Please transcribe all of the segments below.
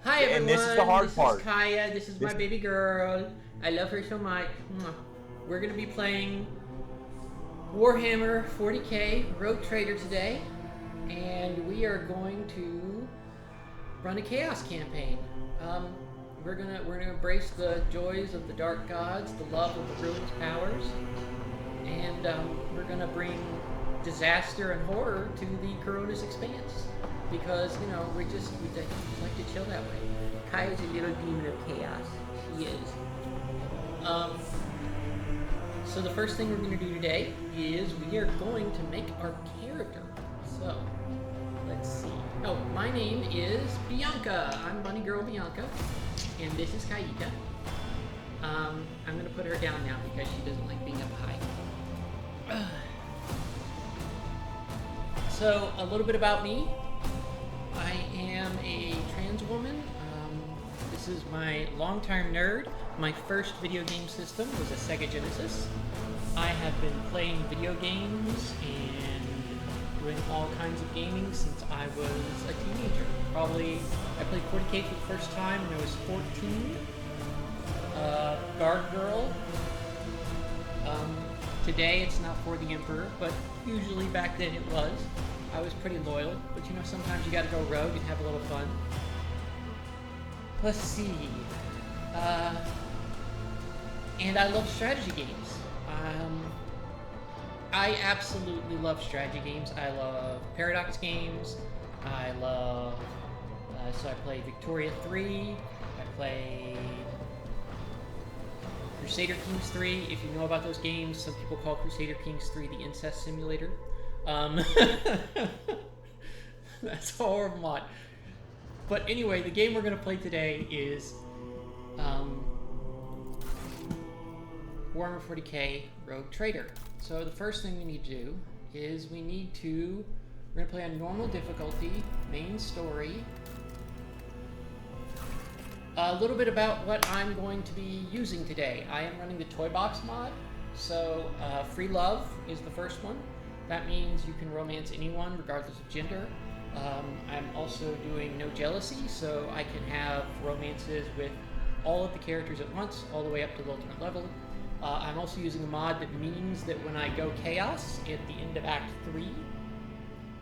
Hi everyone, And this is the hard part. This is Kaya, this is my baby girl. I love her so much. We're going to be playing Warhammer 40k Rogue Trader today, and we are going to run a Chaos campaign. We're gonna embrace the joys of the Dark Gods, the love of the Ruinous Powers, and we're gonna bring disaster and horror to the Coronis Expanse. Because, you know, we like to chill that way. Kaya's a little demon of chaos. She is. So the first thing we're going to do today is we are going to make our character. So, let's see. Oh, my name is Bianca. I'm Bunny Girl Bianca. And this is Kaika. I'm going to put her down now because she doesn't like being up high. So, a little bit about me. I am a trans woman. This is my longtime nerd. My first video game system was a Sega Genesis. I have been playing video games and doing all kinds of gaming since I was a teenager. I played 40k for the first time when I was 14. Guard Girl. Today it's not for the Emperor, but usually back then it was. I was pretty loyal, but you know, sometimes you gotta go rogue and have a little fun. Let's see. And I love strategy games. I absolutely love strategy games. I love Paradox games. I love... so I played Victoria 3. I played Crusader Kings 3. If you know about those games, some people call Crusader Kings 3 the incest simulator. That's a horrible mod. But anyway, the game we're going to play today is Warhammer 40k Rogue Trader. So the first thing we need to do is we're going to play on normal difficulty, main story. A little bit about what I'm going to be using today. I am running the Toy Box mod. So Free Love is the first one. That means you can romance anyone regardless of gender. I'm also doing No Jealousy, so I can have romances with all of the characters at once, all the way up to the ultimate level. I'm also using a mod that means that when I go Chaos at the end of Act 3,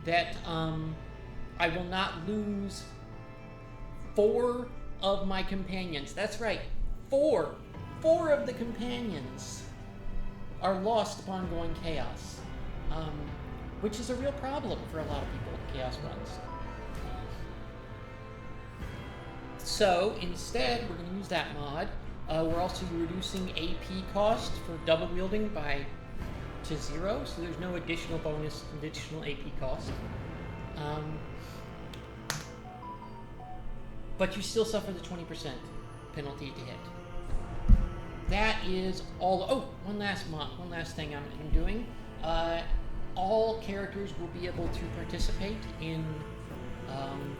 that I will not lose 4 of my companions. That's right, 4! 4 of the companions are lost upon going Chaos. Which is a real problem for a lot of people with Chaos runs. So instead, we're going to use that mod. We're also reducing AP cost for double wielding to 0, so there's no additional bonus, additional AP cost. But you still suffer the 20% penalty to hit. That is all. Oh, one last thing I'm doing. All characters will be able to participate in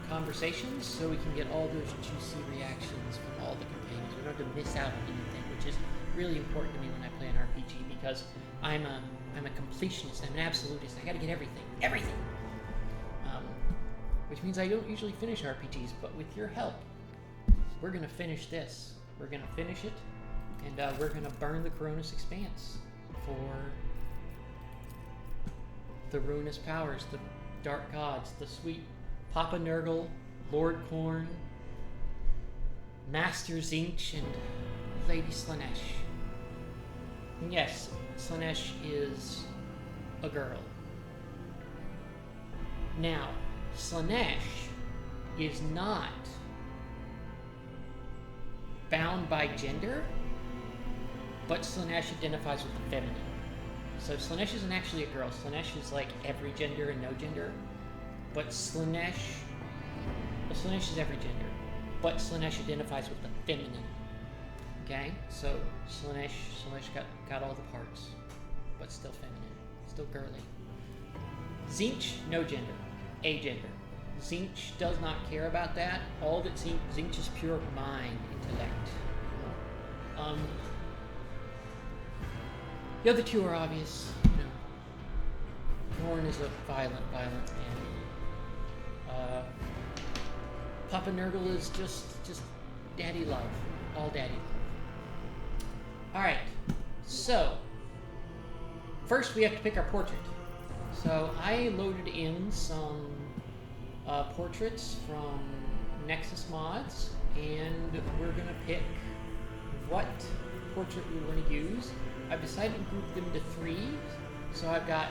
conversations, so we can get all those juicy reactions from all the companions. We don't have to miss out on anything, which is really important to me when I play an RPG, because I'm a completionist, I'm an absolutist. I gotta get everything. Which means I don't usually finish RPGs, but with your help, we're gonna finish this. We're gonna finish it, and we're gonna burn the Coronis Expanse for the Ruinous Powers, the Dark Gods, the sweet Papa Nurgle, Lord Khorne, Master Zinch, and Lady Slaanesh. And yes, Slaanesh is a girl. Now, Slaanesh is not bound by gender, but Slaanesh identifies with the feminine. So Slaanesh isn't actually a girl. Slaanesh is like every gender and no gender. But Slaanesh is every gender. But Slaanesh identifies with the feminine. Okay? So Slaanesh got all the parts. But still feminine. Still girly. Zinch, no gender. Agender. Zinch does not care about that. All that Zinch is pure mind, intellect. The other two are obvious. You know, Khorne is a violent man. Papa Nurgle is just daddy love. All daddy love. Alright, so first we have to pick our portrait. So I loaded in some portraits from Nexus Mods, and we're going to pick what portrait we want to use. I've decided to group them into 3. So I've got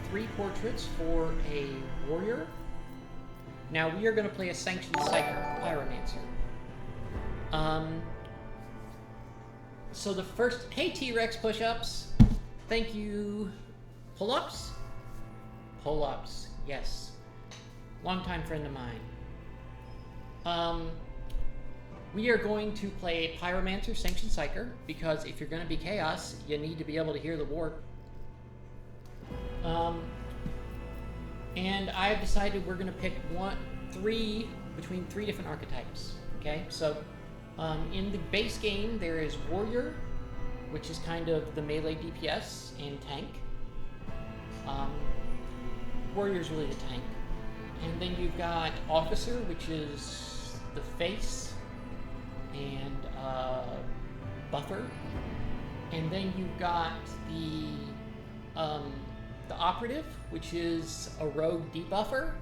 3 portraits for a warrior. Now we are going to play a Sanctioned Psyker, Pyromancer. So the first, hey T-Rex push-ups, thank you. Pull-ups? Pull-ups, yes. Longtime friend of mine. We are going to play Pyromancer, Sanctioned Psyker, because if you're going to be Chaos, you need to be able to hear the warp. And I've decided we're going to pick between 3 different archetypes. Okay, so in the base game there is Warrior, which is kind of the melee DPS and tank. Warrior's really the tank. And then you've got Officer, which is the face and buffer. And then you've got the Operative, which is a rogue debuffer.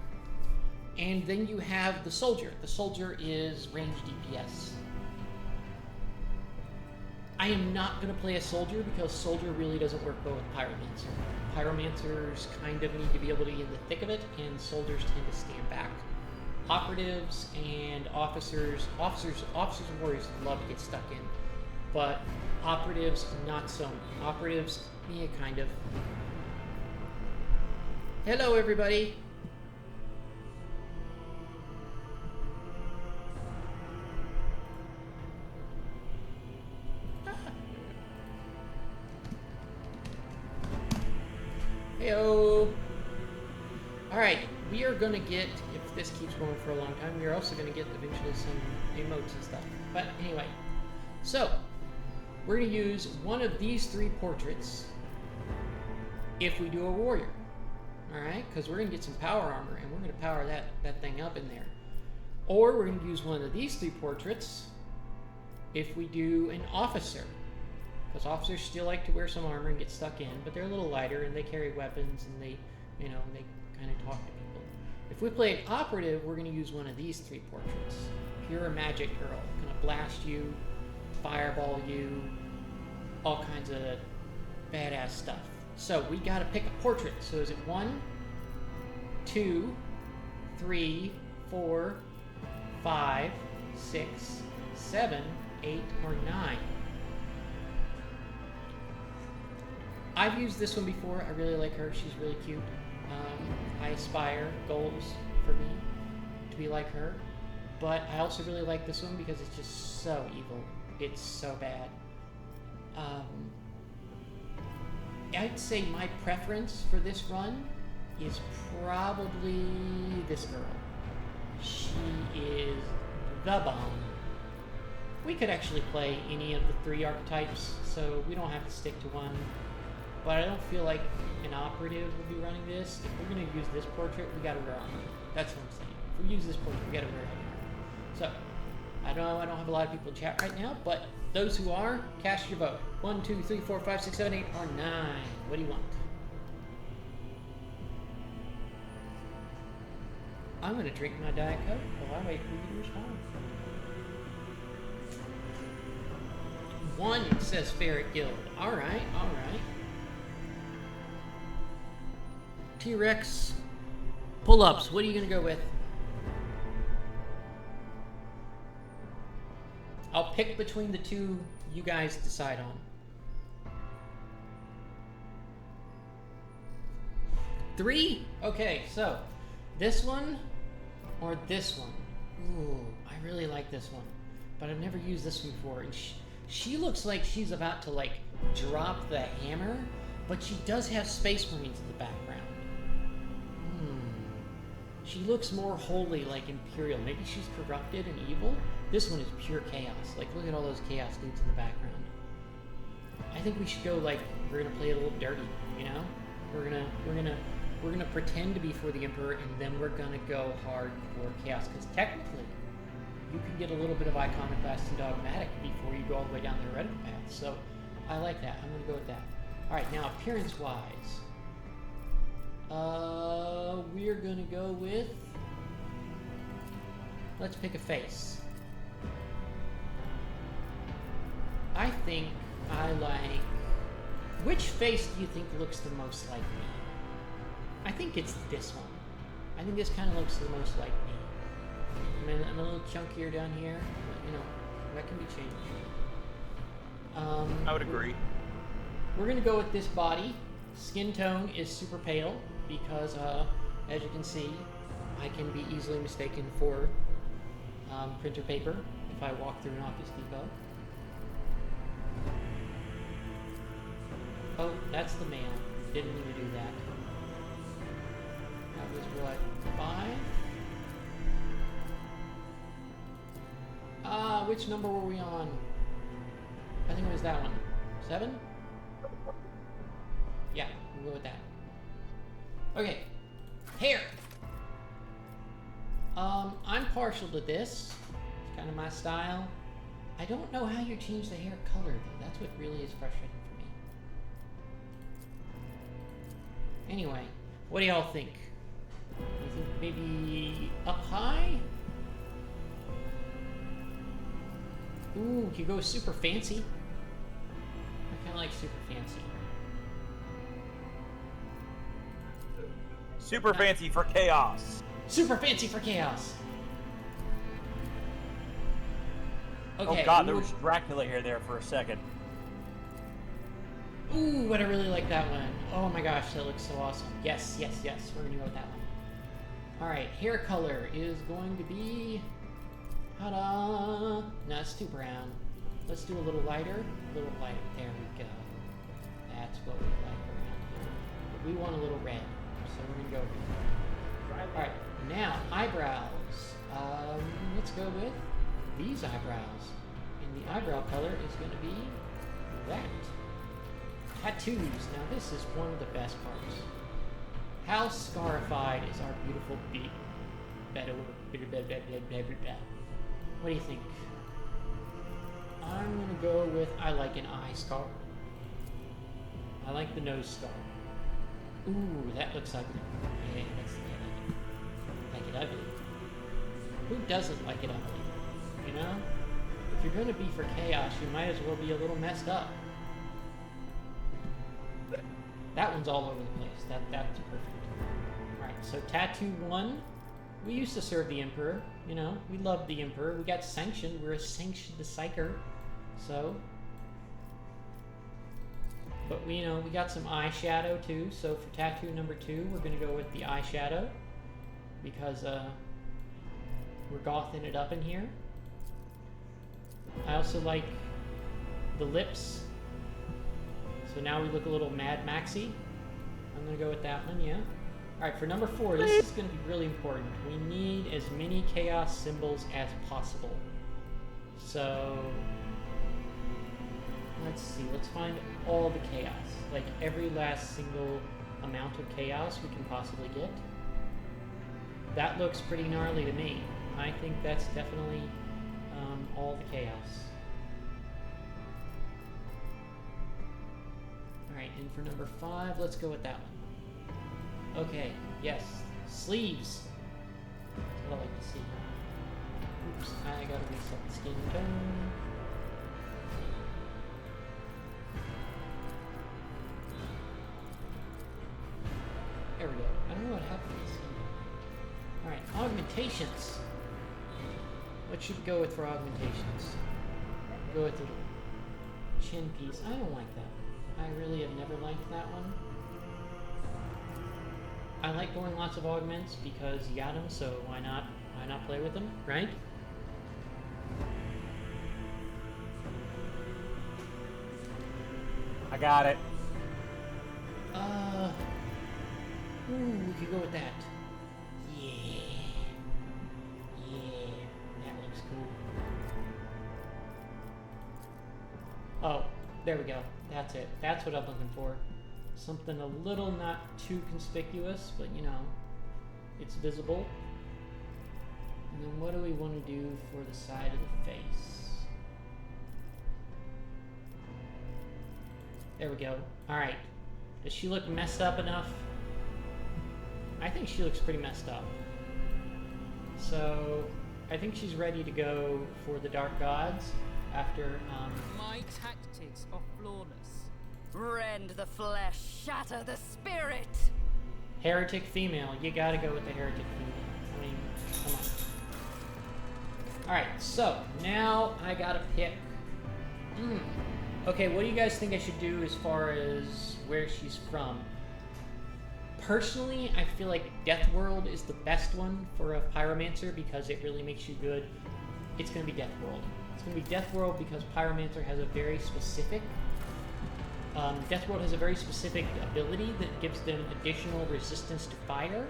And then you have the Soldier. The Soldier is range DPS. I am not going to play a Soldier because Soldier really doesn't work well with Pyromancer. Pyromancers kind of need to be able to be in the thick of it, and Soldiers tend to stand back. Operatives and officers and warriors love to get stuck in, but operatives not so much. Operatives, yeah, kind of. Hello, everybody. Heyo. Alright, we are going to get, if this keeps going for a long time, we are also going to get eventually some emotes and stuff. But anyway, so we're going to use one of these 3 portraits if we do a warrior. Alright, because we're going to get some power armor and we're going to power that thing up in there. Or we're going to use one of these 3 portraits if we do an officer. Because officers still like to wear some armor and get stuck in, but they're a little lighter and they carry weapons and they kind of talk to people. If we play an operative, we're going to use one of these 3 portraits. Pure Magic Girl, going to blast you, fireball you, all kinds of badass stuff. So we got to pick a portrait. So is it 1, 2, 3, 4, 5, 6, 7, 8, or 9? I've used this one before. I really like her. She's really cute. I aspire goals for me to be like her. But I also really like this one because it's just so evil. It's so bad. I'd say my preference for this run is probably this girl. She is the bomb. We could actually play any of the 3 archetypes, so we don't have to stick to one. But I don't feel like an operative would be running this. If we're going to use this portrait, we got to wear armor. That's what I'm saying. If we use this portrait, we got to wear armor. So, I don't have a lot of people in chat right now, but those who are, cast your vote. 1, 2, 3, 4, 5, 6, 7, 8, or 9. What do you want? I'm going to drink my Diet Coke while I wait for you to respond. 1 says Ferret Guild. Alright. T-Rex pull-ups. What are you going to go with? I'll pick between the 2 you guys decide on. 3? Okay, so this one or this one? Ooh, I really like this one, but I've never used this one before. And she looks like she's about to like drop the hammer, but she does have Space Marines in the background. She looks more holy, like Imperial. Maybe she's corrupted and evil. This one is pure chaos. Like, look at all those chaos dudes in the background. I think we should go like we're gonna play it a little dirty, you know? We're gonna pretend to be for the Emperor, and then we're gonna go hard for chaos. Because technically, can get a little bit of iconoclast and dogmatic before you go all the way down the heretical path. So I like that. I'm going to go with that. All right, now appearance-wise, we're going to go with, let's pick a face. I think I like, which face do you think looks the most like me? I think it's this one. I think this kind of looks the most like me. I mean, I'm a little chunkier down here, but you know, that can be changed. I would agree. We're gonna go with this body. Skin tone is super pale because, as you can see, I can be easily mistaken for printer paper if I walk through an Office Depot. Oh, that's the mail. Didn't mean to do that. That was what, 5? Which number were we on? I think it was that one. 7? Yeah, we'll go with that. Okay, hair. I'm partial to this. It's kind of my style. I don't know how you change the hair color though. That's what really is frustrating for me. Anyway, what do y'all think? You think maybe up high? Ooh, you go super fancy. I kind of like super fancy. Super fancy for chaos. Super fancy for chaos. Okay. Oh god, there was Dracula here there for a second. Ooh, but I really like that one. Oh my gosh, that looks so awesome. Yes, yes, yes. We're gonna go with that one. Alright, hair color is going to be... Ta-da! No, it's too brown. Let's do a little lighter. A little lighter. There we go. That's what we like around here. But we want a little red. So we're gonna go with it. Alright, now eyebrows. Let's go with these eyebrows. And the eyebrow color is going to be that. Tattoos. Now this is one of the best parts. How scarified is our beautiful beat? What do you think? I'm going to go with, I like an eye scar. I like the nose scar. Ooh, that looks ugly. Yeah, that's like it ugly. Who doesn't like it ugly? You know? If you're going to be for chaos, you might as well be a little messed up. That one's all over the place. That's perfect. Alright, so tattoo 1. We used to serve the Emperor, you know. We loved the Emperor. We got sanctioned. We're a sanctioned psyker. So... But we, you know, we got some eyeshadow too. So for tattoo number 2, we're going to go with the eyeshadow. Because, we're gothing it up in here. I also like the lips. So now we look a little Mad Maxy. I'm going to go with that one, yeah. Alright, for number 4, this is going to be really important. We need as many chaos symbols as possible. So, let's see, let's find all the chaos. Like every last single amount of chaos we can possibly get. That looks pretty gnarly to me. I think that's definitely all the chaos. Alright, and for number 5, let's go with that one. Okay, yes. Sleeves. That's what I like to see. Oops, I gotta reset the skin tone. There we go. I don't know what happened to the skin tone. Alright, augmentations. What should we go with for augmentations? Go with the chin piece. I don't like that one. I really have never liked that one. I like going lots of augments because you got them, so why not play with them, right? I got it. Ooh, we could go with that. Yeah. Yeah, that looks cool. Oh, there we go. That's it. That's what I'm looking for. Something a little not too conspicuous, but you know, it's visible. And then what do we want to do for the side of the face? There we go. Alright. Does she look messed up enough? I think she looks pretty messed up. So, I think she's ready to go for the Dark Gods after, My tactics are flawless. Rend the flesh, shatter the spirit! Heretic female. You gotta go with the heretic female. I mean, come on. Alright, so, now I gotta pick... Okay, what do you guys think I should do as far as where she's from? Personally, I feel like Death World is the best one for a Pyromancer because it really makes you good. It's going to be Death World. It's going to be Death World because Pyromancer has a very specific... Death World has a very specific ability that gives them additional resistance to fire,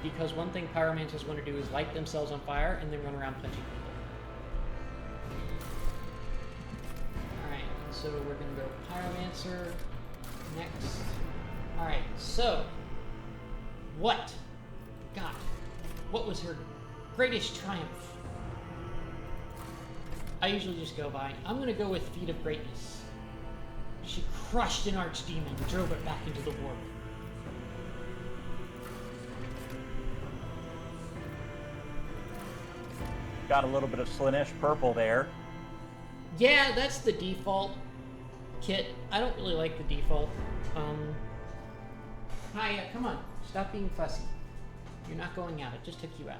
because one thing Pyromancers want to do is light themselves on fire and then run around punching people. Alright, so we're going to go Pyromancer next. Alright, so... What was her greatest triumph? I usually just go by. I'm going to go with Feat of Greatness. She crushed an archdemon and drove it back into the warp. Got a little bit of Slaanesh purple there. Yeah, that's the default kit. I don't really like the default. Hiya, come on. Stop being fussy. You're not going out. It just took you out.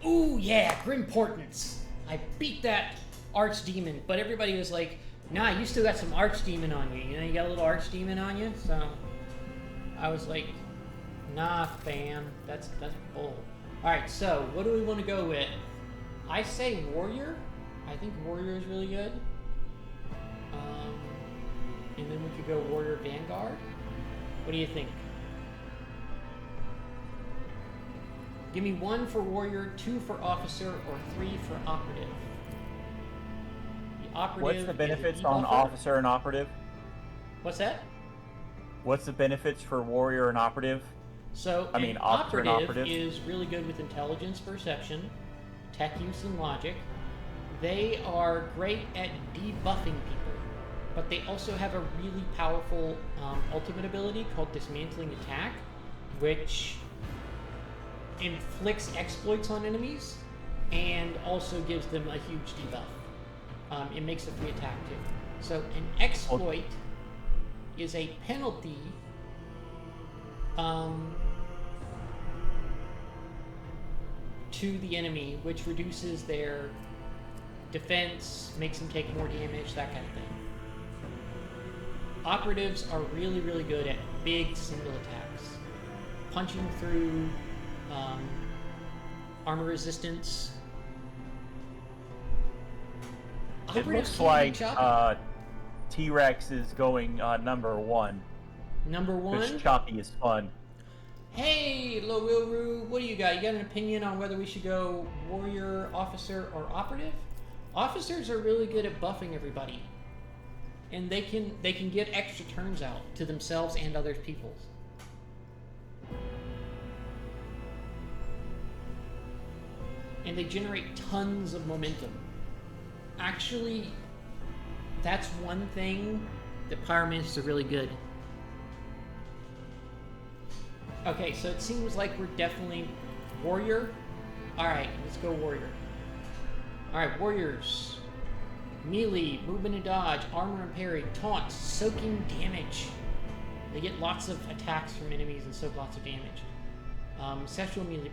Ooh, yeah, Grim Portents. I beat that Archdemon, but everybody was like, nah, you still got some Archdemon on you. You know, you got a little Archdemon on you? So, I was like, nah, fam. That's bull. Alright, so, what do we want to go with? I say Warrior. I think Warrior is really good. And then we could go Warrior Vanguard. What do you think? Give me 1 for Warrior, 2 for Officer, or 3 for Operative. The Operative. What's the benefits on Officer and Operative? What's that? What's the benefits for Warrior and Operative? So, Operative is really good with intelligence, perception, tech use, and logic. They are great at debuffing people, but they also have a really powerful ultimate ability called Dismantling Attack, which inflicts exploits on enemies and also gives them a huge debuff. It makes a free attack too. So an exploit is a penalty to the enemy, which reduces their defense, makes them take more damage, that kind of thing. Operatives are really, really good at big single attacks. Punching through armor resistance. It looks like T-Rex is going number 1. Number 1? Because choppy is fun. Hey, Lowilru, what do you got? You got an opinion on whether we should go Warrior, Officer, or Operative? Officers are really good at buffing everybody. And they can get extra turns out to themselves and other people's. And they generate tons of momentum. Actually, that's one thing that Pyromancers are really good. Okay, so it seems like we're definitely Warrior. Alright, let's go Warrior. Alright, Warriors. Melee, movement and dodge, armor and parry, taunts, soaking damage. They get lots of attacks from enemies and soak lots of damage. Sexual melee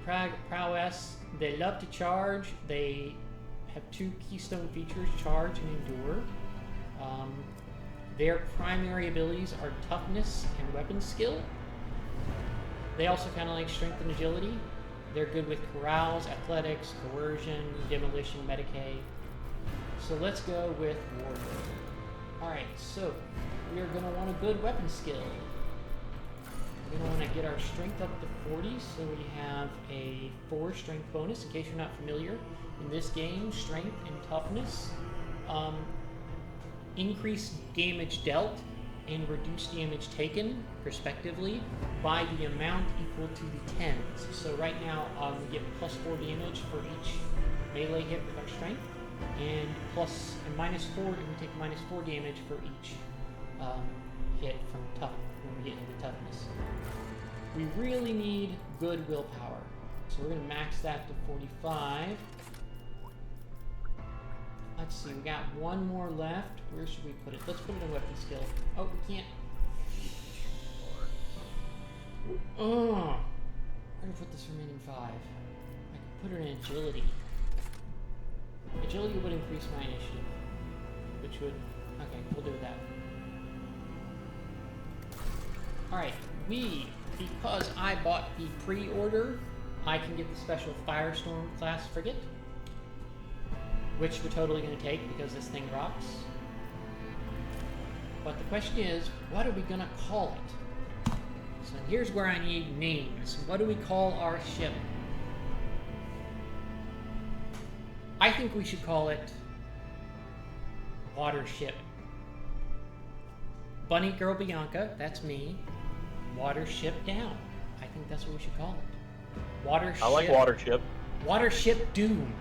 prowess. They love to charge. They have 2 keystone features, charge and endure. Their primary abilities are toughness and weapon skill. They also kind of like strength and agility. They're good with corrals, athletics, coercion, demolition, Medicaid. So let's go with Warrior. Alright, so we are going to want a good weapon skill. We're going to want to get our strength up to 40, so we have a 4 strength bonus. In case you're not familiar, in this game, strength and toughness increase damage dealt and reduce damage taken, respectively, by the amount equal to the tens. So right now, we get plus 4 damage for each melee hit with our strength, and minus 4, and we take minus 4 damage for each hit from tough when we get into toughness. We really need good willpower, so we're going to max that to 45. Let's see, we got one more left. Where should we put it? Let's put it in weapon skill. Oh, we can't. Oh, I'm going to put this remaining 5. I could put it in agility. Agility would increase my initiative, which would... Okay, we'll do that. Alright, because I bought the pre-order, I can get the special Firestorm class frigate, which we're totally going to take because this thing rocks. But the question is, what are we going to call it? So here's where I need names. What do we call our ship? I think we should call it Watership. Bunny Girl Bianca, that's me. Watership Down. I think that's what we should call it. Watership. I like Watership. Watership Doom.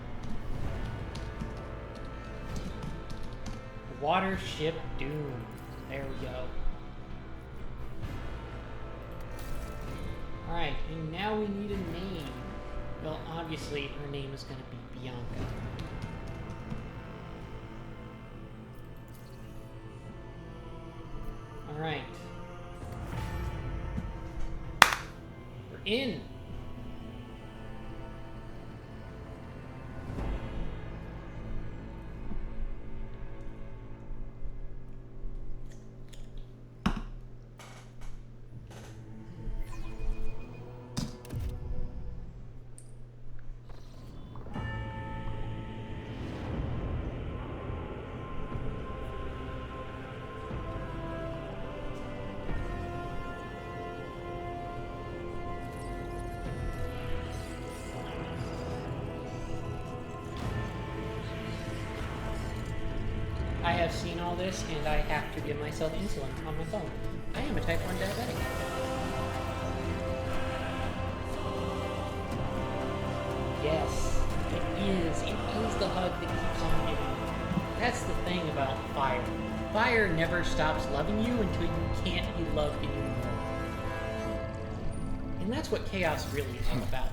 Watership Doom. There we go. Alright, and now we need a name. Well, obviously, her name is going to be Bianca. Alright. We're in. I have seen all this, and I have to give myself insulin on my phone. I am a type 1 diabetic. Yes, it is. It is the hug that keeps on giving. That's the thing about fire. Fire never stops loving you until you can't be loved anymore. And that's what chaos really is all about.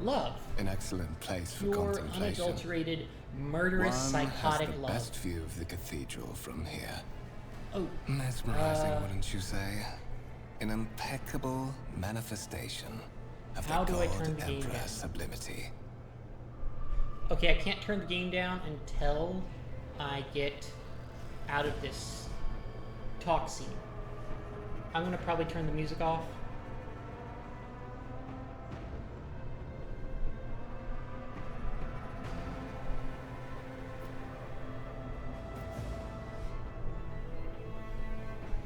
Love. An excellent place for Pure, contemplation. unadulterated, murderous, psychotic has the love. best view of the cathedral from here. Oh, Mesmerizing, wouldn't you say? An impeccable manifestation of How the do I God turn the game Emperor's down? sublimity. okay, I can't turn the game down until I get out of this talk scene. I'm gonna probably turn the music off.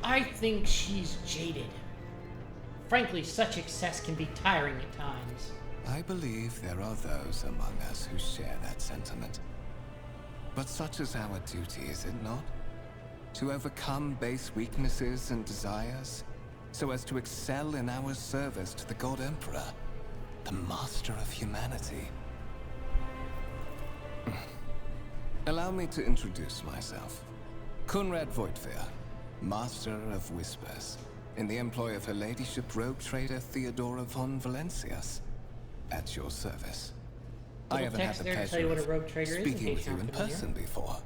I think she's jaded. Frankly, such excess can be tiring at times. I believe there are those among us who share that sentiment. But such is our duty, is it not? To overcome base weaknesses and desires, so as to excel in our service to the God Emperor, the master of humanity. Allow me to introduce myself. Conrad Voigtveer, Master of Whispers, in the employ of Her Ladyship rogue trader Theodora von Valencias, at your service. I Little haven't had text the there to tell pleasure you what a of rogue trader is, in speaking case with you're you in not familiar. person before.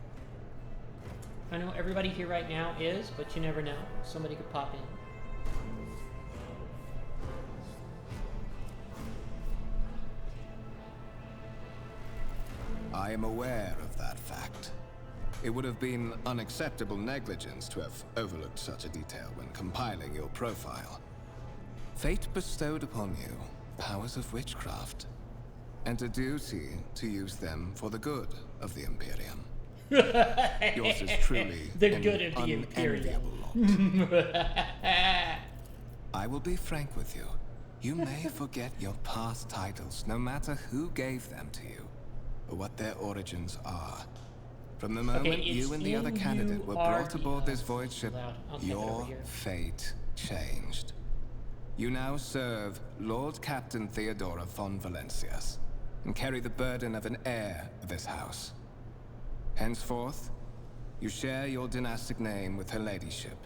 I know everybody here right now is, but you never know. Somebody could pop in. I am aware of that fact. It would have been unacceptable negligence to have overlooked such a detail when compiling your profile. Fate bestowed upon you powers of witchcraft, and a duty to use them for the good of the Imperium. Yours is truly The an good of the Imperium. unenviable lot. I will be frank with you. You may forget your past titles, no matter who gave them to you, or what their origins are. From the moment it's you and the other candidate were brought aboard this void ship, I'll take it over your here. fate changed. You now serve Lord Captain Theodora von Valencias and carry the burden of an heir of this house. Henceforth, you share your dynastic name with her ladyship.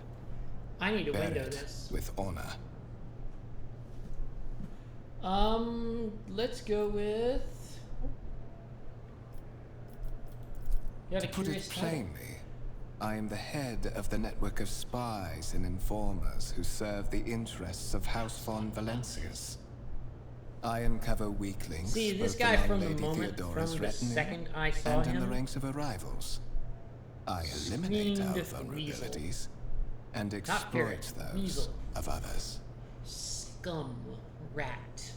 I need to Bear window it this. with honor. Let's go with. You have a To put curious it title. plainly, I am the head of the network of spies and informers who serve the interests of House von Valencias. I uncover weaklings See, this both guy among from the Lady moment, Theodora's from the retinue second I saw and in the him, ranks of her rivals. I eliminate our screamed weasel. vulnerabilities and Not exploit parrot, those weasel. of others. Scum rat.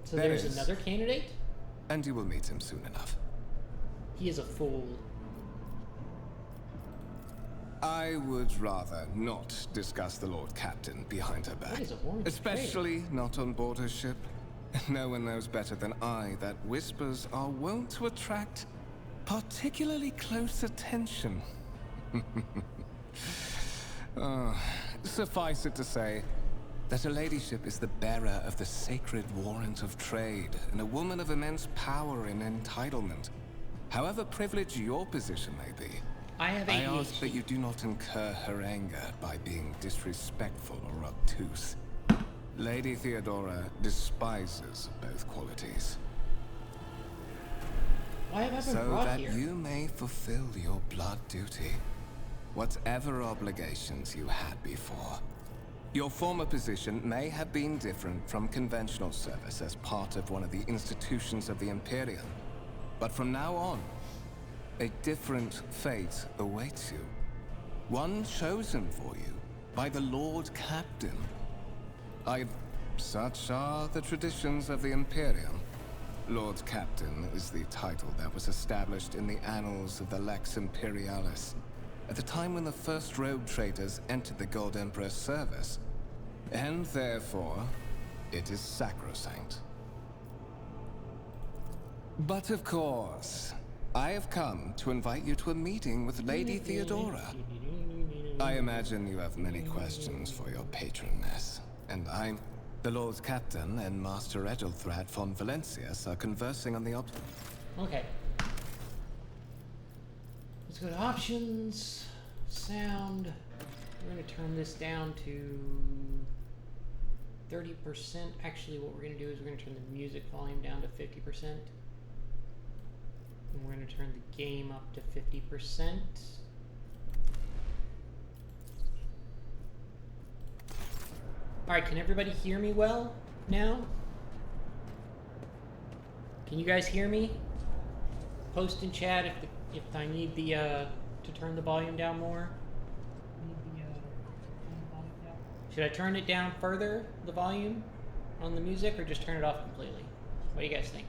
So There there's is. another candidate? And you will meet him soon enough. He is a fool. I would rather not discuss the Lord Captain behind her back. What is a warrant of trade? Especially not on board her ship. No one knows better than I that whispers are wont to attract particularly close attention. Suffice it to say that her ladyship is the bearer of the sacred warrant of trade and a woman of immense power and entitlement. However privileged your position may be, I have I ADHD. ask that you do not incur her anger by being disrespectful or obtuse. Lady Theodora despises both qualities. Why have I been So brought that here? you may fulfill your blood duty, whatever obligations you had before. Your former position may have been different from conventional service as part of one of the institutions of the Imperium, but from now on, a different fate awaits you. One chosen for you by the Lord Captain. Such are the traditions of the Imperium. Lord Captain is the title that was established in the annals of the Lex Imperialis at the time when the first rogue traders entered the Gold Emperor's service, and therefore, it is sacrosanct. But of course, I have come to invite you to a meeting with Lady Theodora. I imagine you have many questions for your patroness, and the Lord Captain and Master Edelthrad von Valencias are conversing on the Okay. Let's go to options. Sound. We're going to turn this down to 30%. Actually, what we're going to do is we're going to turn the music volume down to 50%. And we're going to turn the game up to 50%. Alright, can everybody hear me well now? Can you guys hear me? Post in chat if I need the to turn the volume down more. Should I turn it down further, the volume on the music, or just turn it off completely? What do you guys think?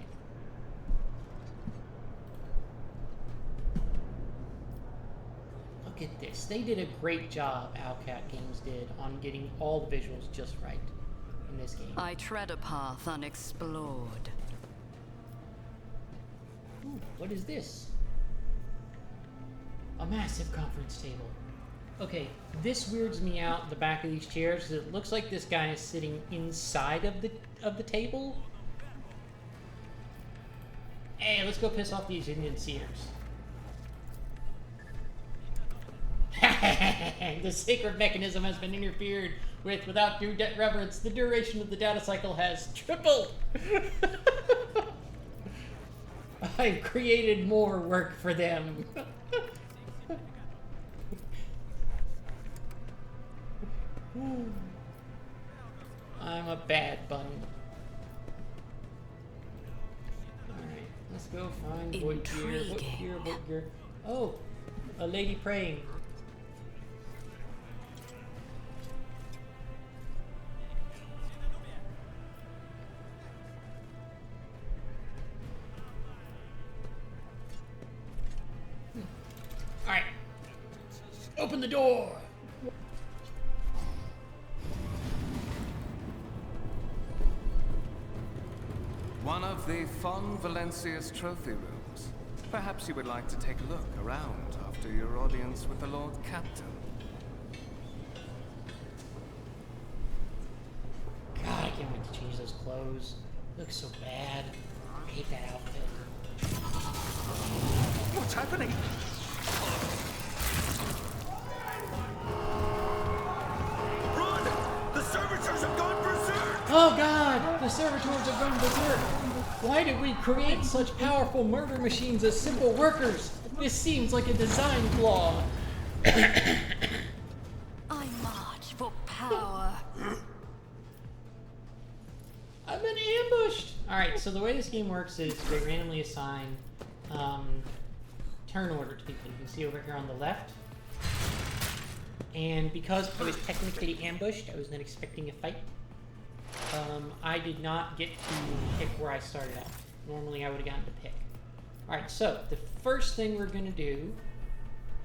Look at this. They did a great job, Owlcat Games did, on getting all the visuals just right in this game. I tread a path unexplored. Ooh, what is this? A massive conference table. Okay, this weirds me out, the back of these chairs, because it looks like this guy is sitting inside of the table. Hey, let's go piss off these Indian seers. The sacred mechanism has been interfered with without due reverence. The duration of the data cycle has tripled. I've created more work for them. I'm a bad bunny. Alright, let's go find Void Gear. Void Gear, Void Gear. Oh, a lady praying. Alright. Open the door! the Fon Valencius trophy rooms. Perhaps you would like to take a look around after your audience with the Lord Captain. God, I can't wait to change those clothes. They look so bad. I hate that outfit. What's happening? Run! The servitors have gone berserk! Oh God! The servitors have gone berserk! Why did we create such powerful murder machines as simple workers? This seems like a design flaw. I march for power. I've been ambushed! Alright, so the way this game works is they randomly assign turn order to people. You can see over here on the left. And because I was technically ambushed, I was then expecting a fight. I did not get to pick where I started out. Normally I would have gotten to pick. Alright, so the first thing we're going to do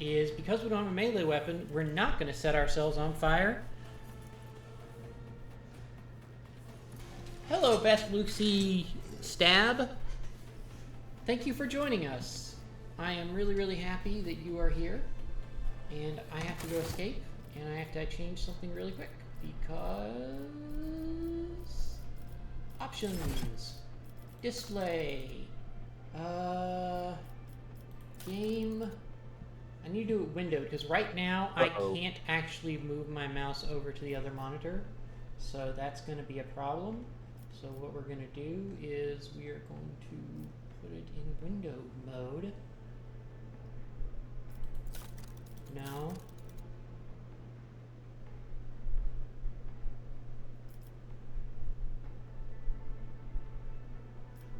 is, because we don't have a melee weapon, we're not going to set ourselves on fire. Hello, Beth Lucy Stab. Thank you for joining us. I am really, really happy that you are here. And I have to go escape, and I have to change something really quick, because... Options. Display. Game. I need to do it windowed, because right now I can't actually move my mouse over to the other monitor. So that's going to be a problem. So what we're going to do is we are going to put it in window mode. No.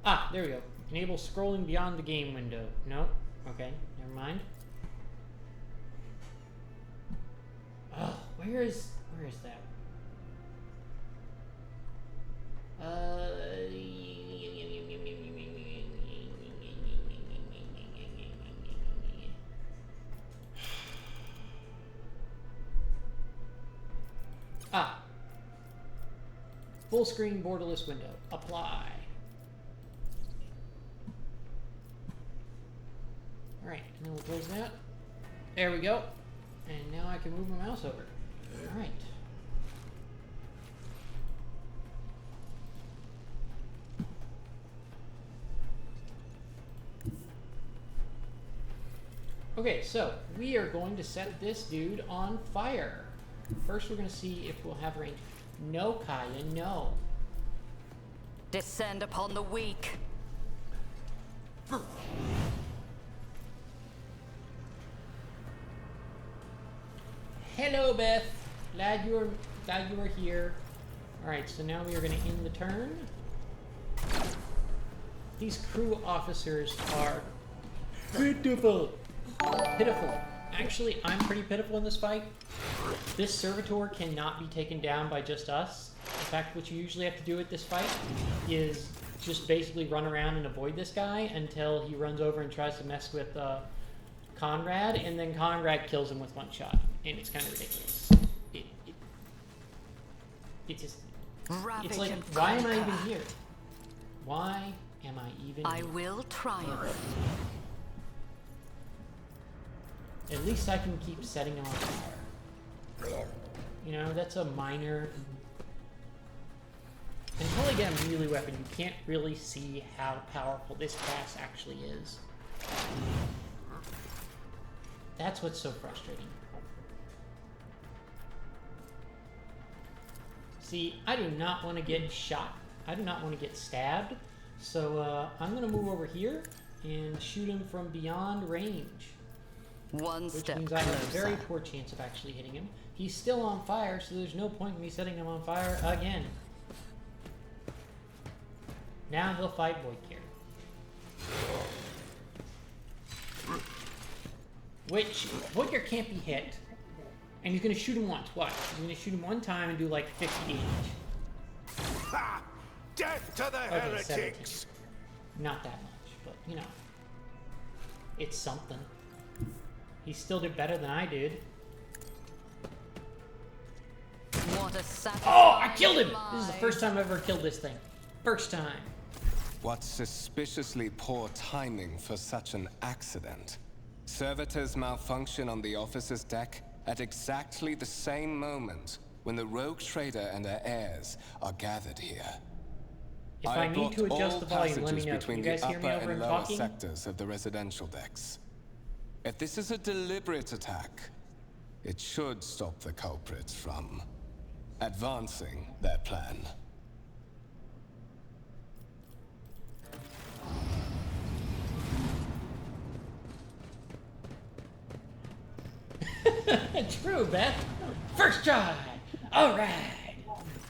Ah, there we go. Enable scrolling beyond the game window. Nope. Okay, never mind. Oh, where is that? Ah. Full screen borderless window. Apply. Alright, and then we'll close that. There we go. And now I can move my mouse over. Alright. Okay, so we are going to set this dude on fire. First, we're going to see if we'll have range. No, Kaya, no. Descend upon the weak. Hello, Beth. Glad you were here. All right, so now we are going to end the turn. These crew officers are pitiful. Pitiful. Actually, I'm pretty pitiful in this fight. This servitor cannot be taken down by just us. In fact, what you usually have to do with this fight is just basically run around and avoid this guy until he runs over and tries to mess with Conrad, and then Conrad kills him with one shot. And it's kind of ridiculous. It's just... It's like, why am I even here? Why am I even here? I will triumph. At least I can keep setting him on fire. You know, that's a minor... Until I get a melee weapon, you can't really see how powerful this class actually is. That's what's so frustrating. See, I do not want to get shot. I do not want to get stabbed. So I'm going to move over here and shoot him from beyond range. One Which step means I have a closer. very poor chance of actually hitting him. He's still on fire, so there's no point in me setting him on fire again. Now he'll fight Voidcare. Which, Voidcare can't be hit. And he's going to shoot him once. Watch. He's going to shoot him one time and do like 50 damage. Ha! Death to the Okay, heretics! 17. Not that much, but, you know. It's something. He still did better than I did. What a sacrifice. Oh, I killed him! This is the first time I've ever killed this thing. First time. What suspiciously poor timing for such an accident. Servitors malfunction on the officer's deck at exactly the same moment when the rogue trader and her heirs are gathered here. If I need to adjust all the volume, let me passages know. Can between you the guys hear me upper over and him lower talking? sectors of the residential decks. If this is a deliberate attack, it should stop the culprits from advancing their plan. True, Beth. First try. All right.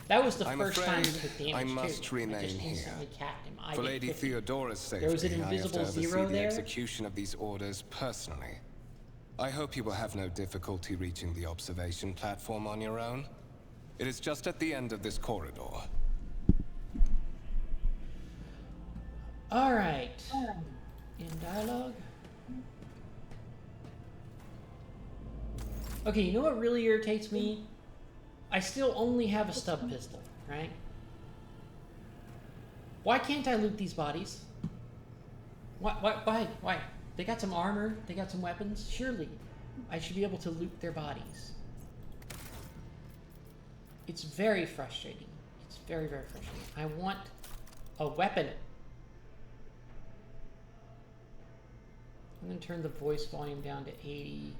That was the I'm first time afraid he took damage I too. must remain I just here. instantly capped him. I For did Lady 50. Theodora's safety, There was an I have invisible to oversee zero the there. execution of these orders personally. I hope you will have no difficulty reaching the observation platform on your own. It is just at the end of this corridor. All right. In dialogue. Okay, you know what really irritates me? I still only have a stub pistol, right? Why can't I loot these bodies? Why? They got some armor, they got some weapons. Surely, I should be able to loot their bodies. It's very frustrating. It's very, very frustrating. I want a weapon. I'm going to turn the voice volume down to 80.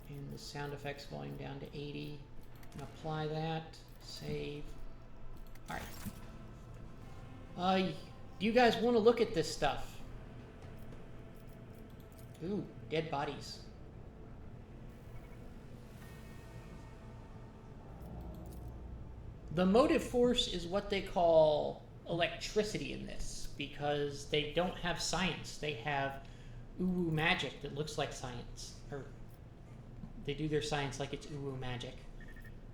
And the sound effects volume down to 80. And apply that. Save. Alright. Do you guys want to look at this stuff? Ooh, dead bodies. The motive force is what they call electricity in this, because they don't have science. They have ooh magic that looks like science. Or they do their science like it's ooh magic.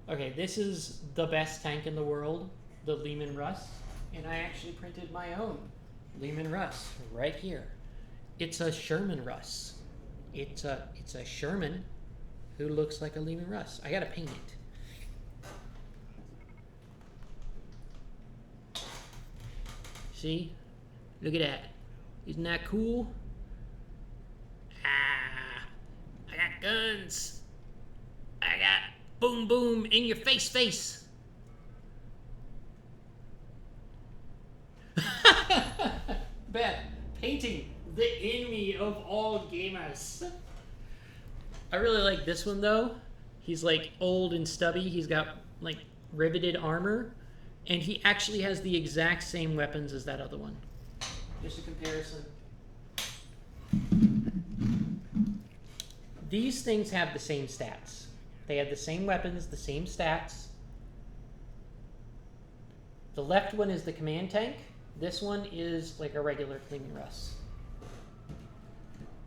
Okay, this is the best tank in the world, the Lehman Russ, and I actually printed my own Lehman Russ right here. It's a Sherman Russ. It's a Sherman who looks like a Lehman Russ. I gotta paint it. See? Look at that. Isn't that cool? Ah, I got guns. I got boom boom in your face. Beth, painting the enemy of all gamers. I really like this one though. He's like old and stubby. He's got like riveted armor. And he actually has the exact same weapons as that other one. Just a comparison. These things have the same stats. They have the same weapons, the same stats. The left one is the command tank. This one is like a regular Clean Russ.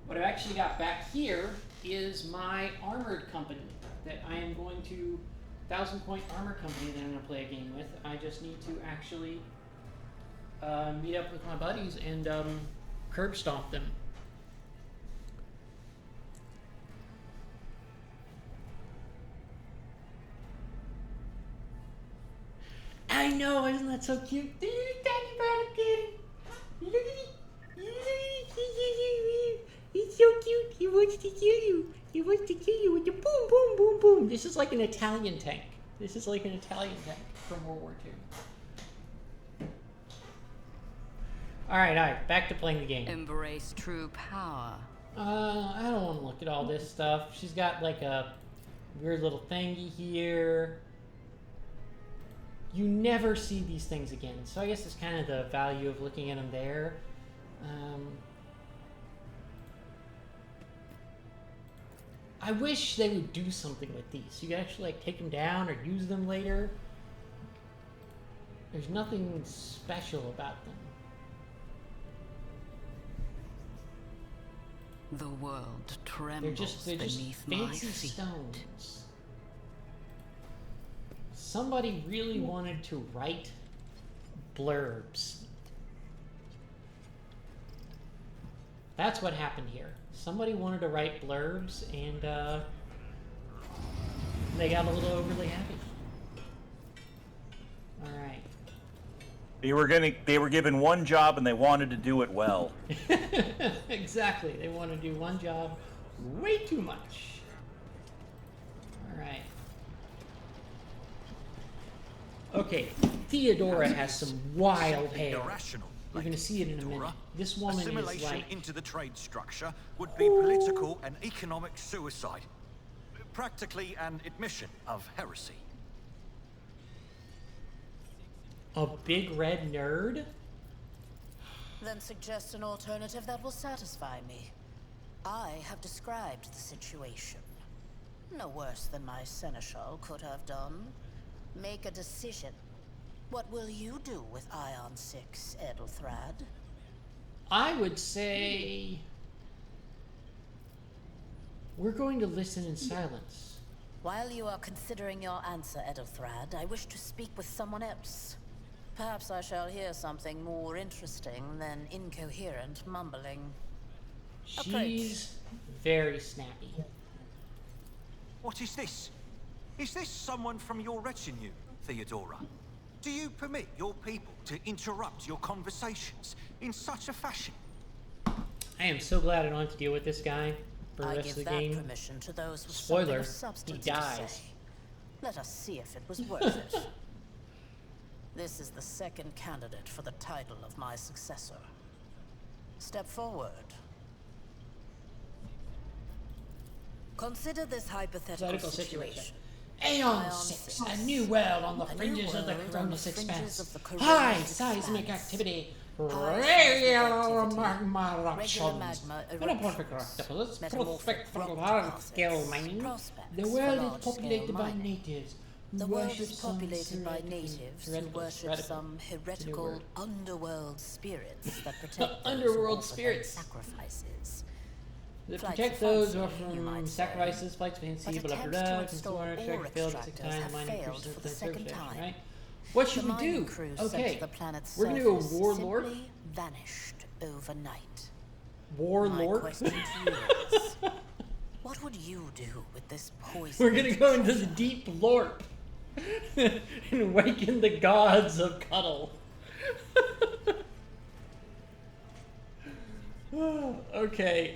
What I've actually got back here is my armored company that I am going to 1,000-point armor company that I'm going to play a game with. I just need to actually meet up with my buddies and curb stomp them. I know, isn't that so cute? He's so cute. He wants to kill you. He wants to kill you with the boom, boom, boom, boom. This is like an Italian tank. This is like an Italian tank from World War II. All right. Back to playing the game. Embrace true power. I don't want to look at all this stuff. She's got like a weird little thingy here. You never see these things again. So I guess it's kind of the value of looking at them there. I wish they would do something with these. You could actually like take them down or use them later. There's nothing special about them. The world trembles They're just beneath my fancy feet. stones. Somebody really wanted to write blurbs. That's what happened here. Somebody wanted to write blurbs, and they got a little overly happy. Alright. They were given one job and they wanted to do it well. Exactly. They want to do one job way too much. All right. Okay, Theodora has some wild hair. Irrational. You're going to see it in a minute. This woman is Assimilation like... into the trade structure would be political and economic suicide. Practically an admission of heresy. A big red nerd? Then suggest an alternative that will satisfy me. I have described the situation. No worse than my seneschal could have done. Make a decision. What will you do with Ion 6, Edelthrad? I would say... we're going to listen in silence. While you are considering your answer, Edelthrad, I wish to speak with someone else. Perhaps I shall hear something more interesting than incoherent mumbling. She's very snappy. What is this? Is this someone from your retinue, Theodora? Do you permit your people to interrupt your conversations in such a fashion? I am so glad I don't have to deal with this guy for the I rest give of the that game. permission to those with Spoiler, something of he substance to dies. say. Let us see if it was worth it. This is the second candidate for the title of my successor. Step forward. Consider this hypothetical situation. Aeon 6, a new world on the fringes of the Cronus expanse. High seismic activity. Radio magma eruptions. Metamorphic octopus, prospect for large-scale mining. The world is populated by natives. The world is populated by natives who worship some heretical underworld spirits that protect Underworld those who spirits. sacrifices. That Flights protect of those who are fancy, you from might say. sacrifices, flights fancy, But blah blah attempts to blah, install consumer ore extract failed at 6 extractors times, have mining failed increases for the the service second station, time. right? What The should we mining do? crew sent Okay, to the planet's we're gonna go surface warlord. simply vanished overnight. My Warlord. question to you is, what would you do with this poison? We're gonna go into the deep lorp and awaken the gods of cuddle. Okay,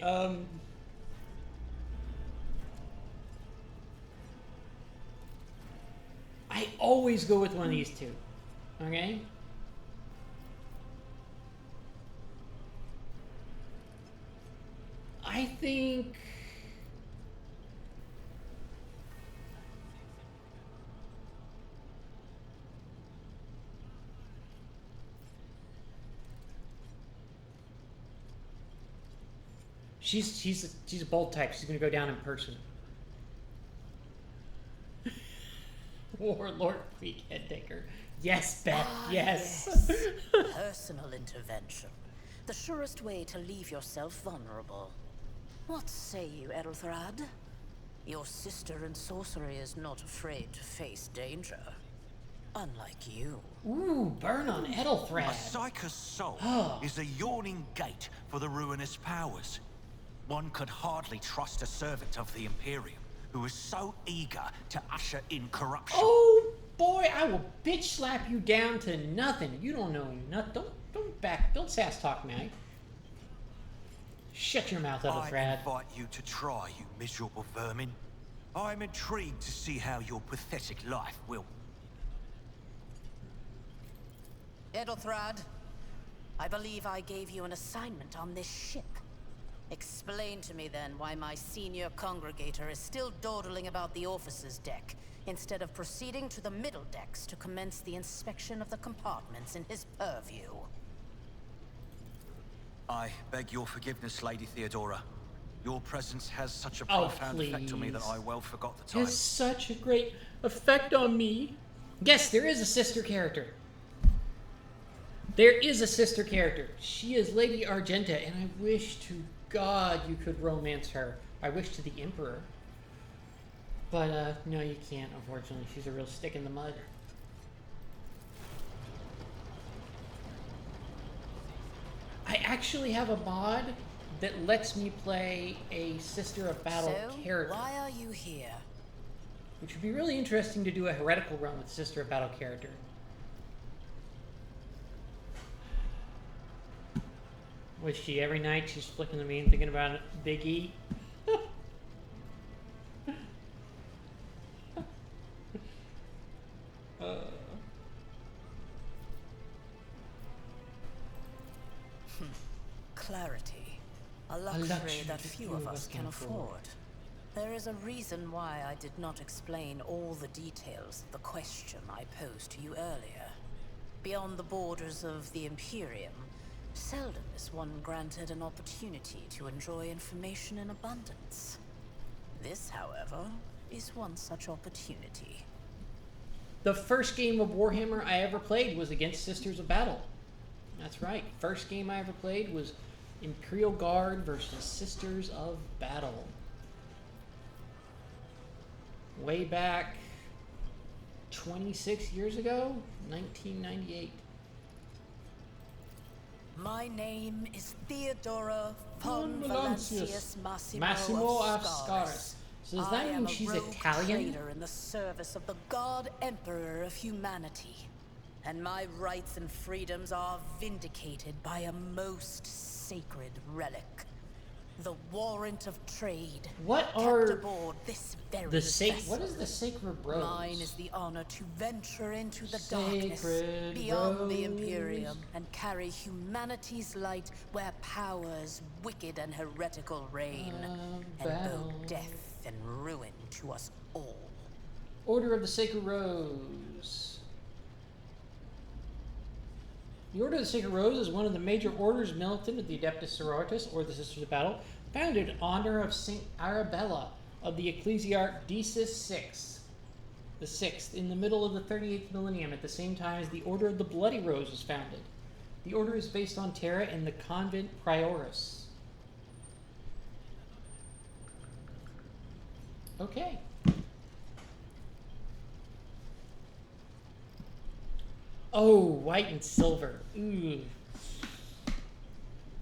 I always go with one of these two. Okay? I think she's a bold type. She's gonna go down in person. Warlord Creek head taker. Yes, Beth. Yes. Personal intervention. The surest way to leave yourself vulnerable. What say you, Edelthrad? Your sister in sorcery is not afraid to face danger. Unlike you. Ooh, burn on A Edelthrad. psychus soul Oh. is a yawning gate for the ruinous powers. One could hardly trust a servant of the Imperium who is so eager to usher in corruption. Oh boy, I will bitch slap you down to nothing. You don't know nothing. Don't sass talk me. Shut your mouth, I Edelthrad. invite you to try, you miserable vermin. I'm intrigued to see how your pathetic life will... Edelthrad, I believe I gave you an assignment on this ship. Explain to me then why my senior congregator is still dawdling about the officers' deck, instead of proceeding to the middle decks to commence the inspection of the compartments in his purview. I beg your forgiveness, Lady Theodora. Your presence has such a Oh, profound effect on me that please. I well forgot the time. Has such a great effect on me. Yes, there is a sister character. There is a sister character. She is Lady Argenta, and I wish to God you could romance her. I wish to the Emperor. But, no, you can't, unfortunately. She's a real stick in the mud. I actually have a mod that lets me play a Sister of Battle character. Why are you here? Which would be really interesting to do a heretical run with Sister of Battle character. Was she every night she's flicking the bean thinking about Big E? Clarity. A luxury that few of us can afford. There is a reason why I did not explain all the details of the question I posed to you earlier. Beyond the borders of the Imperium, seldom is one granted an opportunity to enjoy information in abundance. This, however, is one such opportunity. The first game of Warhammer I ever played was against Sisters of Battle. That's right. First game I ever played was Imperial Guard versus Sisters of Battle. Way back 26 years ago, 1998. My name is Theodora von Valancius Massimo of Scaris. So does that mean she's Italian? Traitor in the service of the God Emperor of humanity, and my rights and freedoms are vindicated by a most sacred relic. The warrant of trade. What kept are aboard this very what vessel. is the sacred rose? Mine is the honor to venture into the Sacred darkness beyond the rose. Imperium and carry humanity's light where powers wicked and heretical reign, and bow death and ruin to us all. Order of the Sacred Rose. The Order of the Sacred Rose is one of the major orders militant of the Adeptus Sororitas, or the Sisters of Battle, founded in honor of Saint Arabella of the Ecclesiarch Decis VI, the Sixth, in the middle of the 38th millennium, at the same time as the Order of the Bloody Rose was founded. The order is based on Terra and the Convent Prioris. Okay. Oh, white and silver. Ooh.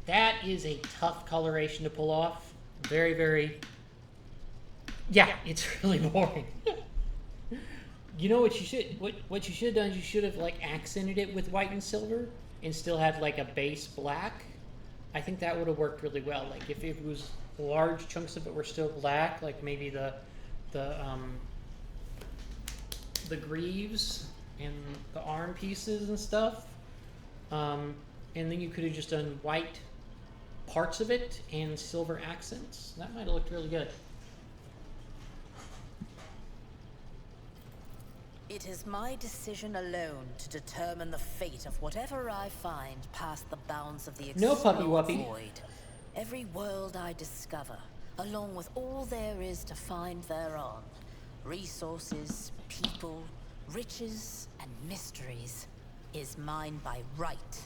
That is a tough coloration to pull off. Very, very... Yeah, it's really boring. You know what you should... What you should have done is you should have, like, accented it with white and silver and still had, like, a base black. I think that would have worked really well. Like, if it was large chunks of it were still black, like maybe the greaves and the arm pieces and stuff, and then you could have just done white parts of it and silver accents. That might have looked really good. It is my decision alone to determine the fate of whatever I find past the bounds of the No puppy explored wuppy. void. Every world I discover, along with all there is to find thereon, resources, people, riches, and mysteries, is mine by right.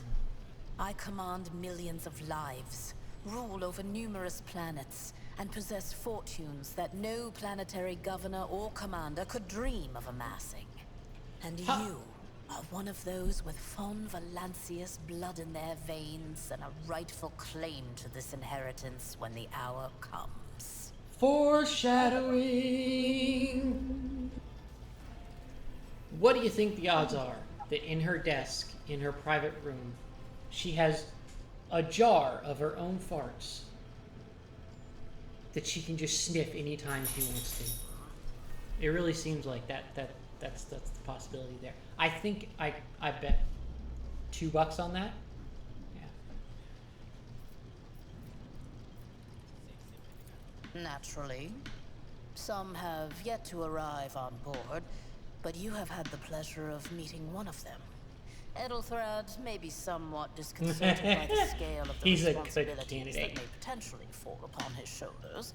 I command millions of lives, rule over numerous planets, and possess fortunes that no planetary governor or commander could dream of amassing. And you are one of those with von Valancius blood in their veins and a rightful claim to this inheritance when the hour comes. Foreshadowing! What do you think the odds are that in her desk, in her private room, she has a jar of her own farts that she can just sniff anytime she wants to? It really seems like that's the possibility there. I think I bet $2 on that. Yeah. Naturally. Some have yet to arrive on board, but you have had the pleasure of meeting one of them. Edelthrad may be somewhat disconcerted by the scale of the He's a good responsibilities candidate. that may potentially fall upon his shoulders.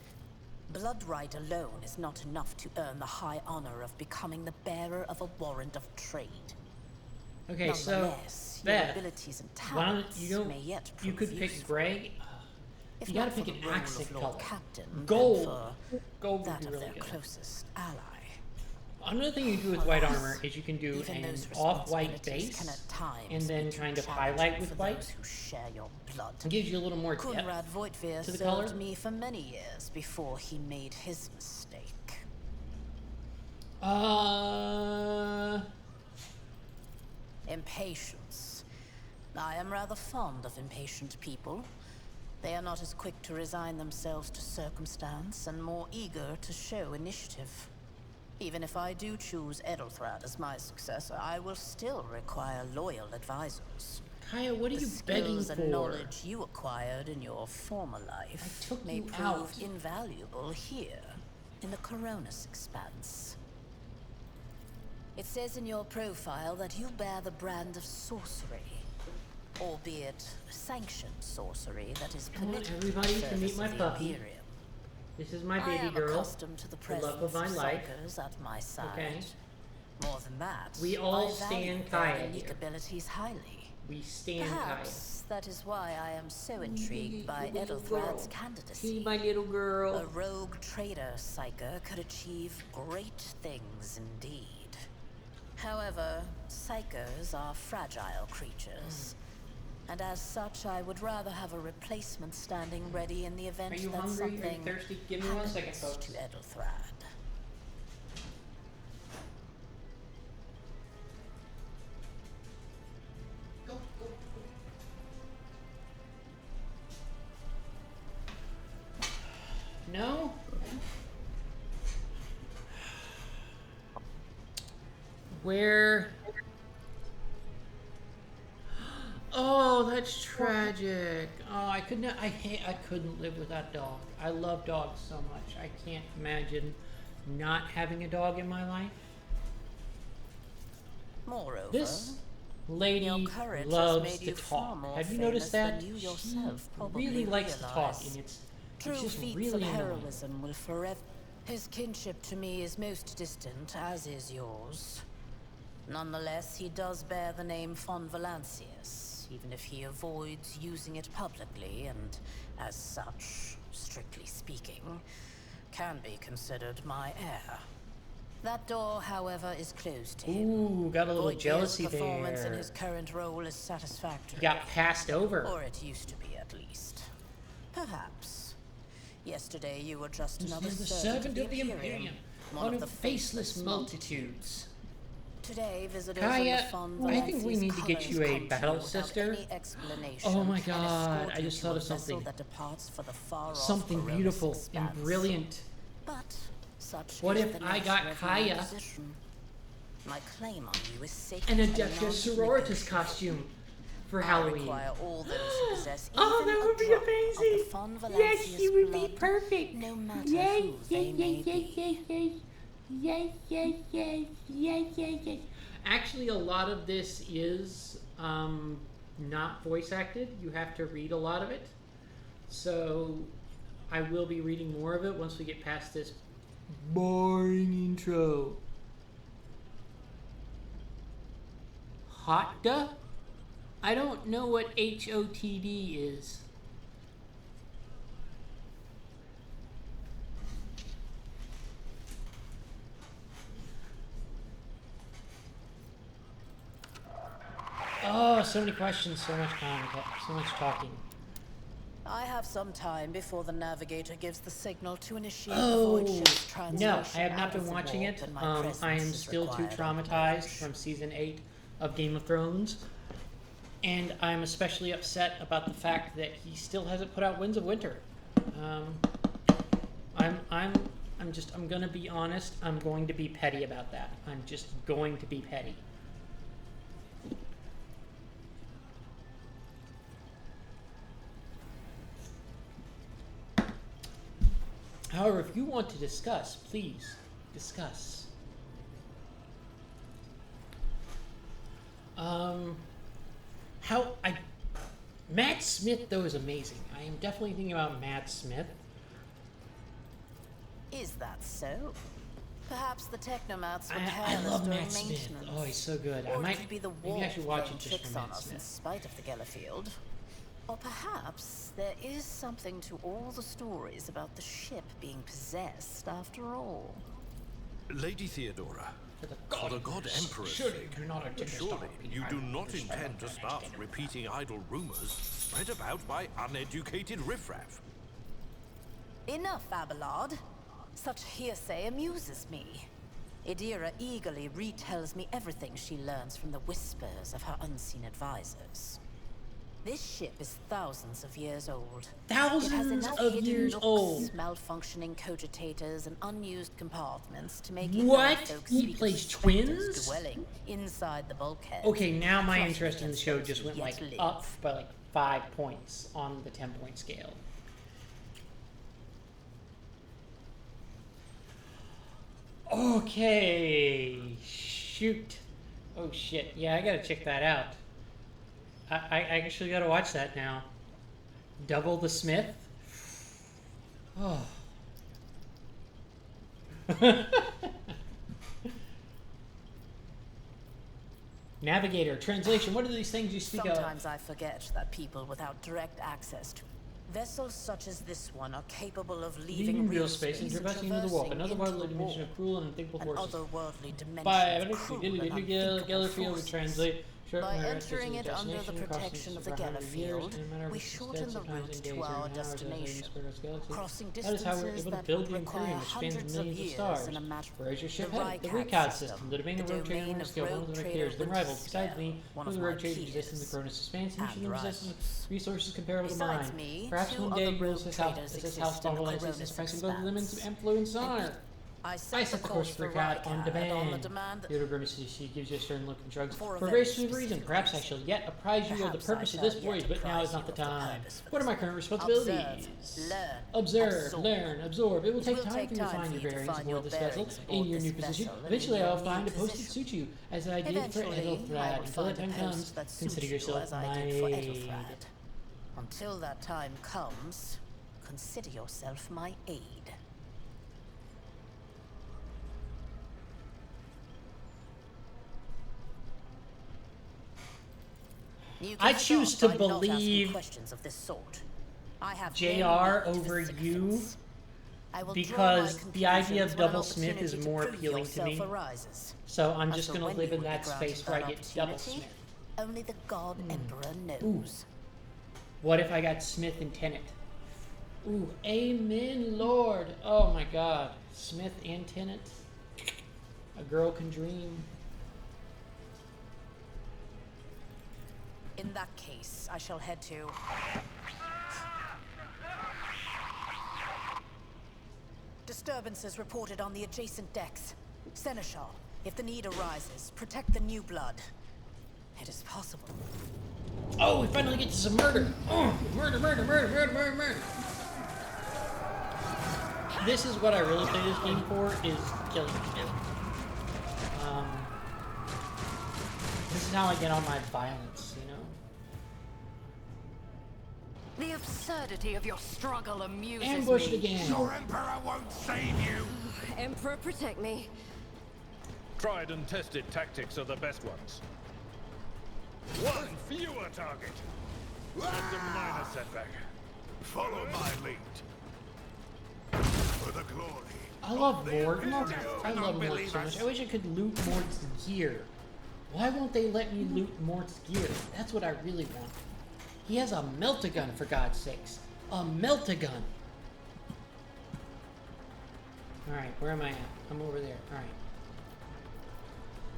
Blood right alone is not enough to earn the high honor of becoming the bearer of a warrant of trade. Okay, so Nonetheless, your Beth, abilities and why don't talents you may yet you prove could pick useful. gray. If You not gotta for pick the an role accent of Lord color. Captain, then Gold. for Gold would that be of really their good. closest ally. Another thing you do with white Alas, armor is you can do even an those off-white responsibilities can base at times and then be too kind of challenging highlight with for white. those who share your blood. It gives you a little more Kunrad depth Voitvir to the served color. me for many years before he made his mistake. Impatience. I am rather fond of impatient people. They are not as quick to resign themselves to circumstance and more eager to show initiative. Even if I do choose Edelthrad as my successor, I will still require loyal advisors. Kaya, what are The you begging skills for? and knowledge you acquired in your former life I took may you prove out. invaluable here in the Coronis Expanse. It says in your profile that you bear the brand of sorcery, albeit sanctioned sorcery that is Come on, permitted everybody, in to service meet my of the puppy. Imperium. This is my I baby am girl. accustomed to the the presence love of my life. psychers at my side. Okay. More than that, We all I value stand their Kaya unique here. abilities highly. We stand Perhaps that is why I am so intrigued by Edelthrad's candidacy. my little girl. A rogue trader psyker could achieve great things indeed. However, psykers are fragile creatures. And as such, I would rather have a replacement standing ready in the event Are you that hungry? Are you something thirsty? Give me 1 second, happens folks. to Edelthrad. Go, go, go. No? Where? Oh, that's tragic. Oh, I could not. I couldn't live without dog. I love dogs so much. I can't imagine not having a dog in my life. Moreover, This lady your courage has loves made to you far talk. more Have you famous noticed that? than you She yourself probably really likes to talk, realize. and it's True just feats really of annoying. heroism will forever. His kinship to me is most distant, as is yours. Nonetheless, he does bear the name von Valancius, even if he avoids using it publicly, and as such, strictly speaking, can be considered my heir. That door, however, is closed to him. Ooh, got a little Voigt's jealousy performance in there. his current role is satisfactory. He got passed over. Or it used to be, at least. Perhaps. Yesterday you were just another This is the servant servant of the Imperium, one of the faceless multitudes. Today, visitors Kaya, on the I think we Valancius need to get you colors a come to battle without sister. any explanation Oh my and God, escort I you just to thought a of vessel something. that departs for the far-off Something Coronis beautiful and expanse. brilliant. But such What is if the I nature got of my Kaya position. My claim on you is sacred An and Adeptus non-negotiable. Sororitas costume for I Halloween. require all those who possess Oh, even that a would be drop of amazing! the von Yes, Valancius she would be blood, perfect. no matter Yes, who yes, they may yes, yes, be. yes, yes, yes, yes, yes, yes, yes, yes. Actually, a lot of this is not voice acted. You have to read a lot of it. So I will be reading more of it once we get past this boring intro. Hotda? I don't know what HOTD is. Oh, so many questions, so much time, so much talking. I have some time before the navigator gives the signal to initiate Oh, the void ship's translation. no, I have not out of been the watching warp, it. and my I am presence is still too required on traumatized board. from season 8 of Game of Thrones. And I'm especially upset about the fact that he still hasn't put out Winds of Winter. I'm gonna be honest, I'm going to be petty about that. I'm just going to be petty. However, if you want to discuss, please discuss. Matt Smith though is amazing. I am definitely thinking about Matt Smith. Is that so? Perhaps the technomats were I careless love during Matt Smith. maintenance. Oh, he's so good. Or I might it could be the maybe I warp should watch playing it just tricks for on Matt us in Smith. spite of the Gellerfield. Or perhaps there is something to all the stories about the ship being possessed after all. Lady Theodora, For the for the God Emperor's surely sake, do not intend to surely stop me. you I do will not destroy intend my to start planet. repeating idle rumors spread about by uneducated riffraff. Enough, Abelard. Such hearsay amuses me. Idira eagerly retells me everything she learns from the whispers of her unseen advisors. This ship is thousands of years old. Thousands it has enough of hidden years nooks, old. malfunctioning cogitators, and unused compartments to make What? ignorant folks He speak of plays specters twins? dwelling inside the bulkhead. Okay, now my Trust interest me, in the show those just who went yet like live. up by like 5 points on the 10-point scale. Okay, shoot. Oh shit, yeah, I gotta check that out. I actually gotta watch that now. Double the Smith? Oh. Navigator, translation, what are these things you speak of? Sometimes I forget that people without direct access to vessels such as this one are capable of leaving real space and traversing into the warp. Another worldly dimension of cruel and unthinkable an forces. otherworldly dimension By of cruel and unthinkable Gallifrey we forces. translate. By entering it under the protection of the Galliffield, we shorten the route to our destination, crossing distances that would require hundreds of years in a matter. Where's your ship The headed? The Rycat Recad system, system. The domain the of road trading domain on of scale, one of road the trader Rapiers, then rival. Winter's Besides Scale, me, one one of of the my road traders possessing the peers, Cronus expanse, and machine possessing rivals. resources comparable to Besides mine. me, Perhaps two one day other you will road assess traders how exist small in the license Cronus pricing both limits expanse. of influence on. I set the course for Rycat on on demand. the Theodore grimaces. She gives you a stern look and shrugs. For a For a very very specific reason. specific Perhaps I reason. shall yet apprise you of the Perhaps I purpose of shall this yet voyage, but now is apprise not the you of the time. purpose for What are this my current Observe, responsibilities? learn, Observe, absorb. learn, absorb. It will take will time take for you to time find for your you to bearings find aboard your this vessel bearings in aboard your new this position. vessel and Eventually, in I your will find new a post that position. suits you, as I did for Eventually, I Ethelfrad. will Until that find a time post comes, that suits consider you yourself as I did for made. Ethelfrad. Until that time comes, consider yourself my aide. You can I choose to start by not asking believe questions of this sort. I have JR no over specific you things. I will draw because my the idea of conclusions when an Double Smith is opportunity to more prove appealing to me. yourself arises. So I'm As just for going when to live you in will be that space granted where I that get Double opportunity, Smith. Only the God Emperor knows. What if I got Smith and Tennant? Ooh, amen, Lord. Oh my God. Smith and Tennant. A girl can dream. In that case, I shall head to... Disturbances reported on the adjacent decks. Seneschal, if the need arises, protect the new blood. It is possible. Oh, we finally get to some murder. Oh, murder, murder, murder, murder, murder, murder. This is what I really play this game for, is killing people. This is how I get all my violence, you know? The absurdity of your struggle amuses Ambushed me. again. Your Emperor won't save you! Emperor, protect me. Tried and tested tactics are the best ones. One fewer target. Just a minor setback. Follow my lead. For the glory. I love Mord. I love Mord so much. I wish I could loot Mord's gear. Why won't they let me loot Mort's gear? That's what I really want. He has a melt-a-gun, for God's sakes. A melt-a-gun. Alright, where am I at? I'm over there. Alright.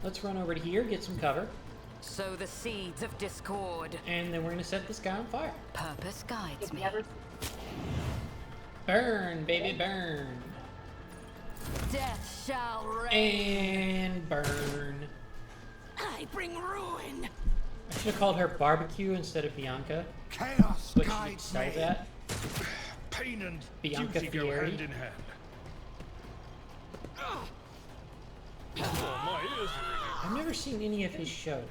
Let's run over to here, get some cover. Sow the seeds of discord. And then we're going to set this guy on fire. Purpose guides me. Burn, baby, burn. Death shall reign. And burn. I bring ruin. I should have called her Barbecue instead of Bianca. Chaos What she guides sells me. at. Pain and Bianca duty go Fieri. hand in hand. Oh, my ears are ringing. I've never seen any of his shows.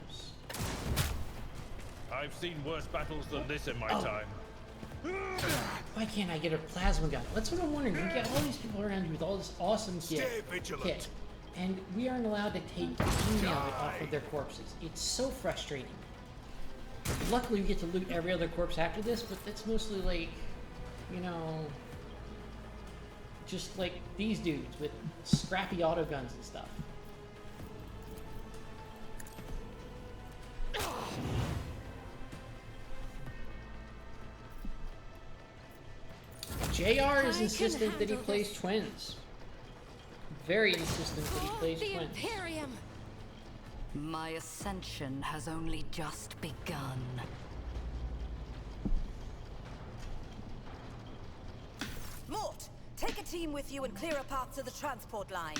I've seen worse battles than this in my Oh. time. Why can't I get a plasma gun? That's what I'm wondering. You get all these people around you with all this awesome kit, and we aren't allowed to take any of it off of their corpses. It's so frustrating. Luckily, we get to loot every other corpse after this, but that's mostly like, you know, just like these dudes with scrappy autoguns and stuff. JR is I insistent can that he handle plays this. twins. Very insistent that he For plays the twins. Imperium. My ascension has only just begun. Take a team with you and clear a path to the transport line.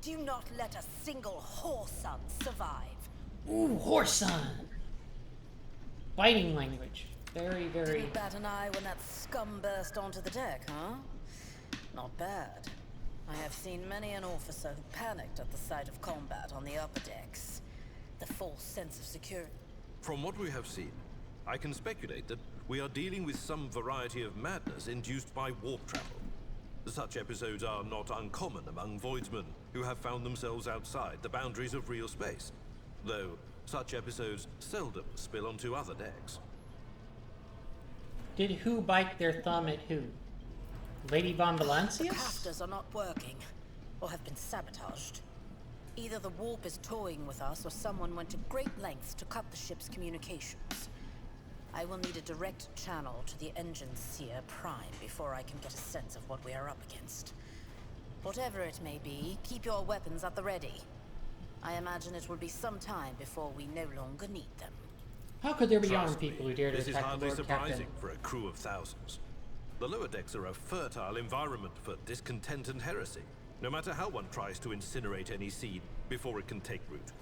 Do not let a single whoreson survive. Ooh, whoreson. Biting language. Very, very... Didn't bat an eye when that scum burst onto the deck, huh? Not bad. I have seen many an officer who panicked at the sight of combat on the upper decks. The false sense of security. From what we have seen, I can speculate that we are dealing with some variety of madness induced by warp travel. Such episodes are not uncommon among voidsmen who have found themselves outside the boundaries of real space, though such episodes seldom spill onto other decks. Did who bite their thumb at who? Lady Von The Valancius? casters are not working, or have been sabotaged. Either the warp is toying with us, or someone went to great lengths to cut the ship's communications. I will need a direct channel to the engine seer prime before I can get a sense of what we are up against. Whatever it may be, keep your weapons at the ready. I imagine it will be some time before we no longer need them. How could there be Trust armed people who dare to This is attack the hardly Lord surprising Captain? for a crew of thousands. The lower decks are a fertile environment for discontent and heresy, no matter how one tries to incinerate any seed before it can take root.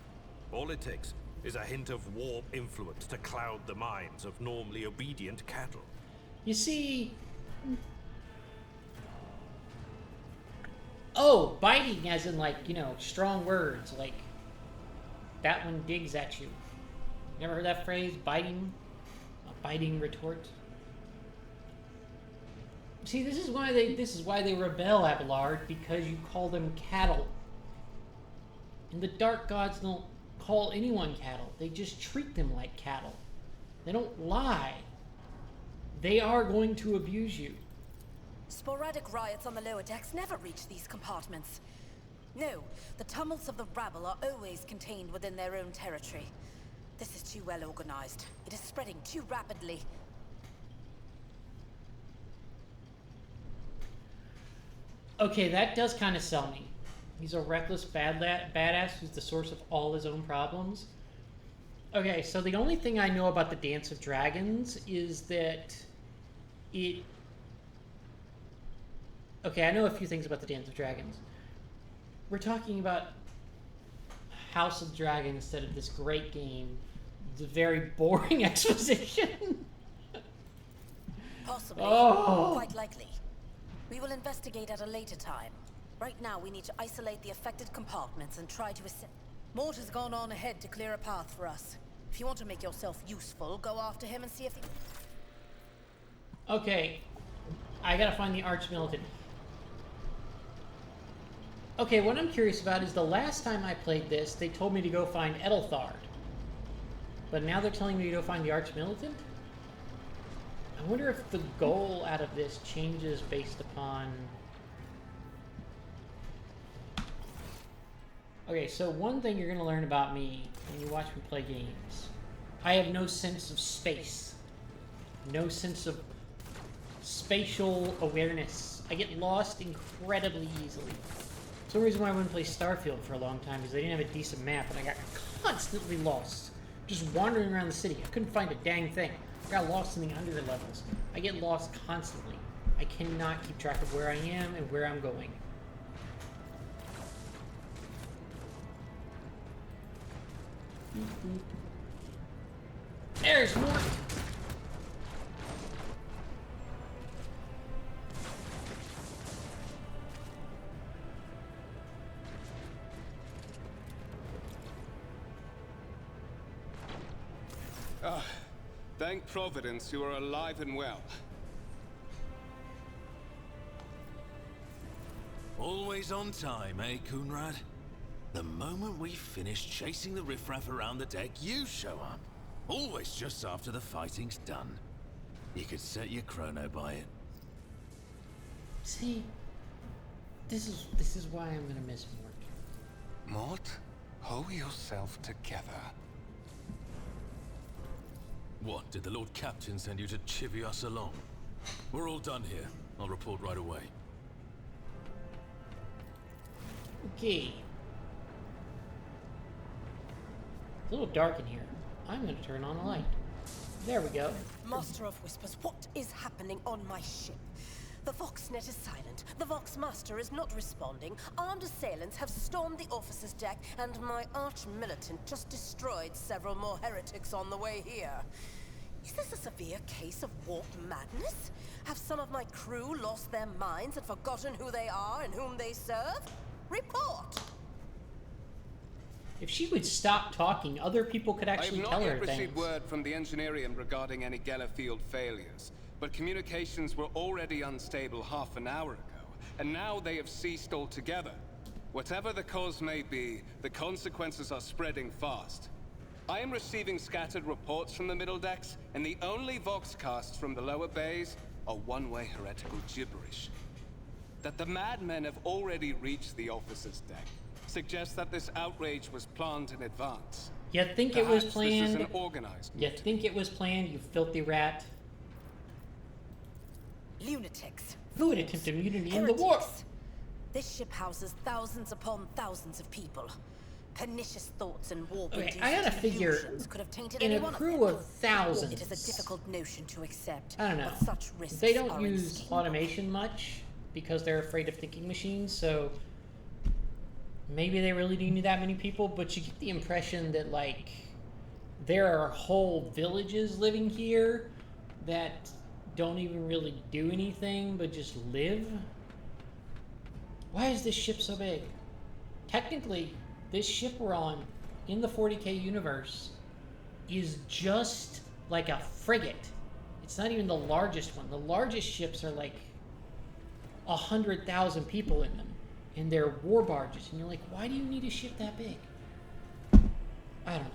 All it takes is a hint of warp influence to cloud the minds of normally obedient cattle. You see... Oh, biting as in, like, you know, strong words, like, that one digs at you. Never heard that phrase, biting? A biting retort? See, this is why they rebel, Abelard, because you call them cattle. And the Dark Gods don't call anyone cattle. They just treat them like cattle. They don't lie. They are going to abuse you. Sporadic riots on the lower decks never reach these compartments. No, the tumults of the rabble are always contained within their own territory. This is too well organized. It is spreading too rapidly. Okay, that does kind of sell me. He's a reckless badass who's the source of all his own problems. Okay, so the only thing I know about the Dance of Dragons is that it... Okay, I know a few things about the Dance of Dragons. We're talking about House of Dragon instead of this great game. It's a very boring exposition. Possibly. Oh. Quite likely. We will investigate at a later time. Right now, we need to isolate the affected compartments and try to assist. Mort has gone on ahead to clear a path for us. If you want to make yourself useful, go after him and see if he... Okay, I gotta find the Archmilitant. Okay, what I'm curious about is the last time I played this, they told me to go find Edelthard. But now they're telling me to go find the Archmilitant? I wonder if the goal out of this changes based upon... Okay, so one thing you're going to learn about me when you watch me play games. I have no sense of space. No sense of spatial awareness. I get lost incredibly easily. It's the reason why I wouldn't play Starfield for a long time, because they didn't have a decent map, and I got constantly lost. Just wandering around the city. I couldn't find a dang thing. I got lost in the under levels. I get lost constantly. I cannot keep track of where I am and where I'm going. There's more! Thank Providence you are alive and well. Always on time, eh, Coonrad? The moment we finish chasing the riffraff around the deck, you show up. Always just after the fighting's done. You could set your chrono by it. See, this is why I'm gonna miss Mort. Mort, hold yourself together. What, did the Lord Captain send you to chivvy us along? We're all done here. I'll report right away. Okay. It's a little dark in here. I'm going to turn on the light. There we go. Master of Whispers, what is happening on my ship? The Voxnet is silent. The Vox Master is not responding. Armed assailants have stormed the officer's deck, and my arch-militant just destroyed several more heretics on the way here. Is this a severe case of warp madness? Have some of my crew lost their minds and forgotten who they are and whom they serve? Report! If she would stop talking, other people could actually tell her I have not yet things. received word from the Engineering regarding any Gellerfield failures, but communications were already unstable half an hour ago, and now they have ceased altogether. Whatever the cause may be, the consequences are spreading fast. I am receiving scattered reports from the middle decks, and the only voxcasts from the lower bays are one-way heretical gibberish. That the madmen have already reached the officer's deck suggests that this outrage was planned in advance. You think it was Perhaps planned? This is an organized You think it was planned, you filthy rat? Lunatics. Who would attempt a mutiny in the warp? Heretics. This ship houses thousands upon thousands of people. Pernicious thoughts and warp-induced Okay, I gotta figure, delusions could have tainted in any a one crew them. of thousands, It is a difficult notion to accept. I don't know. But such risks They don't are use inescapable. automation much because they're afraid of thinking machines, so maybe they really do need that many people, but you get the impression that, like, there are whole villages living here that don't even really do anything but just live. Why is this ship so big? Technically, this ship we're on in the 40K universe is just like a frigate. It's not even the largest one. The largest ships are like 100,000 people in them, and they're war barges. And you're like, why do you need a ship that big? I don't know.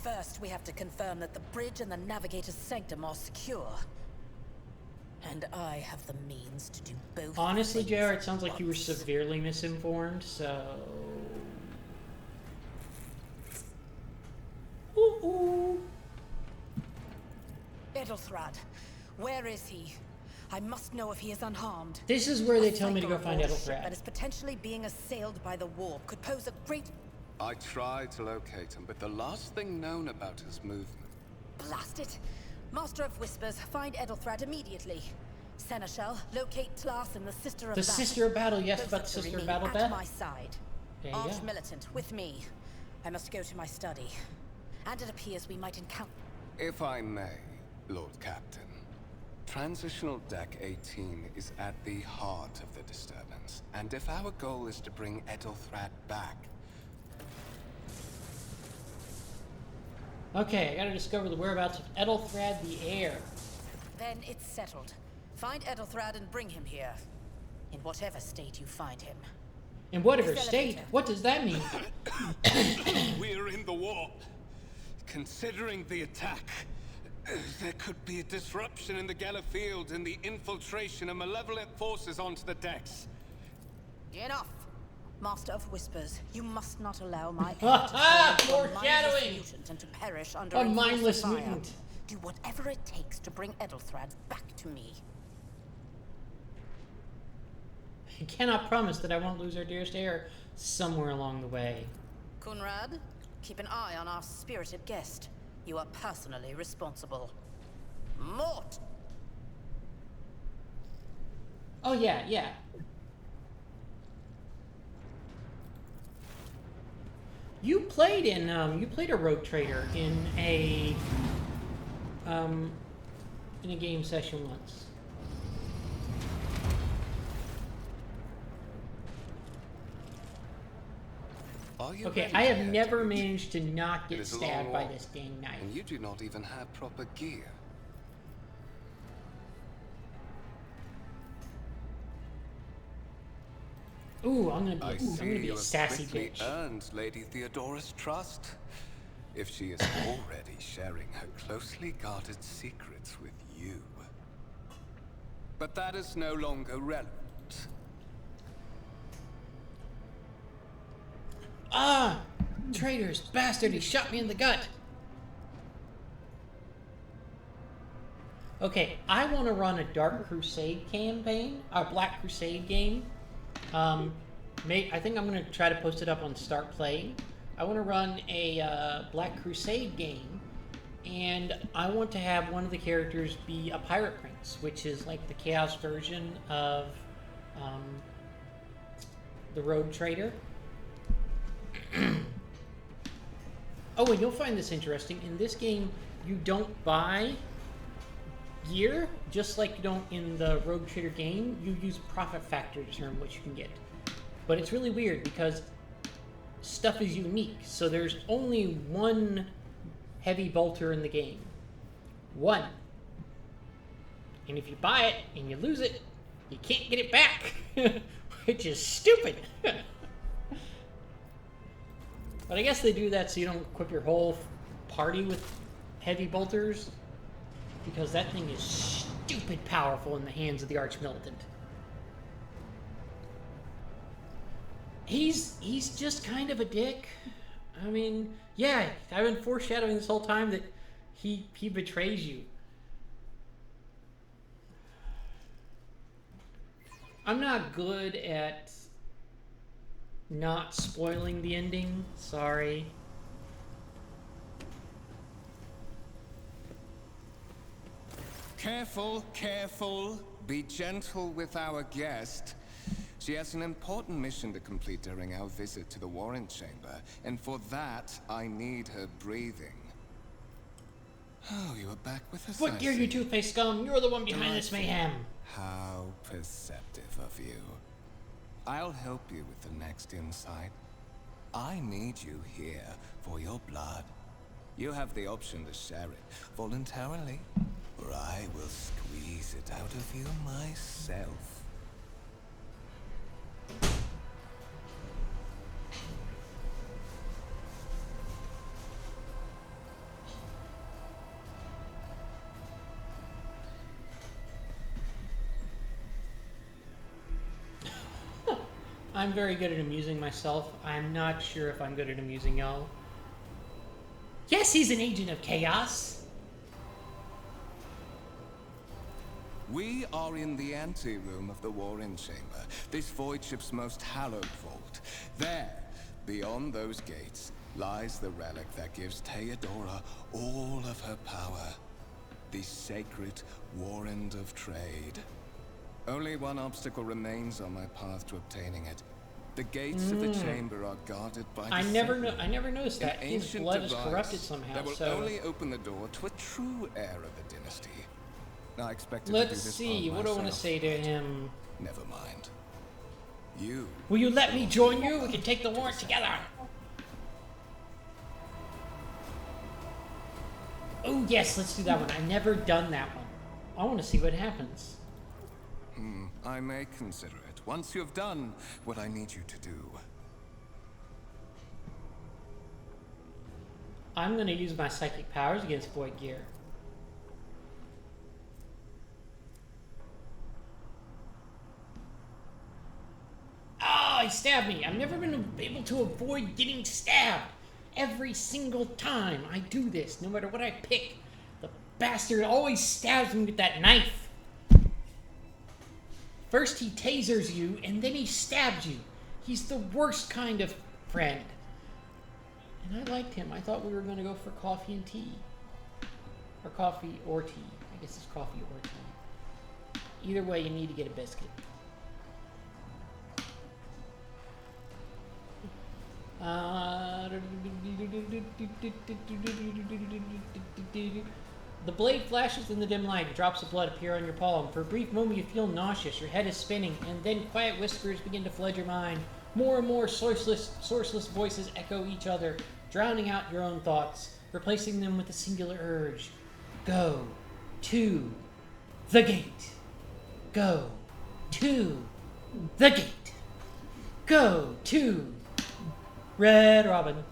First, we have to confirm that the bridge and the navigator's sanctum are secure. And I have the means to do both. Honestly, things JR, it at sounds like you were once. severely misinformed, so... Ooh. Edelthrad, where is he? I must know if he is unharmed. This is where they A tell me to go cycle find aboard a ship Edelthrad. that is potentially being assailed by the warp could pose a great... I tried to locate him, but the last thing known about his movement. Blast it! Master of Whispers, find Edelthrad immediately. Seneschal, locate Tlas and the Sister of The Battle. Sister of Battle, yes, Both about the to Sister of remain Battle, at Beth? my side. There you go. Arch-militant, with me. I must go to my study. And it appears we might encounter... If I may, Lord Captain, Transitional Deck 18 is at the heart of the disturbance, and if our goal is to bring Edelthrad back... Okay, I gotta discover the whereabouts of Edelthrad the Heir. Then it's settled. Find Edelthrad and bring him here. In whatever state you find him. In whatever This state? elevator. What does that mean? We're in the warp. Considering the attack, there could be a disruption in the Gellerfield and the infiltration of malevolent forces onto the decks. Enough! Master of Whispers, you must not allow my heir Ha to ha! turn into a mindless Foreshadowing! mutant and to perish under A a mindless fire. mutant. Do whatever it takes to bring Edelthrad back to me. I cannot promise that I won't lose our dearest heir somewhere along the way. Kunrad, keep an eye on our spirited guest. You are personally responsible. Mort! Oh yeah. You played a rogue trader in a game session once. Are you Okay, ready I to have head never to the managed to not It get is a stabbed long by walk, this dang knife. And you do not even have proper gear. Ooh, I'm gonna I be see a you have sassy quickly bitch. earned Lady Theodora's trust. If she is already sharing her closely guarded secrets with you. But that is no longer relevant. Ah! Traitors! Bastard! He shot me in the gut! Okay, I want to run a Dark Crusade campaign, a Black Crusade game. I think I'm going to try to post it up on Start Playing. I want to run a Black Crusade game, And I want to have one of the characters be a pirate prince, which is like the chaos version of the rogue trader. Oh, and you'll find this interesting. In this game, you don't buy gear, just like you don't in the rogue trader game. You use profit factor to determine what you can get. But it's really weird because stuff is unique. So there's only one heavy bolter in the game. One. And if you buy it and you lose it, you can't get it back. Which is stupid. But I guess they do that so you don't equip your whole party with heavy bolters. Because that thing is stupid powerful in the hands of the arch-militant. He's just kind of a dick. I mean, yeah, I've been foreshadowing this whole time that he betrays you. I'm not good at not spoiling the ending. Sorry. Careful, careful. Be gentle with our guest. She has an important mission to complete during our visit to the Warren Chamber, and for that, I need her breathing. Oh, you are back with us. What gear, you two-faced scum? You're the one behind this mayhem. How perceptive of you. I'll help you with the next insight. I need you here for your blood. You have the option to share it voluntarily, or I will squeeze it out of you myself. I'm very good at amusing myself. I'm not sure if I'm good at amusing y'all. Yes, he's an agent of chaos. We are in the anteroom of the Warren Chamber, this void ship's most hallowed vault. There, beyond those gates, lies the relic that gives Theodora all of her power. The sacred Warrant of Trade. Only one obstacle remains on my path to obtaining it. The gates of the chamber are guarded by I never noticed that. His blood is corrupted somehow. That will so only open the door to a true heir of the dynasty. I expected let's to do this see. What do I want to say to him? Never mind. You. Will you let me join you? We can take the warrant together. Oh yes, let's do that one. I've never done that one. I want to see what happens. I may consider it once you have done what I need you to do. I'm going to use my psychic powers against Void Gear. Oh, he stabbed me. I've never been able to avoid getting stabbed. Every single time I do this, no matter what I pick, the bastard always stabs me with that knife. First he tasers you, and then he stabs you. He's the worst kind of friend. And I liked him. I thought we were going to go for coffee and tea. Or coffee or tea. I guess it's coffee or tea. Either way, you need to get a biscuit. The blade flashes in the dim light. Drops of blood appear on your palm. For a brief moment, you feel nauseous. Your head is spinning, and then quiet whispers begin to flood your mind. More and more sourceless voices echo each other, drowning out your own thoughts, replacing them with a singular urge. Go to the gate. Go to the gate. Go to Red Robin.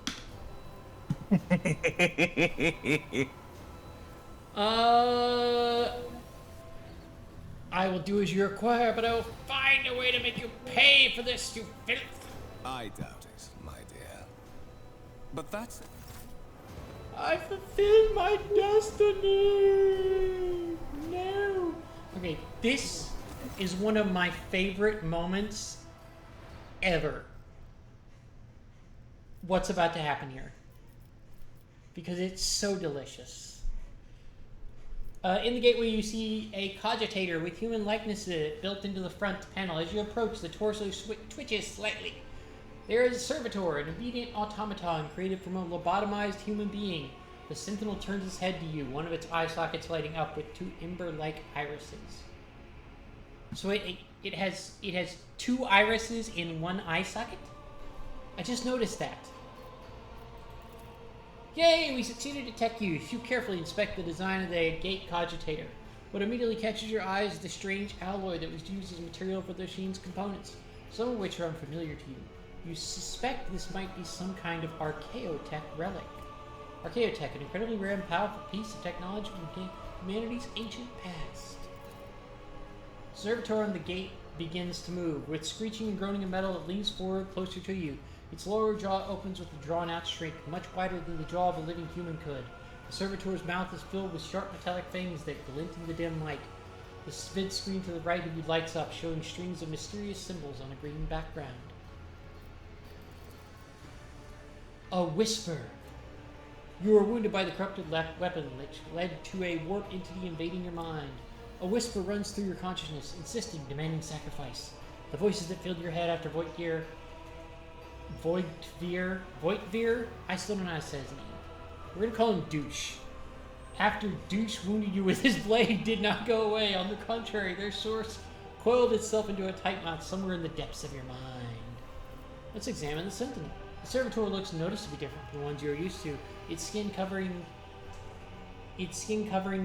I will do as you require, but I will find a way to make you pay for this, you filth. I doubt it, my dear. But that's it. I fulfilled my destiny. No. Okay, this is one of my favorite moments ever. What's about to happen here? Because it's so delicious. In the gateway, you see a cogitator with human likeness built into the front panel. As you approach, the torso twitches slightly. There is a servitor, an obedient automaton created from a lobotomized human being. The sentinel turns its head to you, one of its eye sockets lighting up with two ember-like irises. So it has two irises in one eye socket? I just noticed that. Yay, we succeeded to detect you. You carefully inspect the design of the gate cogitator. What immediately catches your eye is the strange alloy that was used as material for the machine's components, some of which are unfamiliar to you. You suspect this might be some kind of archaeotech relic. Archaeotech, an incredibly rare and powerful piece of technology from humanity's ancient past. The servitor on the gate begins to move. With screeching and groaning of metal, it leans forward closer to you. Its lower jaw opens with a drawn-out shriek, much wider than the jaw of a living human could. The servitor's mouth is filled with sharp metallic fangs that glint in the dim light. The vid screen to the right of you lights up, showing strings of mysterious symbols on a green background. A whisper. You were wounded by the corrupted weapon, which led to a warp entity invading your mind. A whisper runs through your consciousness, insisting, demanding sacrifice. The voices that filled your head after Voitvir, I still don't know how to say his name. We're going to call him Douche. After Douche wounded you with his blade did not go away. On the contrary, their source coiled itself into a tight knot somewhere in the depths of your mind. Let's examine the Sentinel. The servitor looks noticeably different from the ones you're used to. Its skin covering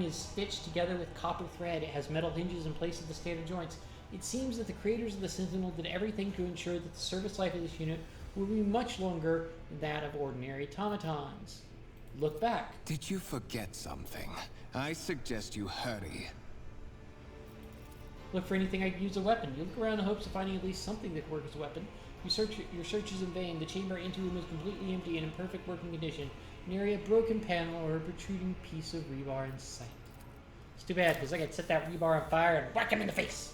is stitched together with copper thread. It has metal hinges in place of the standard joints. It seems that the creators of the Sentinel did everything to ensure that the service life of this unit will be much longer than that of ordinary automatons. Look back. Did you forget something? I suggest you hurry. Look for anything I could use as a weapon. You look around in hopes of finding at least something that works as a weapon. Your search is in vain. The chamber into room is completely empty and in perfect working condition. Nary a broken panel or a protruding piece of rebar in sight. It's too bad, because I could set that rebar on fire and whack him in the face.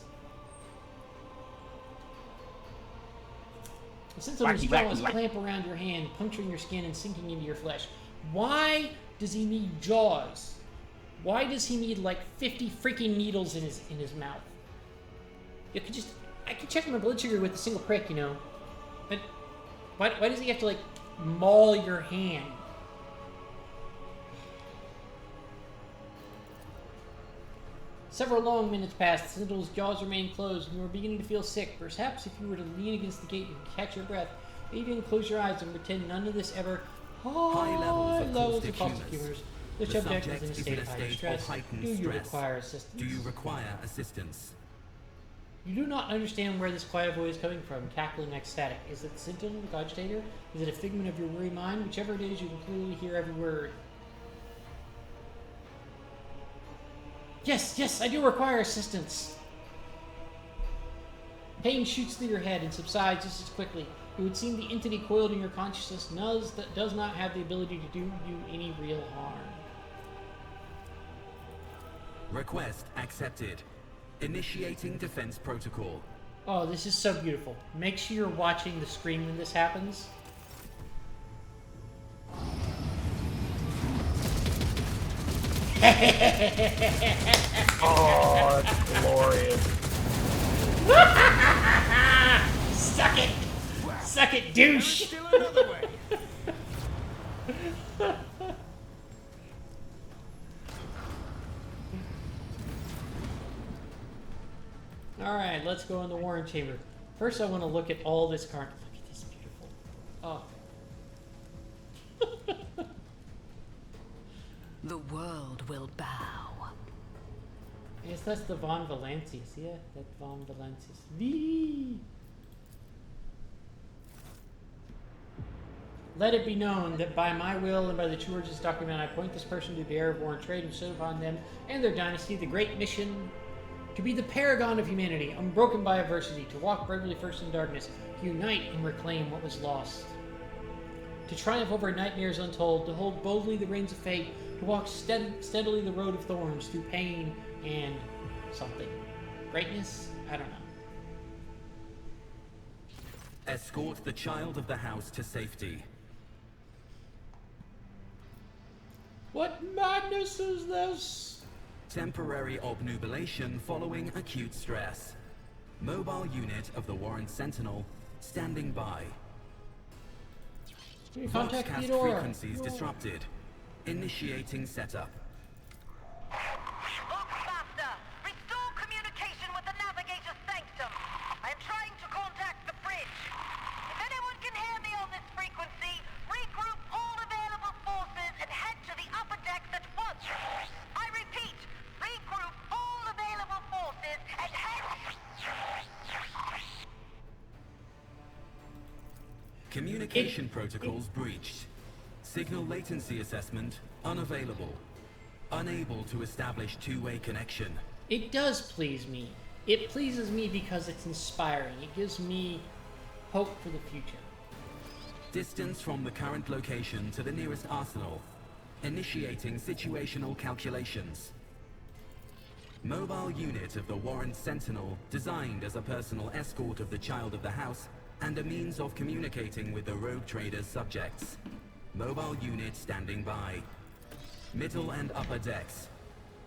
The Sentinel's jaws clamp around your hand, puncturing your skin and sinking into your flesh. Why does he need jaws? Why does he need like 50 freaking needles in his mouth? I could check my blood sugar with a single prick, you know. But why does he have to like maul your hand? Several long minutes passed. The Sentinel's jaws remained closed, and you were beginning to feel sick. Perhaps if you were to lean against the gate and catch your breath, maybe even close your eyes and pretend none of this ever. High levels of caustic humors. The subject is in a state of high stress. Do you require assistance? Do you require assistance? You do not understand where this quiet voice is coming from, cackling ecstatic. Is it the Sentinel, the cogitator? Is it a figment of your weary mind? Whichever it is, you can clearly hear every word. Yes, I do require assistance. Pain shoots through your head and subsides just as quickly. It would seem the entity coiled in your consciousness does not have the ability to do you any real harm. Request accepted. Initiating defense protocol. Oh, this is so beautiful. Make sure you're watching the screen when this happens. Oh, that's glorious. Suck it! Suck it, douche! Still another way. Alright, let's go in the Warren Chamber. First, I want to look at all this carnage. Look at this beautiful. Oh. The world will bow. I guess that's the Von Valancius. Yeah, that's Von Valancius. V. Let it be known that by my will and by the true words of this document, I appoint this person to the heir of Warren Trade and bestow upon them and their dynasty the great mission to be the paragon of humanity, unbroken by adversity, to walk bravely first in darkness, to unite and reclaim what was lost, to triumph over nightmares untold, to hold boldly the reins of fate, to walk steadily the road of thorns through pain and something. Greatness? I don't know. Escort the child of the house to safety. What madness is this? Temporary obnubilation following acute stress. Mobile unit of the Warren Sentinel standing by. Contact Voxcast Theodora. frequencies disrupted. Initiating setup. Look faster! Restore communication with the navigator's sanctum! I am trying to contact the bridge. If anyone can hear me on this frequency, regroup all available forces and head to the upper decks at once! I repeat, regroup all available forces and head... Communication protocols breached. Signal latency assessment unavailable. Unable to establish two-way connection. It does please me. It pleases me because it's inspiring. It gives me hope for the future. Distance from the current location to the nearest arsenal. Initiating situational calculations. Mobile unit of the Warren Sentinel, designed as a personal escort of the child of the house and a means of communicating with the rogue trader's subjects. Mobile unit standing by. Middle and upper decks.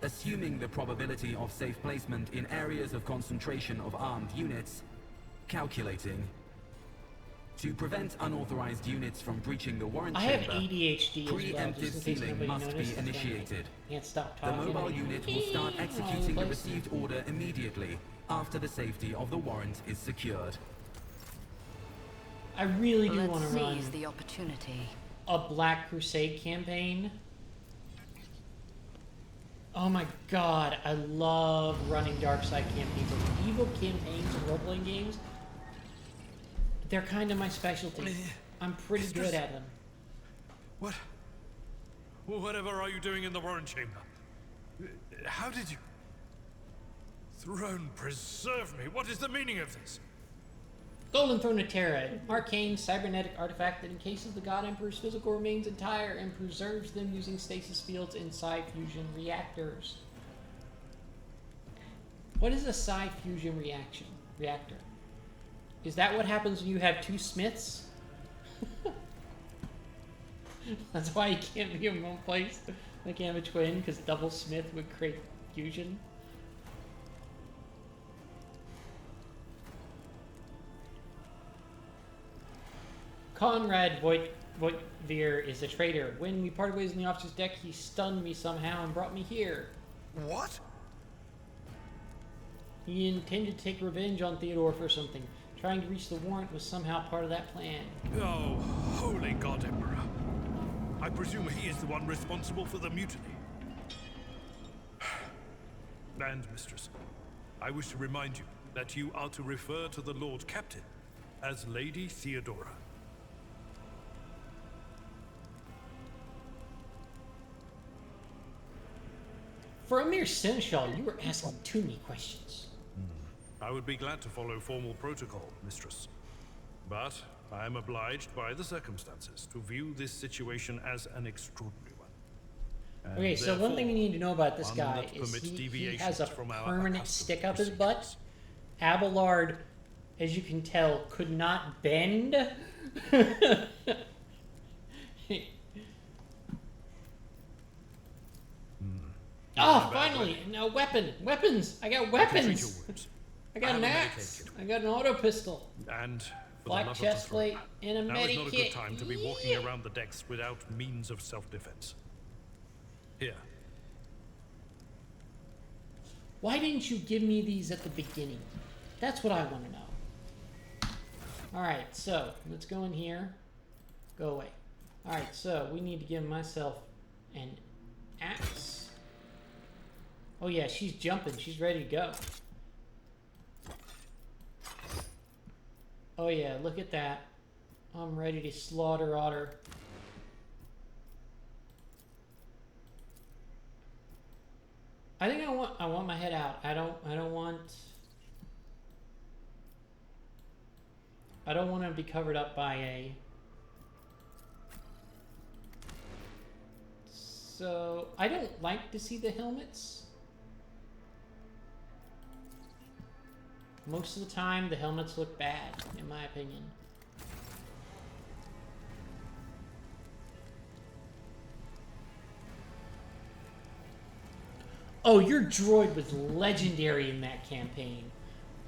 Assuming the probability of safe placement in areas of concentration of armed units. Calculating. To prevent unauthorized units from breaching the Warren I have chamber, ADHD as well, preemptive just in case sealing nobody must noticed. be initiated. Can't stop The talking. mobile unit will start All over executing the place. received order immediately after the safety of the warrant is secured. I really do want Let's to run seize the opportunity. a Black Crusade campaign. Oh my god, I love running dark side campaigns. Like evil campaigns and role-playing games, they're kind of my specialty. I'm pretty good at them. What? Whatever are you doing in the Warren Chamber? How did you... Throne preserve me. What is the meaning of this? Golden Throne of Terra, an arcane cybernetic artifact that encases the God Emperor's physical remains entire and preserves them using stasis fields and psi-fusion reactors. What is a psi-fusion reactor? Is that what happens when you have two Smiths? That's why you can't be in one place. They can't have a twin, because double Smith would create fusion. Conrad Voitvir is a traitor. When we parted ways in the officer's deck, he stunned me somehow and brought me here. What? He intended to take revenge on Theodore for something. Trying to reach the warrant was somehow part of that plan. Oh, holy God, Emperor. I presume he is the one responsible for the mutiny. And, Mistress, I wish to remind you that you are to refer to the Lord Captain as Lady Theodora. For a mere seneschal, you were asking too many questions. I would be glad to follow formal protocol, Mistress. But I am obliged by the circumstances to view this situation as an extraordinary one. And Okay, so one thing you need to know about this one guy that is permits he deviations has a from our permanent accustomed stick up his procedures. butt. Abelard, as you can tell, could not bend. Oh, finally! No weapon! Weapons! I got weapons! I got an axe! I got an auto pistol! And for the Black love of chest the throne, plate and a now is not a good medikit. time to be walking around the decks without means of self-defense. Here. Why didn't you give me these at the beginning? That's what I want to know. Alright, so let's go in here. Go away. Alright, so we need to give myself an axe. Oh yeah, she's jumping. She's ready to go. Oh yeah, look at that. I'm ready to slaughter otter. I think I want my head out. I don't want to be covered up by a... So, I don't like to see the helmets. Most of the time, the helmets look bad, in my opinion. Oh, your droid was legendary in that campaign.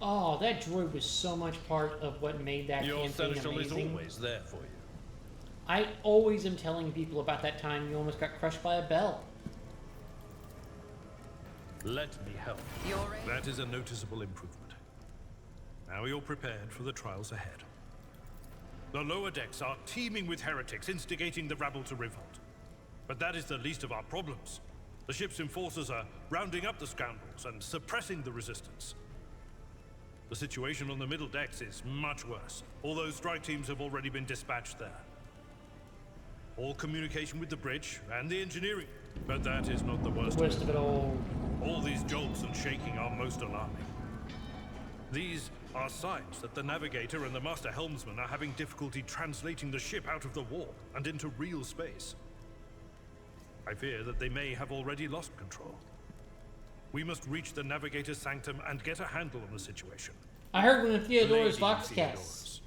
Oh, that droid was so much part of what made that Your campaign Seneschal is amazing. always there for you. I always am telling people about that time you almost got crushed by a bell. Let me help. That is a noticeable improvement. Now you're prepared for the trials ahead. The lower decks are teeming with heretics instigating the rabble to revolt. But that is the least of our problems. The ship's enforcers are rounding up the scoundrels and suppressing the resistance. The situation on the middle decks is much worse, although strike teams have already been dispatched there. All communication with the bridge and the engineering, but that is not the worst. The worst of it all. All these jolts and shaking are most alarming. These are signs that the navigator and the master helmsman are having difficulty translating the ship out of the warp and into real space. I fear that they may have already lost control. We must reach the navigator's sanctum and get a handle on the situation. I heard one of Theodora's Lady Voxcasts.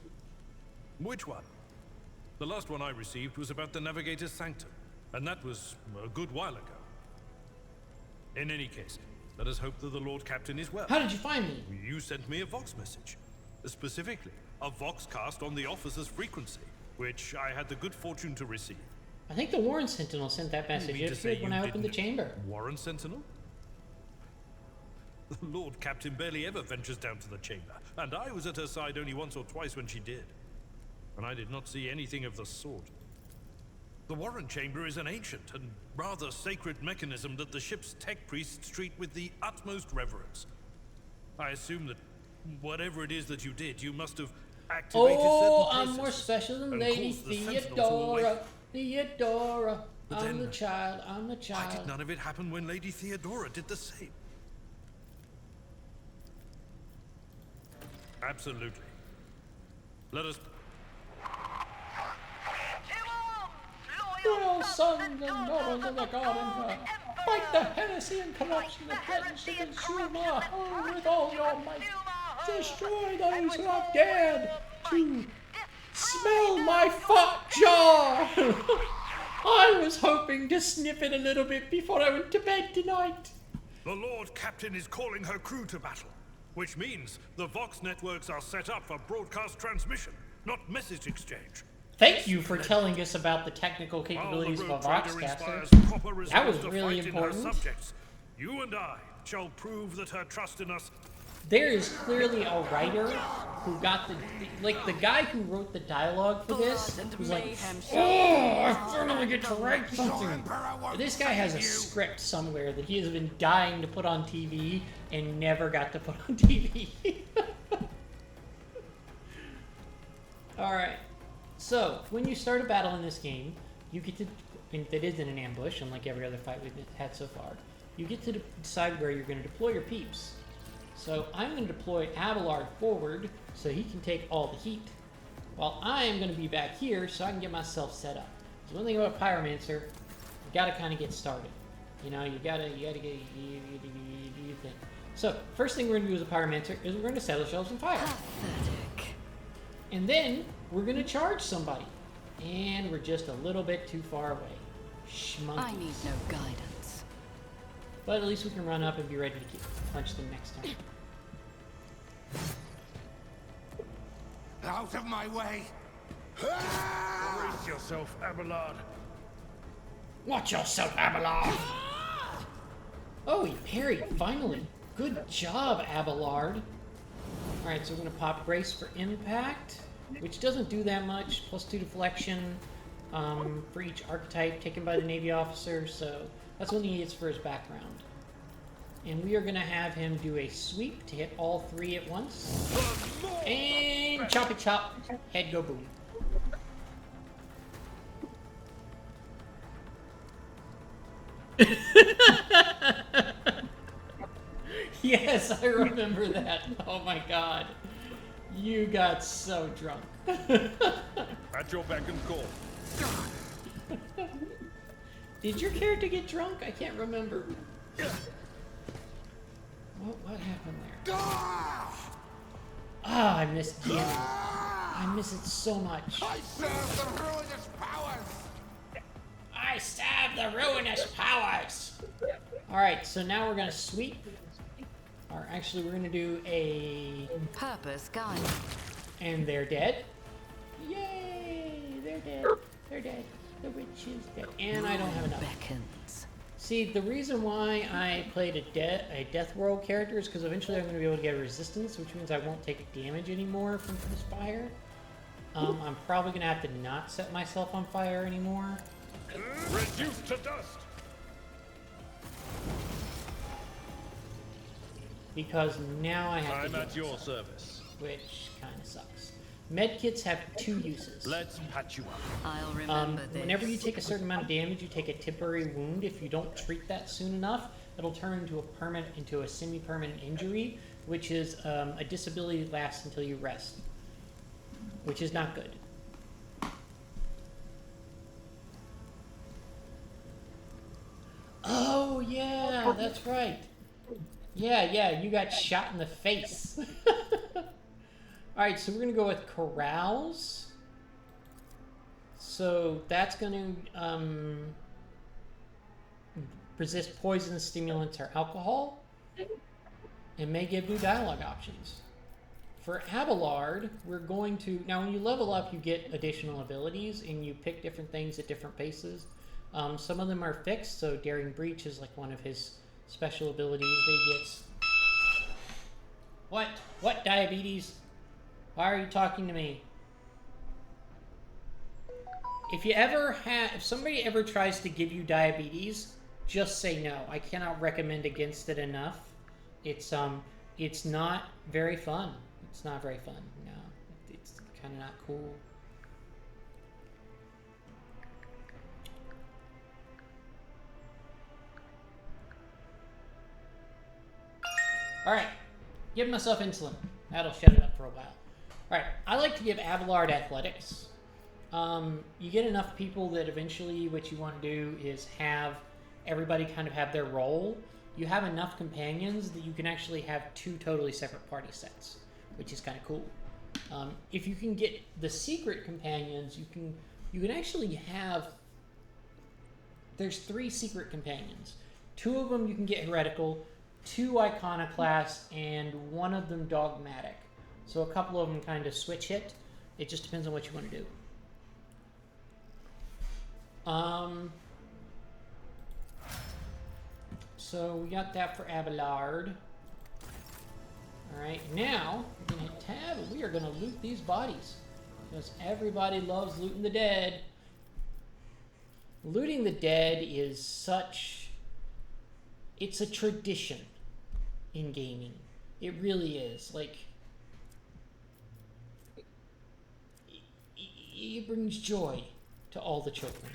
Which one? The last one I received was about the navigator's sanctum, and that was a good while ago. In any case, let us hope that the Lord Captain is well. How did you find me? You sent me a Vox message. Specifically, a Voxcast on the officer's frequency, which I had the good fortune to receive. I think the Warren Sentinel sent that message. It appeared when I opened the chamber. Warren Sentinel? The Lord Captain barely ever ventures down to the chamber, and I was at her side only once or twice when she did. And I did not see anything of the sort. The Warren Chamber is an ancient and rather sacred mechanism that the ship's tech priests treat with the utmost reverence. I assume that whatever it is that you did, you must have activated Oh, certain I'm more processes special than and Lady caused the Sentinel to Theodora. awaken. Theodora. But I'm the then, child. I'm the Why child. did none of it happen when Lady Theodora did the same? Absolutely. Let us... Loyal sons and daughters of the Garden, fight the heresy and corruption that threatens to consume our home with all your might. Destroy those who have dared to smell my fat jar. I was hoping to sniff it a little bit before I went to bed tonight. The Lord Captain is calling her crew to battle, which means the Vox networks are set up for broadcast transmission, not message exchange. Thank you for telling us about the technical capabilities of a Voxcaster. That was really important. Subjects, you and I shall prove that her trust in us. There is clearly a writer who got the guy who wrote the dialogue for this was like, oh, I finally get to write something. This guy has a script somewhere that he has been dying to put on TV and never got to put on TV. Alright, so when you start a battle in this game, you get to, and that isn't an ambush, unlike every other fight we've had so far, you get to decide where you're going to deploy your peeps. So I'm going to deploy Abelard forward so he can take all the heat, while I am going to be back here so I can get myself set up. So one thing about Pyromancer, you got to kind of get started. You know, you gotta get do your thing. So first thing we're going to do as a Pyromancer is we're going to set ourselves on fire. Pathetic. And then we're going to charge somebody. And we're just a little bit too far away. Schmunkies. I need no guidance. But at least we can run up and be ready to punch them next time. Out of my way! Brace yourself, Abelard. Watch yourself, Abelard! Oh, he parried, finally. Good job, Abelard. Alright, so we're going to pop Brace for Impact, which doesn't do that much. +2 deflection for each archetype taken by the Navy officer, so that's what he gets for his background. And we are going to have him do a sweep to hit all 3 at once. And choppy chop, head go boom. Yes, I remember that. Oh my god. You got so drunk. At your beck and call. Did your character get drunk? I can't remember. What happened there? Ah, I missed Deanna. I miss it so much. I serve the ruinous powers! I serve the ruinous powers! Alright, so now we're gonna sweep. Or actually, we're gonna do a... Purpose guide. And they're dead. Yay! They're dead. They're dead. The witch is dead. And I don't have enough. Beckons. See, the reason why I played a Death World character is because eventually I'm going to be able to get a resistance, which means I won't take damage anymore from this fire. I'm probably going to have to not set myself on fire anymore. Reduced to dust! Because now I have to I'm at your service. Which kind of sucks. Medkits have 2 uses. Let's patch you up. I'll remember this. Whenever you take a certain amount of damage, you take a temporary wound. If you don't treat that soon enough, it'll turn into a semi-permanent injury, which is a disability that lasts until you rest, which is not good. Oh yeah, that's right. Yeah, you got shot in the face. Alright, so we're going to go with corrals. So that's going to resist poison, stimulants, or alcohol. And may give new dialogue options. For Abelard, we're going to... Now, when you level up, you get additional abilities, and you pick different things at different paces. Some of them are fixed, so Daring Breach is like one of his special abilities that he gets. What? What, Diabetes? Why are you talking to me? If somebody ever tries to give you diabetes, just say no. I cannot recommend against it enough. It's not very fun. It's not very fun. No, it's kind of not cool. All right, give myself insulin. That'll shut it up for a while. All right, I like to give Abelard athletics. You get enough people that eventually what you want to do is have everybody kind of have their role. You have enough companions that you can actually have 2 totally separate party sets, which is kind of cool. If you can get the secret companions, you can actually have... There's 3 secret companions. 2 of them you can get heretical, 2 iconoclast, and 1 of them dogmatic. So a couple of them kind of switch hit. It just depends on what you want to do. So we got that for Abelard. Alright, now we're going to hit tab and we are going to loot these bodies. Because everybody loves looting the dead. Looting the dead is such... It's a tradition in gaming. It really is. Like... It brings joy to all the children.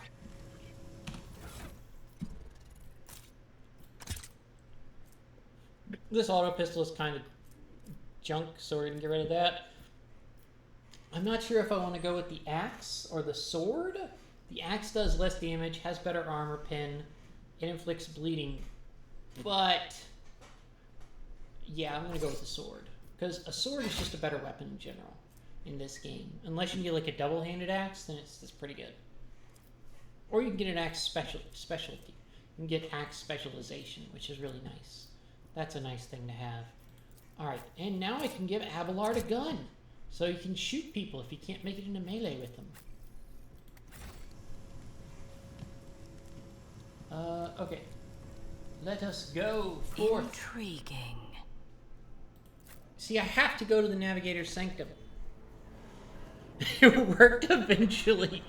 This auto pistol is kind of junk, so we're going to get rid of that. I'm not sure if I want to go with the axe or the sword. The axe does less damage, has better armor pin, it inflicts bleeding. But, yeah, I'm going to go with the sword. Because a sword is just a better weapon in general in this game. Unless you can get like a double-handed axe, then it's pretty good. Or you can get an axe specialty. You can get axe specialization, which is really nice. That's a nice thing to have. Alright, and now I can give Abelard a gun. So you can shoot people if you can't make it into melee with them. Okay. Let us go forth. Intriguing. See, I have to go to the Navigator's Sanctum. It worked eventually.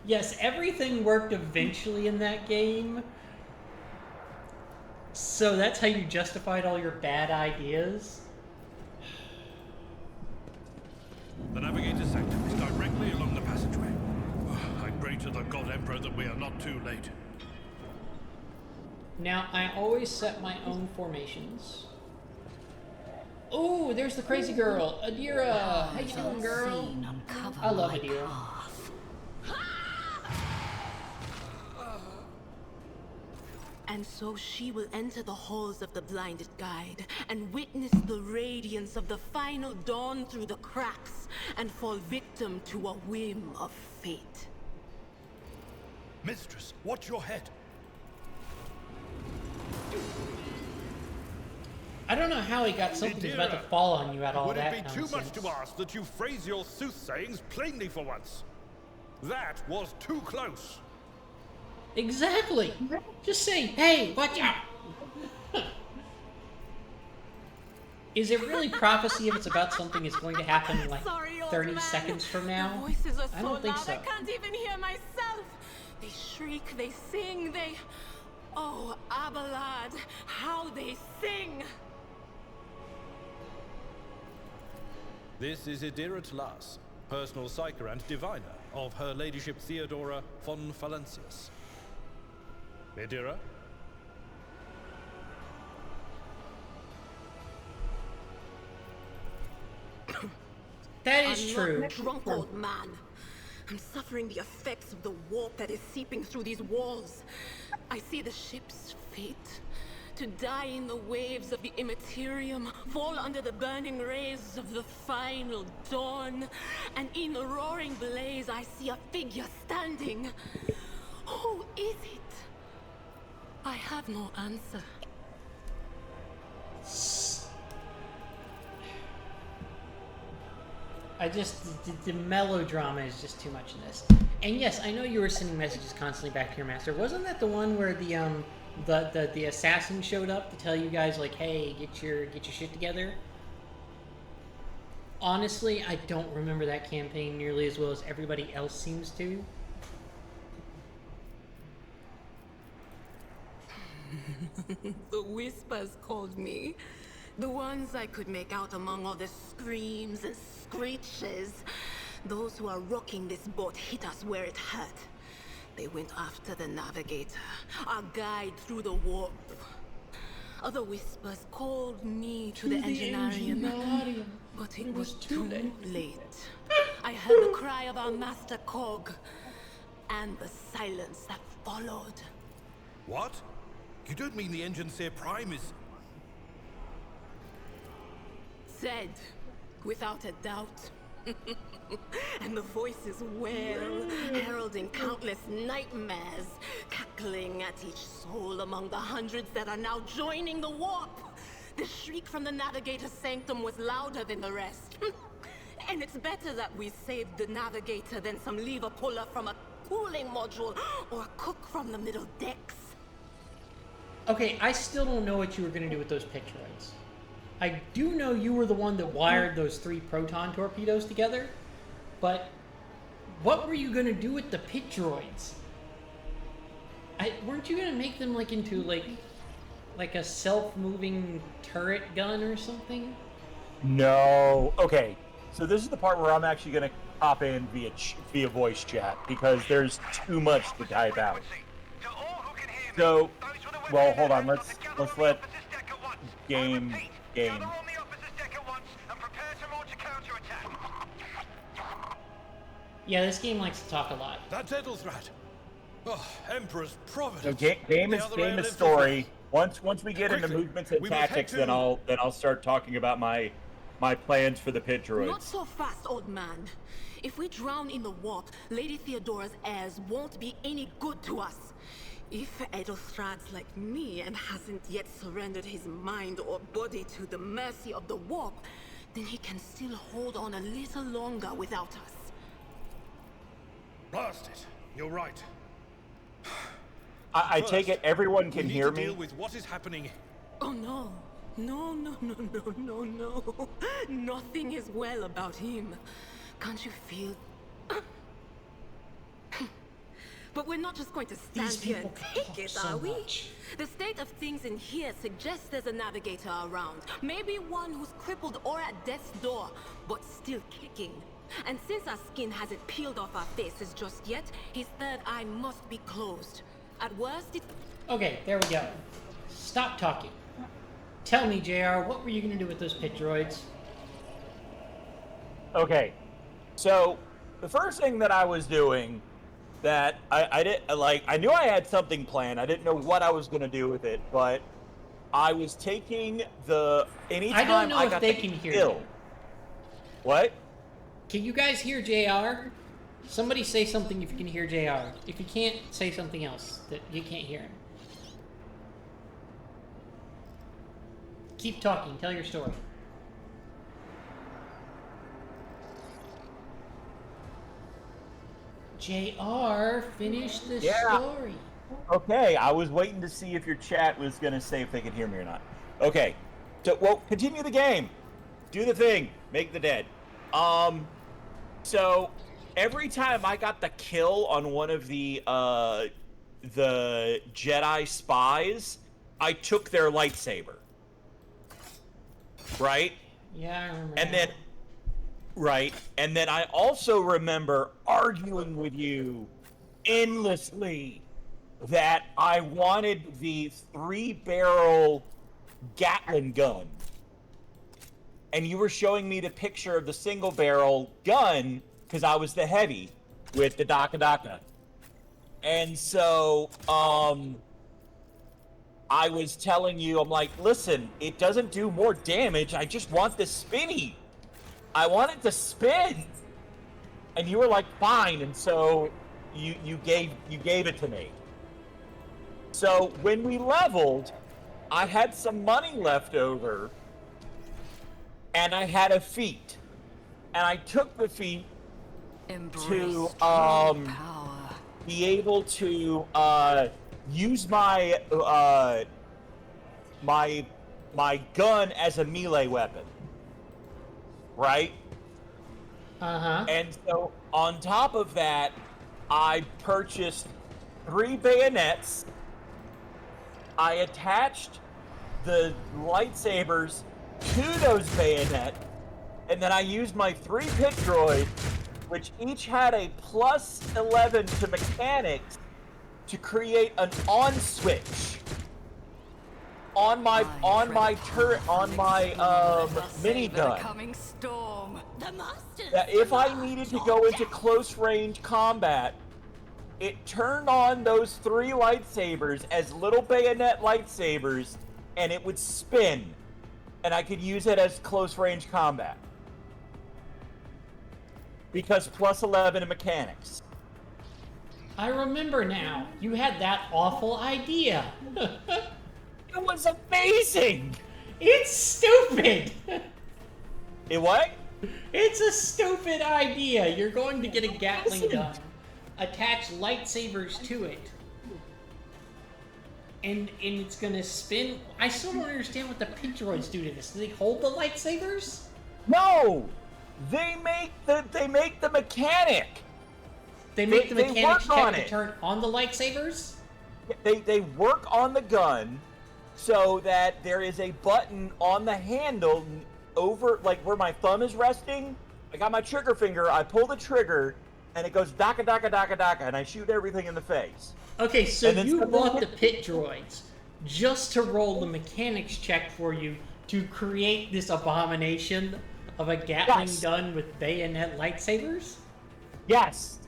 Yes, everything worked eventually in that game. So that's how you justified all your bad ideas? The Navigator's Sanctum is directly along the passageway. I pray to the God Emperor that we are not too late. Now, I always set my own formations. Oh, there's the crazy girl, Adira. How you doing, girl? I love Adira. And so she will enter the halls of the blinded guide and witness the radiance of the final dawn through the cracks and fall victim to a whim of fate. Mistress, watch your head. I don't know how he got something that's about to fall on you at all Would that it be too nonsense. much to ask that you phrase your soothsayings plainly for once? That was too close. Exactly. Just say, hey, watch out. Is it really prophecy if it's about something that's going to happen in like Sorry, old 30 man. seconds from now? The voices are I so don't think loud, so. I can't even hear myself. They shriek, they sing, they... Oh, Abelard, how they sing! This is Idirat Las, personal psyker and diviner of Her Ladyship Theodora von Valancius. Idira? That is I'm true. not drunk, old man. I'm suffering the effects of the warp that is seeping through these walls. I see the ship's fate. To die in the waves of the immaterium, fall under the burning rays of the final dawn. And in the roaring blaze, I see a figure standing. Who is it? I have no answer. The melodrama is just too much in this. And yes, I know you were sending messages constantly back to your master. Wasn't that the one where the assassin showed up to tell you guys like, hey, get your shit together? Honestly, I don't remember that campaign nearly as well as everybody else seems to. The whispers called me. The ones I could make out among all the screams and screeches. Those who are rocking this boat hit us where it hurt. They went after the navigator, our guide through the warp. Other whispers called me to the enginarium, but it was too late. I heard the cry of our master Cog, and the silence that followed. What? You don't mean the engine Seer Prime is... Said, without a doubt. And the voices wail, heralding countless nightmares, cackling at each soul among the hundreds that are now joining the warp. The shriek from the Navigator's sanctum was louder than the rest. And it's better that we saved the Navigator than some lever puller from a cooling module or a cook from the middle decks. Okay, I still don't know what you were going to do with those pictroids. I do know you were the one that wired those 3 proton torpedoes together, but what were you going to do with the pictroids? Weren't you going to make them like into like a self-moving turret gun or something? No. Okay, so this is the part where I'm actually going to hop in via voice chat because there's too much to type out. So, well, hold on. Let's let game. Yeah, this game likes to talk a lot. That's Edelthrad. Oh, Emperor's Providence. So game is story. Once we get into movements and tactics, then I'll start talking about my plans for the pit droids. Not so fast, old man. If we drown in the warp, Lady Theodora's heirs won't be any good to us. If Edelthrad's like me and hasn't yet surrendered his mind or body to the mercy of the warp, then he can still hold on a little longer without us. Blast it. You're right. I take it everyone can hear me? Deal with what is happening. Oh no. No. Nothing is well about him. Can't you feel... But we're not just going to stand here and take it, are we? The state of things in here suggests there's a navigator around. Maybe one who's crippled or at death's door, but still kicking. And since our skin hasn't peeled off our faces just yet, his third eye must be closed. At worst, it... Okay, there we go. Stop talking. Tell me, JR, what were you going to do with those pit droids? Okay, so the first thing that I was doing that I knew I had something planned. I didn't know what I was going to do with it, but I was taking anytime I don't know I if got they the can hear kill. you. What? Can you guys hear JR? Somebody say something if you can hear JR. If you can't, say something else that you can't hear him. Keep talking. Tell your story. JR, finish the story. Okay, I was waiting to see if your chat was going to say if they could hear me or not. Okay, so, well, continue the game. Do the thing. Make the dead. So, every time I got the kill on one of the Jedi spies, I took their lightsaber. Right? Yeah, I remember. And then, right, and then I also remember arguing with you endlessly that I wanted the 3-barrel Gatling gun. And you were showing me the picture of the single-barrel gun, because I was the heavy, with the Daka Daka. And so, I was telling you, I'm like, listen, it doesn't do more damage, I just want this spinny. I want it to spin. And you were like, fine, and so you gave it to me. So when we leveled, I had some money left over, and I had a feat. And I took the feat to be able to use my my gun as a melee weapon. Right? Uh-huh. And so on top of that, I purchased 3 bayonets. I attached the lightsabers to those bayonets, and then I used my 3 pit droids, which each had a plus 11 to mechanics, to create an on switch on my turret, on my minigun. That if I needed to go into close range combat, it turned on those 3 lightsabers as little bayonet lightsabers, and it would spin, and I could use it as close range combat. Because plus 11 in mechanics. I remember now. You had that awful idea. It was amazing! It's stupid! It what? It's a stupid idea. You're going to get a Gatling gun, attach lightsabers to it, and it's gonna spin. I still don't understand what the pit droids do to this. Do they hold the lightsabers? No! They make the mechanic. They make the mechanics check to it. turn on the lightsabers? They work on the gun so that there is a button on the handle over, like where my thumb is resting. I got my trigger finger, I pull the trigger, and it goes daka daka daka daka, and I shoot everything in the face. Okay, so you bought the pit droids just to roll the mechanics check for you to create this abomination of a Gatling gun with bayonet lightsabers? Yes.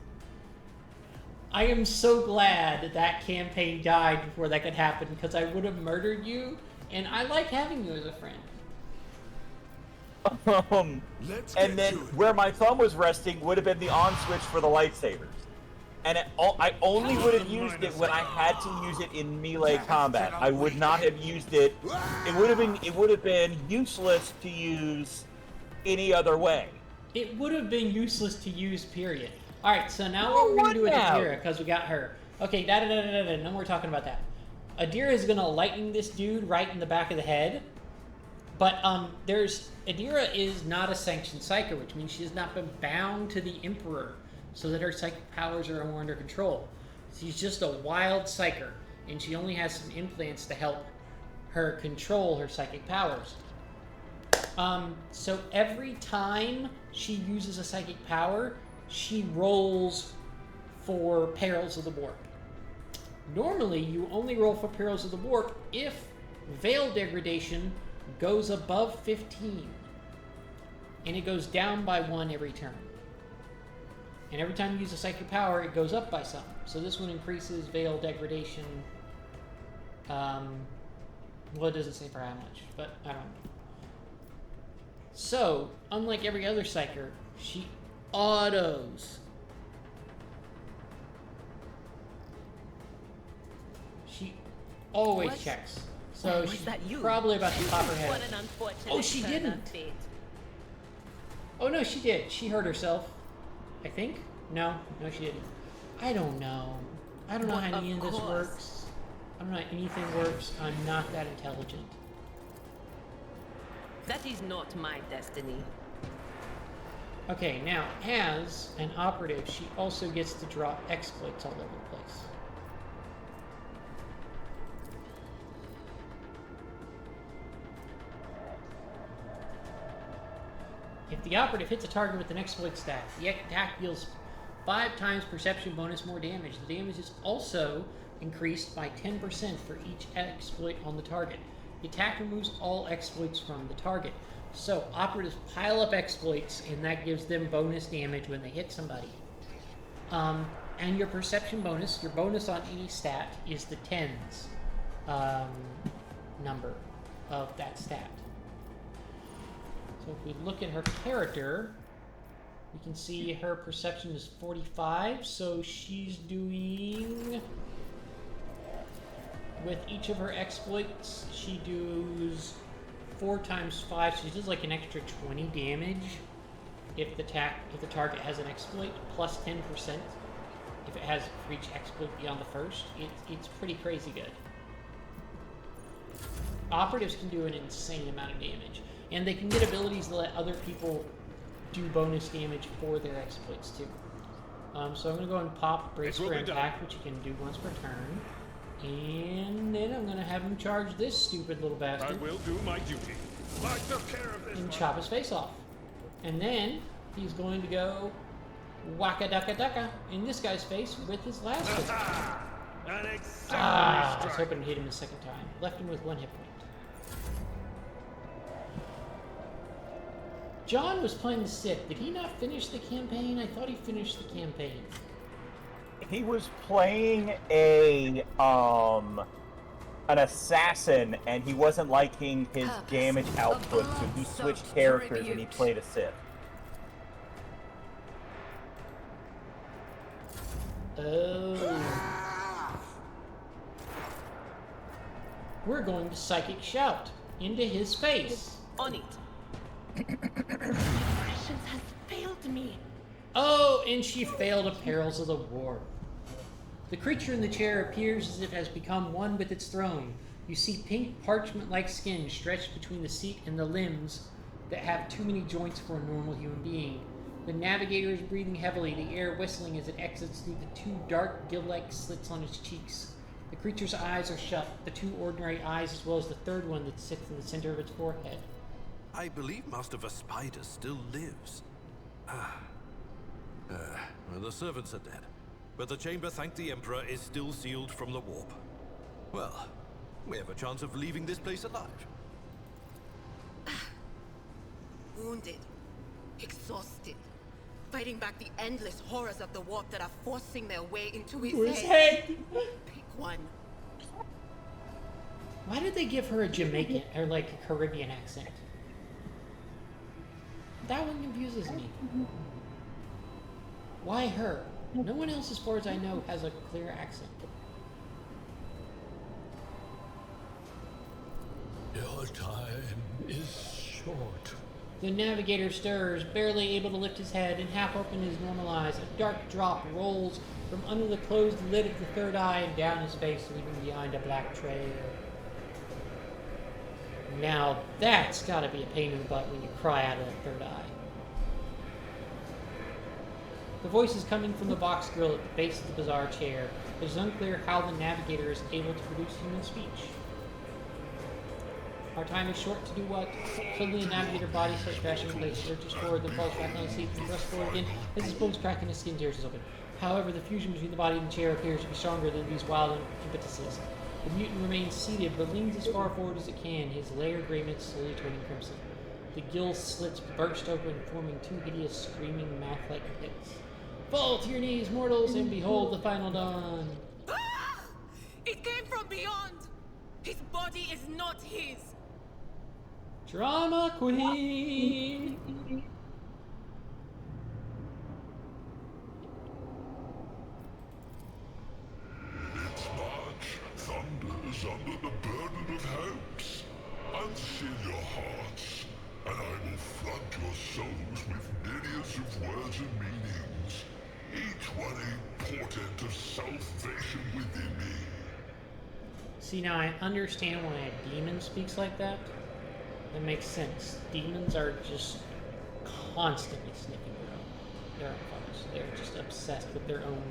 I am so glad that campaign died before that could happen, because I would have murdered you, and I like having you as a friend. And then where my thumb was resting would have been the on switch for the lightsabers. And I only would have used it when I had to use it in melee combat. I would not have used it. It would have been useless to use any other way. It would have been useless to use, period. Alright, so now what we're going to do with Adira, because we got her. Okay, no more talking about that. Adira is going to lightning this dude right in the back of the head. But, Adira is not a sanctioned psyker, which means she has not been bound to the Emperor, so that her psychic powers are more under control. She's just a wild psyker, and she only has some implants to help her control her psychic powers. So every time she uses a psychic power, she rolls for Perils of the Warp. Normally, you only roll for Perils of the Warp if Veil Degradation goes above 15. And it goes down by 1 every turn. And every time you use a psychic power, it goes up by some. So this one increases Veil Degradation. Well, it doesn't say for how much, but I don't know. So, unlike every other psyker, she autos. She always checks. So Was she's that you? probably about to pop her head. What an unfortunate Oh, she turn didn't. of fate. Oh no, she did. She hurt herself. I think? No, she didn't. I don't know. I don't know how any of this works. I don't know how anything works. I'm not that intelligent. That is not my destiny. Okay, now, as an operative, she also gets to drop exploits all over the place. If the operative hits a target with an exploit stat, the attack deals 5 times perception bonus more damage. The damage is also increased by 10% for each exploit on the target. The attack removes all exploits from the target. So, operatives pile up exploits, and that gives them bonus damage when they hit somebody. And your perception bonus, your bonus on any stat, is the tens number of that stat. So if we look at her character, we can see her perception is 45, so she's doing... With each of her exploits, she does 4 times 5, so she does like an extra 20 damage if the target has an exploit, plus 10% if it has for each exploit beyond the first. It's pretty crazy good. Operatives can do an insane amount of damage, and they can get abilities to let other people do bonus damage for their exploits too. So I'm going to go and pop Brace for Impact, which you can do once per turn. And then I'm going to have him charge this stupid little bastard. I will do my duty. I took care of this and one. chop his face off. And then he's going to go waka daka daka in this guy's face with his last hit. An exemplary I was strike. hoping to hit him a second time. Left him with 1 hit point. John was playing the Sith. Did he not finish the campaign? I thought he finished the campaign. He was playing an assassin, and he wasn't liking his damage output, so he switched characters and he played a Sith. Oh. We're going to Psychic Shout into his face. On it. Patience has failed me. Oh, and she failed at perils of the war. The creature in the chair appears as if it has become one with its throne. You see pink parchment-like skin stretched between the seat and the limbs that have too many joints for a normal human being. The navigator is breathing heavily, the air whistling as it exits through the 2 dark gill-like slits on its cheeks. The creature's eyes are shut, the 2 ordinary eyes as well as the 3rd one that sits in the center of its forehead. I believe Master Vespider still lives. Well, the servants are dead. But the chamber, thank the Emperor, is still sealed from the warp. Well, we have a chance of leaving this place alive. Wounded. Exhausted. Fighting back the endless horrors of the warp that are forcing their way into his head. Pick one. Why did they give her a Jamaican, or like a Caribbean accent? That one confuses me. Why her? No one else, as far as I know, has a clear accent. Your time is short. The navigator stirs, barely able to lift his head, and half open his normal eyes. A dark drop rolls from under the closed lid of the 3rd eye and down his face, leaving behind a black trail. Now that's gotta be a pain in the butt when you cry out of that 3rd eye. The voice is coming from the box grill at the base of the bizarre chair. It is unclear how the navigator is able to produce human speech. Our time is short to do what? Suddenly the navigator body starts crashing in place, lurches forward, then falls back on his seat, and thrusts forward again as his bones crack and his skin tears open. However, the fusion between the body and the chair appears to be stronger than these wild impetuses. The mutant remains seated, but leans as far forward as it can, his layered raiment slowly turning crimson. The gill slits burst open, forming 2 hideous, screaming, mouth-like pits. Fall to your knees, mortals, and behold the final dawn. Ah! It came from beyond! His body is not his! Drama queen! Its march thunders under the burden of hell. content of salvation within me. See, now I understand why a demon speaks like that. That makes sense. Demons are just constantly sniffing their own foes. They're just obsessed with their own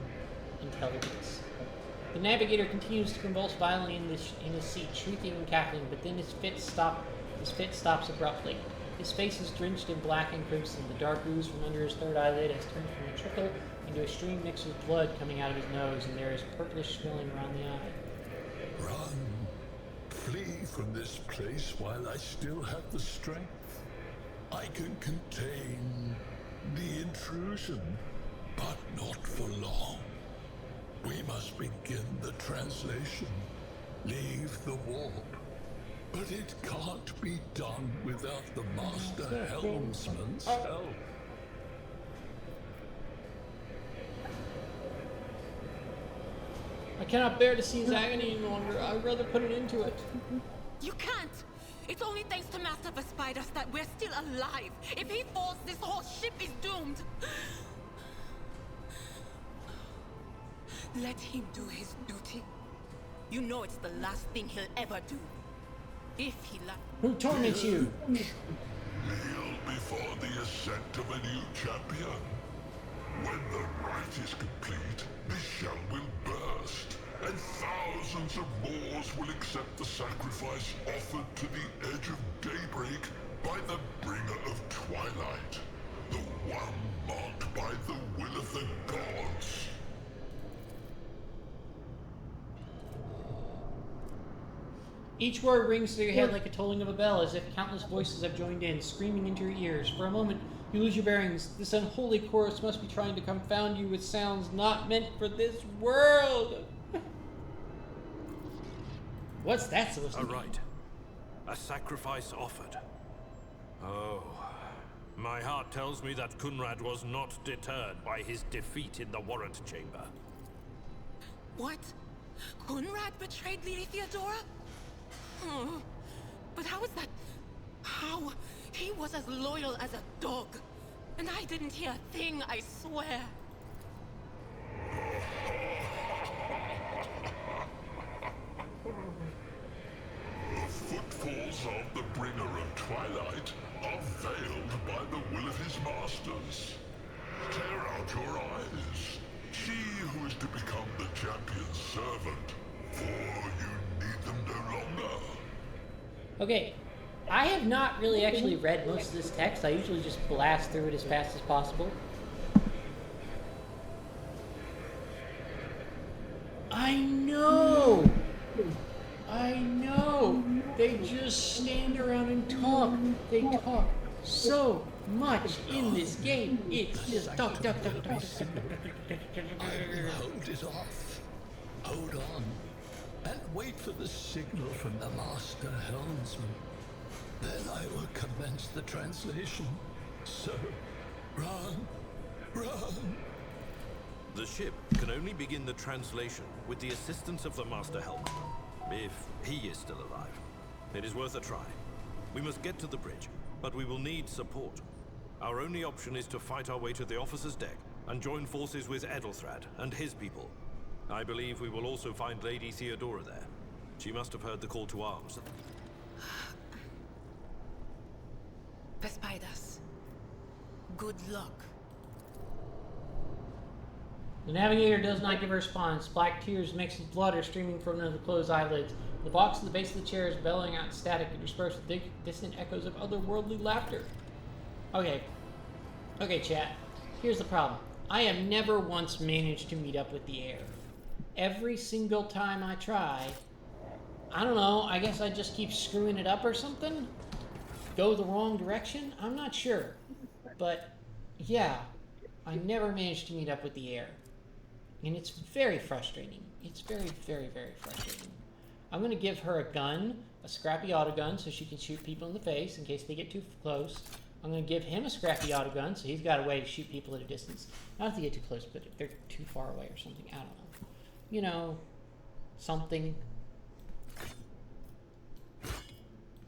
intelligence. The navigator continues to convulse violently in his seat, shrieking and cackling, but then his fit stops abruptly. His face is drenched in black and crimson. The dark ooze from under his third eyelid has turned from a trickle into a stream mixed with blood coming out of his nose, and there is purplish swelling around the eye. Run. Flee from this place while I still have the strength. I can contain the intrusion, but not for long. We must begin the translation. Leave the warp. But it can't be done without the Master Helmsman's help. I cannot bear to see his agony any longer. I would rather put an end to it. You can't! It's only thanks to Master Vespidas that we're still alive. If he falls, this whole ship is doomed. Let him do his duty. You know it's the last thing he'll ever do. If he Who torments you? Kneel before the ascent of a new champion. When the rite is complete, the shell will burst, and thousands of Moors will accept the sacrifice offered to the edge of daybreak by the bringer of twilight, the one marked by the will of the gods. Each word rings through your head like a tolling of a bell, as if countless voices have joined in, screaming into your ears. For a moment, you lose your bearings. This unholy chorus must be trying to confound you with sounds not meant for this world. What's that supposed to be? A rite. A sacrifice offered. Oh. My heart tells me that Kunrad was not deterred by his defeat in the warrant chamber. What? Kunrad betrayed Lady Theodora? Oh, but how is that? How? He was as loyal as a dog. And I didn't hear a thing, I swear. The footfalls of the bringer of twilight are veiled by the will of his masters. Tear out your eyes. She who is to become the champion's servant, for you need them no longer. Okay, I have not really actually read most of this text. I usually just blast through it as fast as possible. I know! They just stand around and talk. They talk so much in this game. It's just talk. I will hold it off. Hold on. And wait for the signal from the Master Helmsman. Then I will commence the translation. So, run. The ship can only begin the translation with the assistance of the Master Helmsman, if he is still alive. It is worth a try. We must get to the bridge, but we will need support. Our only option is to fight our way to the officer's deck and join forces with Edelthrad and his people. I believe we will also find Lady Theodora there. She must have heard the call to arms. Vespidas, good luck. The navigator does not give a response. Black tears mixed with blood are streaming from under the closed eyelids. The box at the base of the chair is bellowing out static and dispersed with distant echoes of otherworldly laughter. Okay, chat. Here's the problem. I have never once managed to meet up with the air. Every single time I try, I don't know, I guess I just keep screwing it up or something? Go the wrong direction? I'm not sure. But, yeah, I never managed to meet up with the air. And it's very frustrating. It's very, very, very frustrating. I'm going to give her a gun, a scrappy autogun, so she can shoot people in the face in case they get too close. I'm going to give him a scrappy autogun, so he's got a way to shoot people at a distance. Not if they get too close, but if they're too far away or something. I don't know. You know, something.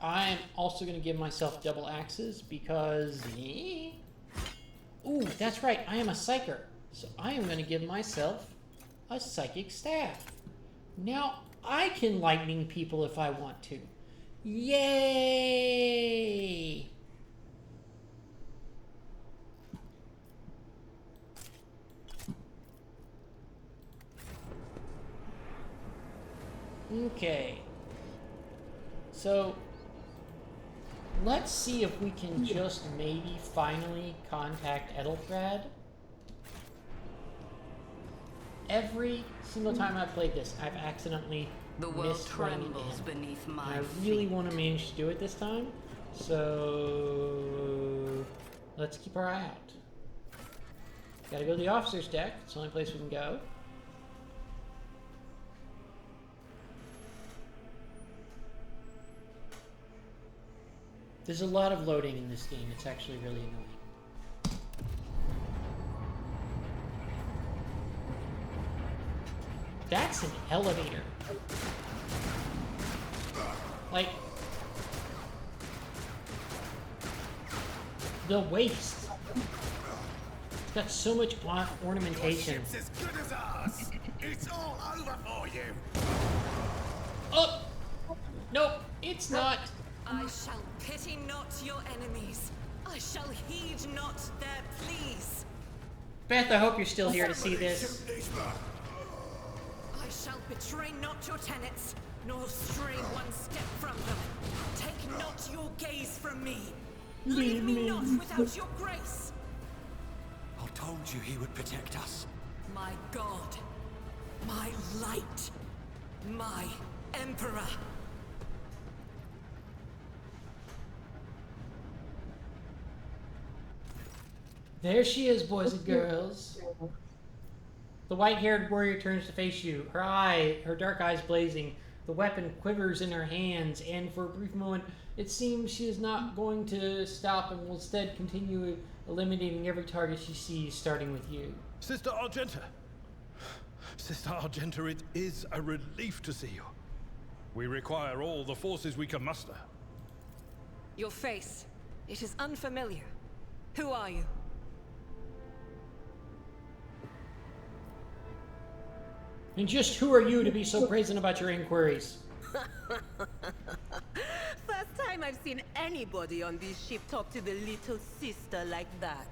I'm also going to give myself double axes because... Ooh, that's right. I am a psyker. So I am going to give myself a psychic staff. Now I can lightning people if I want to. Yay! Okay. So, let's see if we can just maybe finally contact Ethelfrad. Every single time I've played this, I've accidentally missed running into him. Beneath my And I really want to manage to do it this time. So, let's keep our eye out. Gotta go to the officer's deck. It's the only place we can go. There's a lot of loading in this game. It's actually really annoying. That's an elevator. Like, the waist. It's got so much ornamentation. Your ship's as good as ours. It's all over for you. Oh! Nope, it's not. I shall pity not your enemies. I shall heed not their pleas. Beth, I hope you're still here to see this. I shall betray not your tenets, nor stray one step from them. Take not your gaze from me. Leave me not without your grace. I told you he would protect us. My God, my light, my Emperor. There she is, boys and girls. The white-haired warrior turns to face you, her dark eyes blazing. The weapon quivers in her hands, and for a brief moment, it seems she is not going to stop and will instead continue eliminating every target she sees, starting with you. Sister Argenta! Sister Argenta, it is a relief to see you. We require all the forces we can muster. Your face, it is unfamiliar. Who are you? And just who are you to be so brazen about your inquiries? First time I've seen anybody on this ship talk to the little sister like that.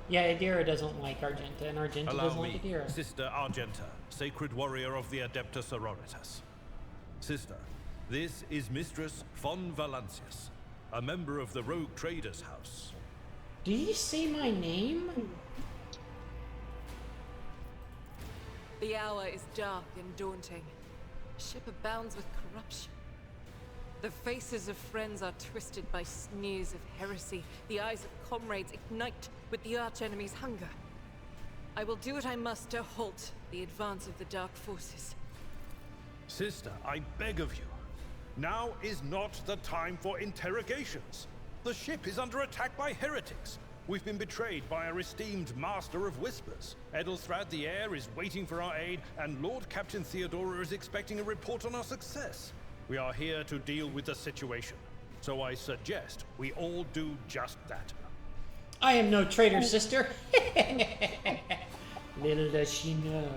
Yeah, Adira doesn't like Argenta, and Argenta doesn't like Adira. Sister Argenta, sacred warrior of the Adeptus Sororitas. Sister, this is Mistress von Valancius, a member of the Rogue Traders House. Did he say my name? The hour is dark and daunting. Ship abounds with corruption. The faces of friends are twisted by sneers of heresy. The eyes of comrades ignite with the archenemy's hunger. I will do what I must to halt the advance of the dark forces. Sister, I beg of you. Now is not the time for interrogations. The ship is under attack by heretics. We've been betrayed by our esteemed Master of Whispers. Ethelfrad the Heir is waiting for our aid, and Lord Captain Theodora is expecting a report on our success. We are here to deal with the situation, so I suggest we all do just that. I am no traitor, sister. Little does she know.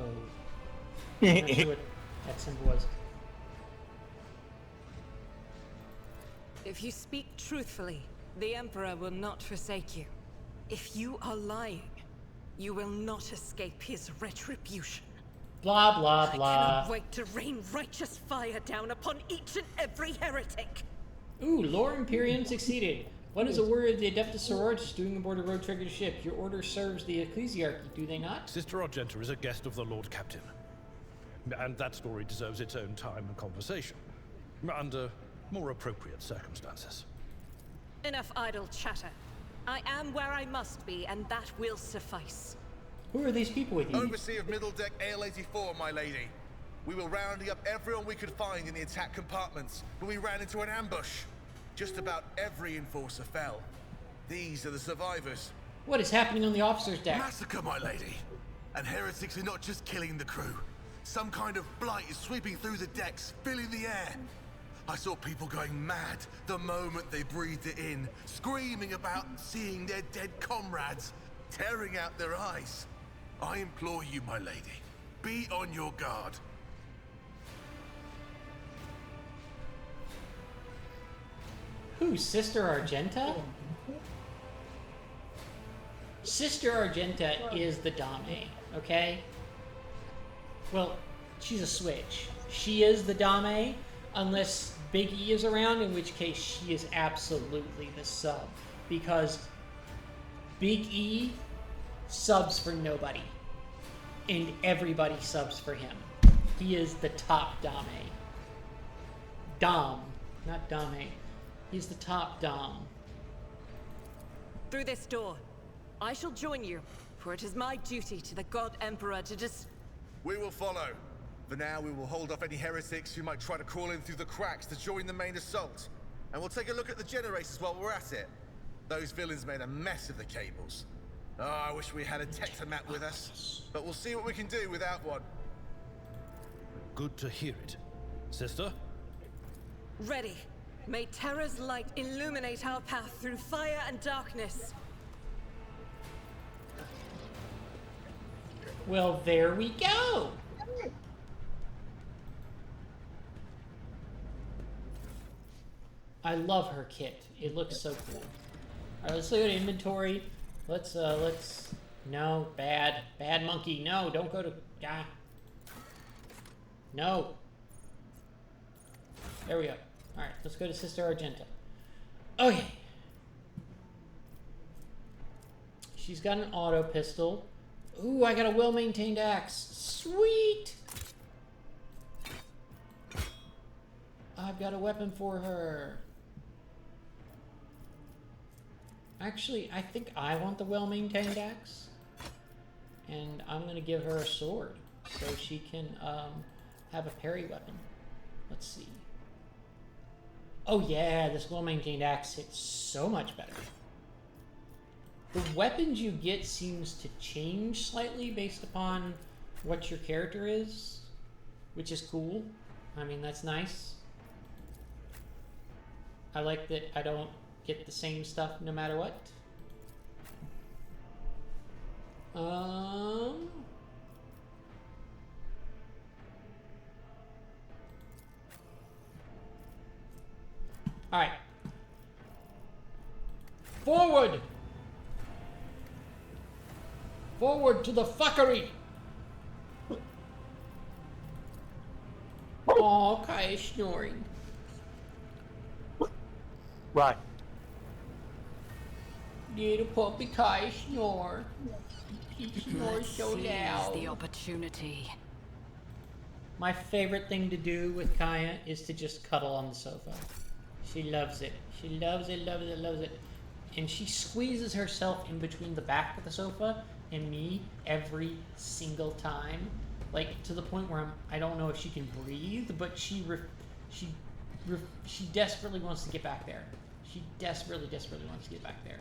I'm not sure what that symbol was. If you speak truthfully, the Emperor will not forsake you. If you are lying, you will not escape his retribution. Blah, blah, I blah. cannot wait to rain righteous fire down upon each and every heretic. Ooh, Lore Imperium succeeded. What is a warrior of the Adeptus Sororitas doing aboard a Rogue Trader ship? Your order serves the ecclesiarchy, do they not? Sister Argenta is a guest of the Lord Captain. And that story deserves its own time and conversation. Under more appropriate circumstances. Enough idle chatter. I am where I must be, and that will suffice. Who are these people with you? Overseer of Middle Deck AL-84, my lady. We were rounding up everyone we could find in the attack compartments, but we ran into an ambush. Just about every enforcer fell. These are the survivors. What is happening on the officer's deck? Massacre, my lady. And heretics are not just killing the crew. Some kind of blight is sweeping through the decks, filling the air. I saw people going mad the moment they breathed it in, screaming about seeing their dead comrades, tearing out their eyes. I implore you, my lady, be on your guard. Who, Sister Argenta? Sister Argenta is the Dame, okay? Well, she's a switch. She is the Dame, unless Big E is around, in which case she is absolutely the sub. Because Big E subs for nobody, and everybody subs for him. He is the top Dame. Dom, not Dame. He's the top Dom. Through this door. I shall join you, for it is my duty to the God Emperor to We will follow. For now, we will hold off any heretics who might try to crawl in through the cracks to join the main assault. And we'll take a look at the generators while we're at it. Those villains made a mess of the cables. Oh, I wish we had a Tectomat with us. But we'll see what we can do without one. Good to hear it. Sister? Ready. May Terra's light illuminate our path through fire and darkness. Well, there we go. I love her kit. It looks so cool. All right, let's look at inventory. Let's no, bad monkey. No, don't go to, no. There we go. All right, let's go to Sister Argenta. Okay. She's got an auto pistol. Ooh, I got a well-maintained axe. Sweet! I've got a weapon for her. Actually, I think I want the well-maintained axe. And I'm going to give her a sword so she can have a parry weapon. Let's see. Oh yeah, this well-maintained axe hits so much better. The weapons you get seems to change slightly based upon what your character is, which is cool. I mean, that's nice. I like that I don't get the same stuff no matter what. Alright. Forward! Forward to the fuckery! Oh, Kai is snoring. Right. Little puppy Kai snore. He snores so loud. The opportunity. My favorite thing to do with Kaya is to just cuddle on the sofa. She loves it. She loves it, loves it, loves it. And she squeezes herself in between the back of the sofa and me every single time. Like, to the point where I don't know if she can breathe, but she desperately wants to get back there. She desperately wants to get back there.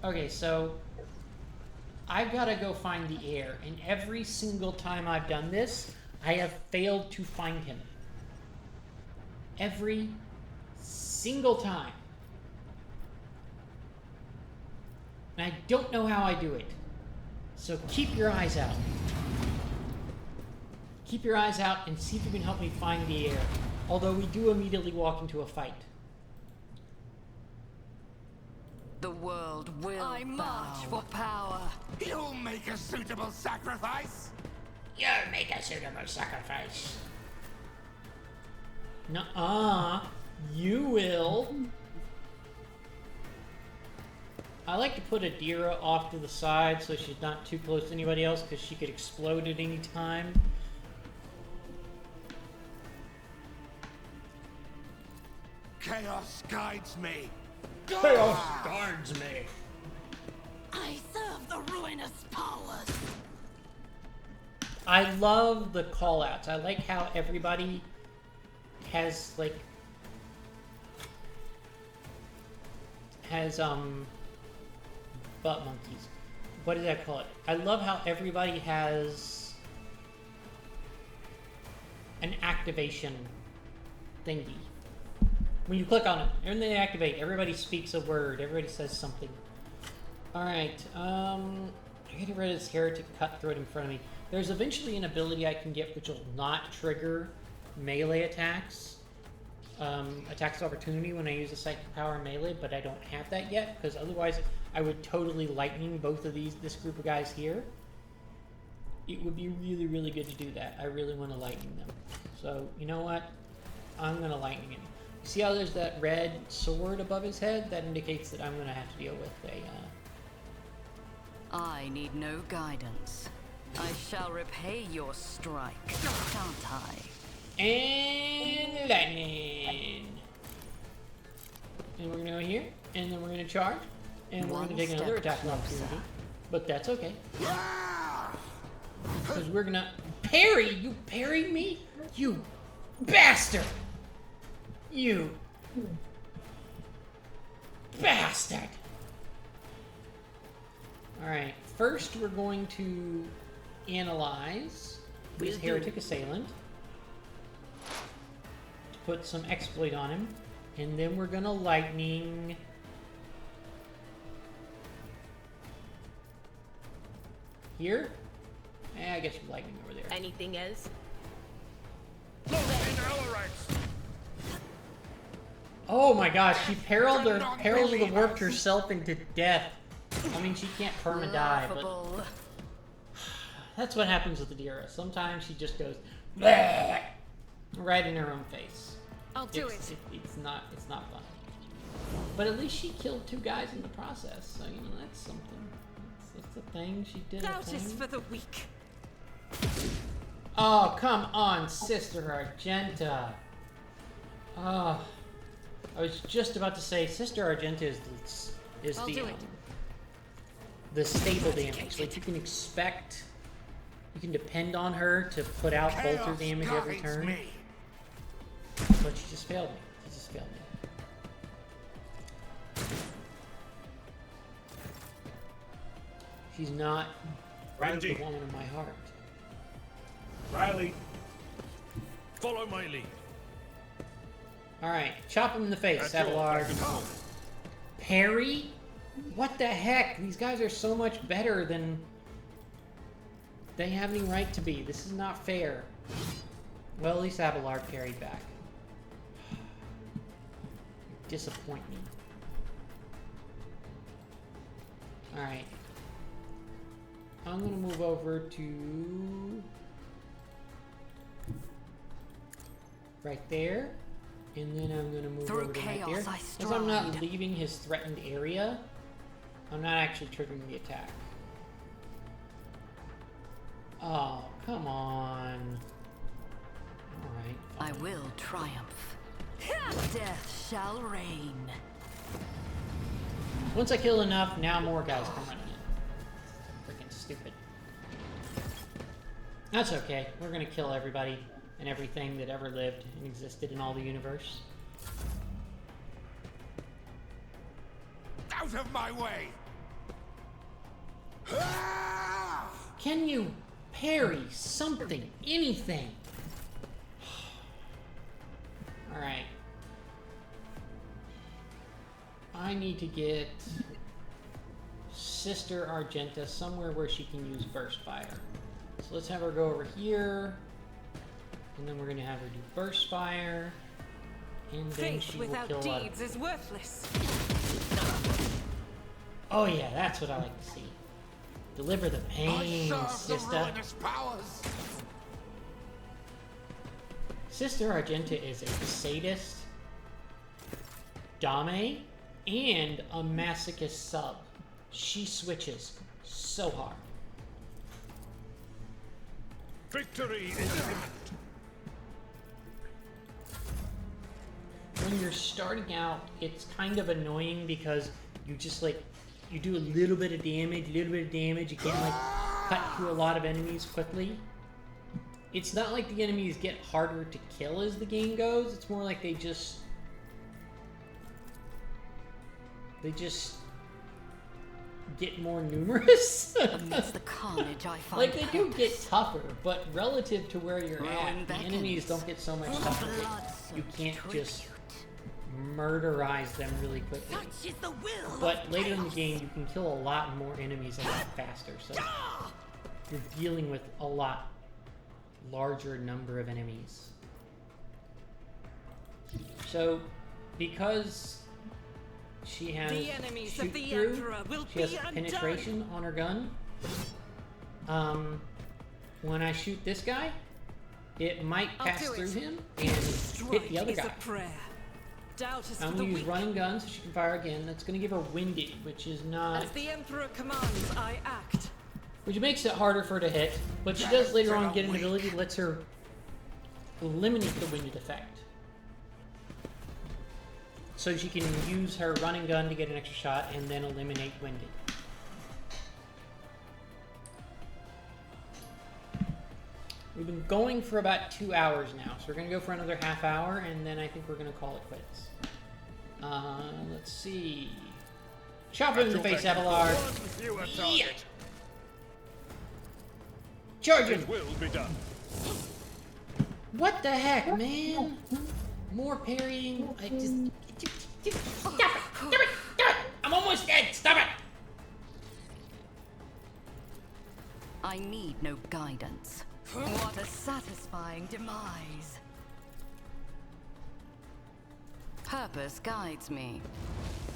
Okay, so I've got to go find the heir, and every single time I've done this, I have failed to find him. Every single time. And I don't know how I do it. So keep your eyes out. Keep your eyes out and see if you can help me find the heir. Although we do immediately walk into a fight. The world will I march for power. You'll make a suitable sacrifice? You'll make a suitable sacrifice. Nuh-uh. You will. I like to put Adira off to the side so she's not too close to anybody else because she could explode at any time. Chaos guides me. Chaos guards me. I serve the ruinous powers. I love the call-outs. I like how everybody has, like, butt monkeys. What did I call it? I love how everybody has an activation thingy. When you click on it, and they activate, everybody speaks a word, everybody says something. Alright, I gotta get rid of this heretic cutthroat in front of me. There's eventually an ability I can get which will not trigger melee attacks. Attacks of opportunity when I use a psychic power melee, but I don't have that yet, because otherwise I would totally lightning both of this group of guys here. It would be really, really good to do that. I really want to lightning them. So, you know what? I'm going to lightning him. See how there's that red sword above his head? That indicates that I'm going to have to deal with a... I need no guidance. I shall repay your strike, shan't I? And lightning. And we're gonna go here, and then we're gonna charge, and we're gonna take another attack of opportunity. But that's okay. Because we're gonna parry. You parried me, you bastard! You bastard! All right. First, we're going to analyze this heretic assailant. Put some exploit on him, and then we're gonna lightning here. I guess we're lightning over there. Anything else? Oh my gosh, she paralleled warped herself into death. I mean, she can't perma die, but that's what happens with the Dira. Sometimes she just goes bleh, right in her own face. I'll do it. It's not fun. But at least she killed 2 guys in the process, so you know that's something. It's a thing. She did a Doubt thing. is for the weak. Oh, come on, Sister Argenta. Oh, I was just about to say Sister Argenta is the stable damage. Like you can expect, you can depend on her to put out bolter damage every turn. But she just failed me. She just failed me. She's not the woman of my heart. Riley, follow my lead. Alright, chop him in the face, Abelard. Parry? What the heck? These guys are so much better than they have any right to be. This is not fair. Well, at least Abelard parried back. Disappoint me. Alright. I'm gonna move over to right there. And then I'm gonna move over to right there. Because I'm not leaving his threatened area, I'm not actually triggering the attack. Oh, come on. Alright. I will triumph. Death shall reign. Once I kill enough, now more guys come running in. Freaking stupid. That's okay. We're gonna kill everybody and everything that ever lived and existed in all the universe. Out of my way! Can you parry something? Anything? Alright. I need to get Sister Argenta somewhere where she can use burst fire. So let's have her go over here. And then we're going to have her do burst fire. And then Faith she will without kill deeds is worthless. Oh yeah, that's what I like to see. Deliver the pain, sister. Sister Argenta is a sadist, dame, and a masochist sub. She switches so hard. Victory is imminent. When you're starting out, it's kind of annoying because you just like, you do a little bit of damage, you can't like cut through a lot of enemies quickly. It's not like the enemies get harder to kill as the game goes, it's more like they just get more numerous. Amidst the carnage I find like they do get tougher, but relative to where you're at, the enemies don't get so much tougher. You can't just murderize them really quickly. But later in the game, you can kill a lot more enemies a lot faster. So you're dealing with a lot larger number of enemies. So, because she has The enemies shoot of the through, Emperor will she has be undone. penetration on her gun. When I shoot this guy, it might pass through him and hit the other Strike is guy. a prayer. Doubt is I'm for going the to use weak. running gun so she can fire again. That's going to give her winded, which is not... As the Emperor commands, I act. Which makes it harder for her to hit, but she does later on get an ability that lets her eliminate the winded effect. So she can use her running gun to get an extra shot and then eliminate winded. We've been going for about 2 hours now, so we're going to go for another half hour, and then I think we're going to call it quits. Let's see. Chop him in the face, Abelard. Yeah. Charge him. It will be done. What the heck, man? More parrying. I just... Stop it! Stop it! Stop it! I'm almost dead! Stop it! I need no guidance. What a satisfying demise. Purpose guides me.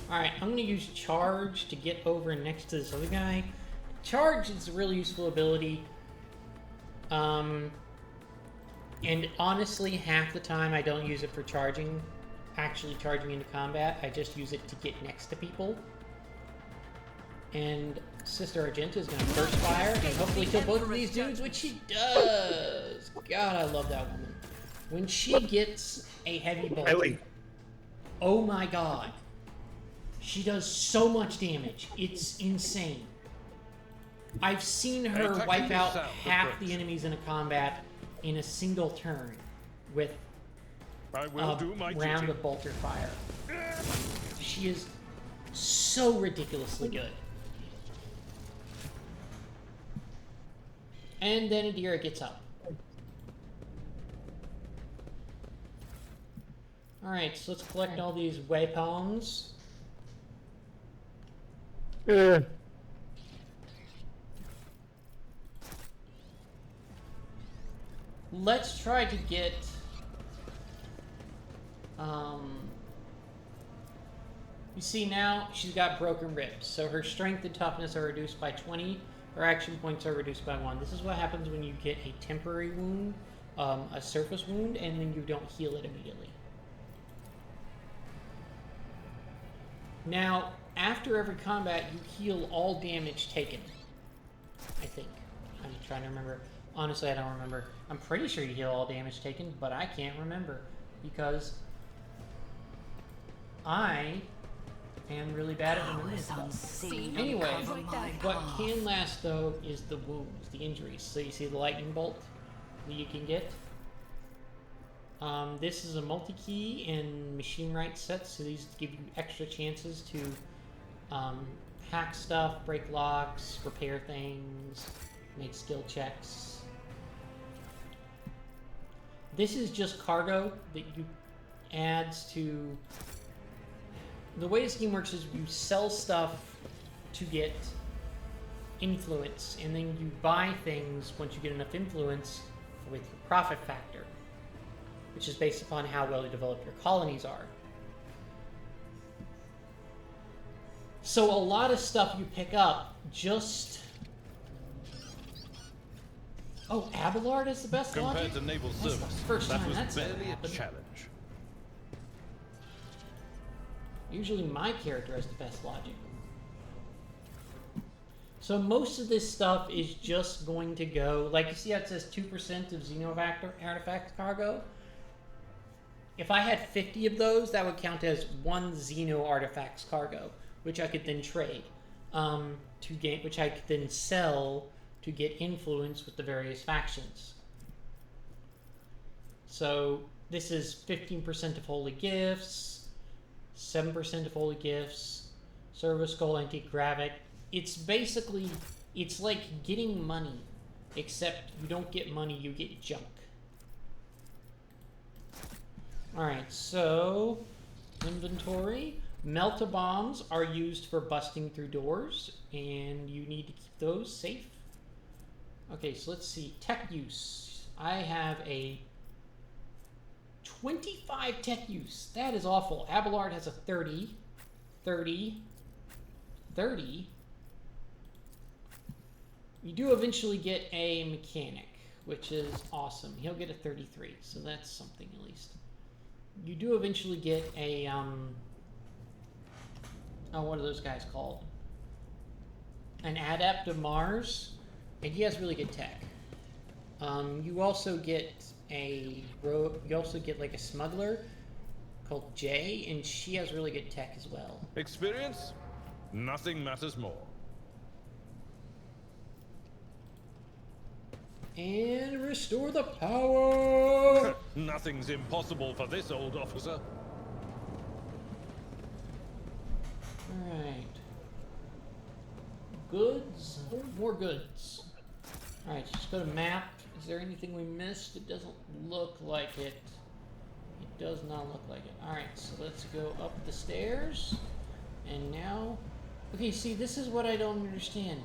Alright, I'm going to use Charge to get over next to this other guy. Charge is a really useful ability. And honestly, half the time I don't use it for charging, actually charging into combat. I just use it to get next to people. And Sister Argenta is going to burst fire and hopefully kill both of these dudes, which she does. God, I love that woman. When she gets a heavy bolt, oh my god. She does so much damage. It's insane. I've seen her wipe out half the enemies in a combat in a single turn with a round of bolter fire. She is so ridiculously good. And then Adira gets up. Alright, so let's collect all these weapons. Let's try to get you see now she's got broken ribs, so her strength and toughness are reduced by 20, her action points are reduced by 1. This is what happens when you get a temporary wound, a surface wound, and then you don't heal it immediately. Now, after every combat, you heal all damage taken. I think. I'm trying to remember. Honestly, I don't remember. I'm pretty sure you heal all damage taken, but I can't remember because I am really bad at remembering stuff. Anyway, what can last though is the wounds, the injuries. So you see the lightning bolt that you can get. This is a multi-key and machine right sets, so these give you extra chances to hack stuff, break locks, repair things, make skill checks. This is just cargo that you adds to... The way this game works is you sell stuff to get influence, and then you buy things once you get enough influence with your profit factor, which is based upon how well developed your colonies are. So a lot of stuff you pick up just... Oh, Abelard is the best logic? Compared to naval That's service, the first that time was that's ever barely a happened. challenge. Usually my character has the best logic. So most of this stuff is just going to go... Like you see how it says 2% of Xeno artifact cargo? If I had 50 of those, that would count as 1 Xeno artifacts cargo, which I could then trade, which I could then sell to get influence with the various factions. So this is 15% of holy gifts, 7% of holy gifts, service gold, anti-gravic. It's basically, it's like getting money, except you don't get money, you get junk. Alright, so inventory. Melt-a-bombs are used for busting through doors, and you need to keep those safe. Okay, so let's see. Tech use. I have a 25 tech use. That is awful. Abelard has a 30. 30. 30. You do eventually get a mechanic, which is awesome. He'll get a 33, so that's something at least. You do eventually get a, oh, what are those guys called? An adept of Mars, and he has really good tech. You also get like a smuggler called Jay, and she has really good tech as well. Experience? Nothing matters more. And restore the power! Nothing's impossible for this old officer. Alright. Goods. More goods. Alright, just go to map. Is there anything we missed? It doesn't look like it. It does not look like it. Alright, so let's go up the stairs. And now... Okay, see, this is what I don't understand.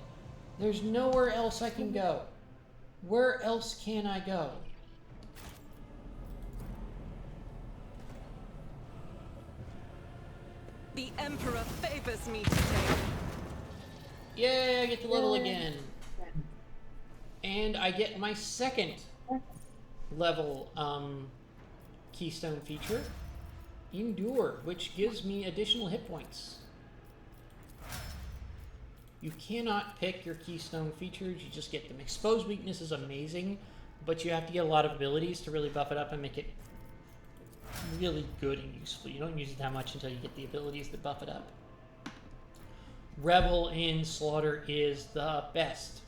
There's nowhere else I can go. Where else can I go? The Emperor favors me today. Yay, I get to level again. And I get my second level keystone feature, Endure, which gives me additional hit points. You cannot pick your keystone features, you just get them. Exposed weakness is amazing, but you have to get a lot of abilities to really buff it up and make it really good and useful. You don't use it that much until you get the abilities that buff it up. Rebel in Slaughter is the best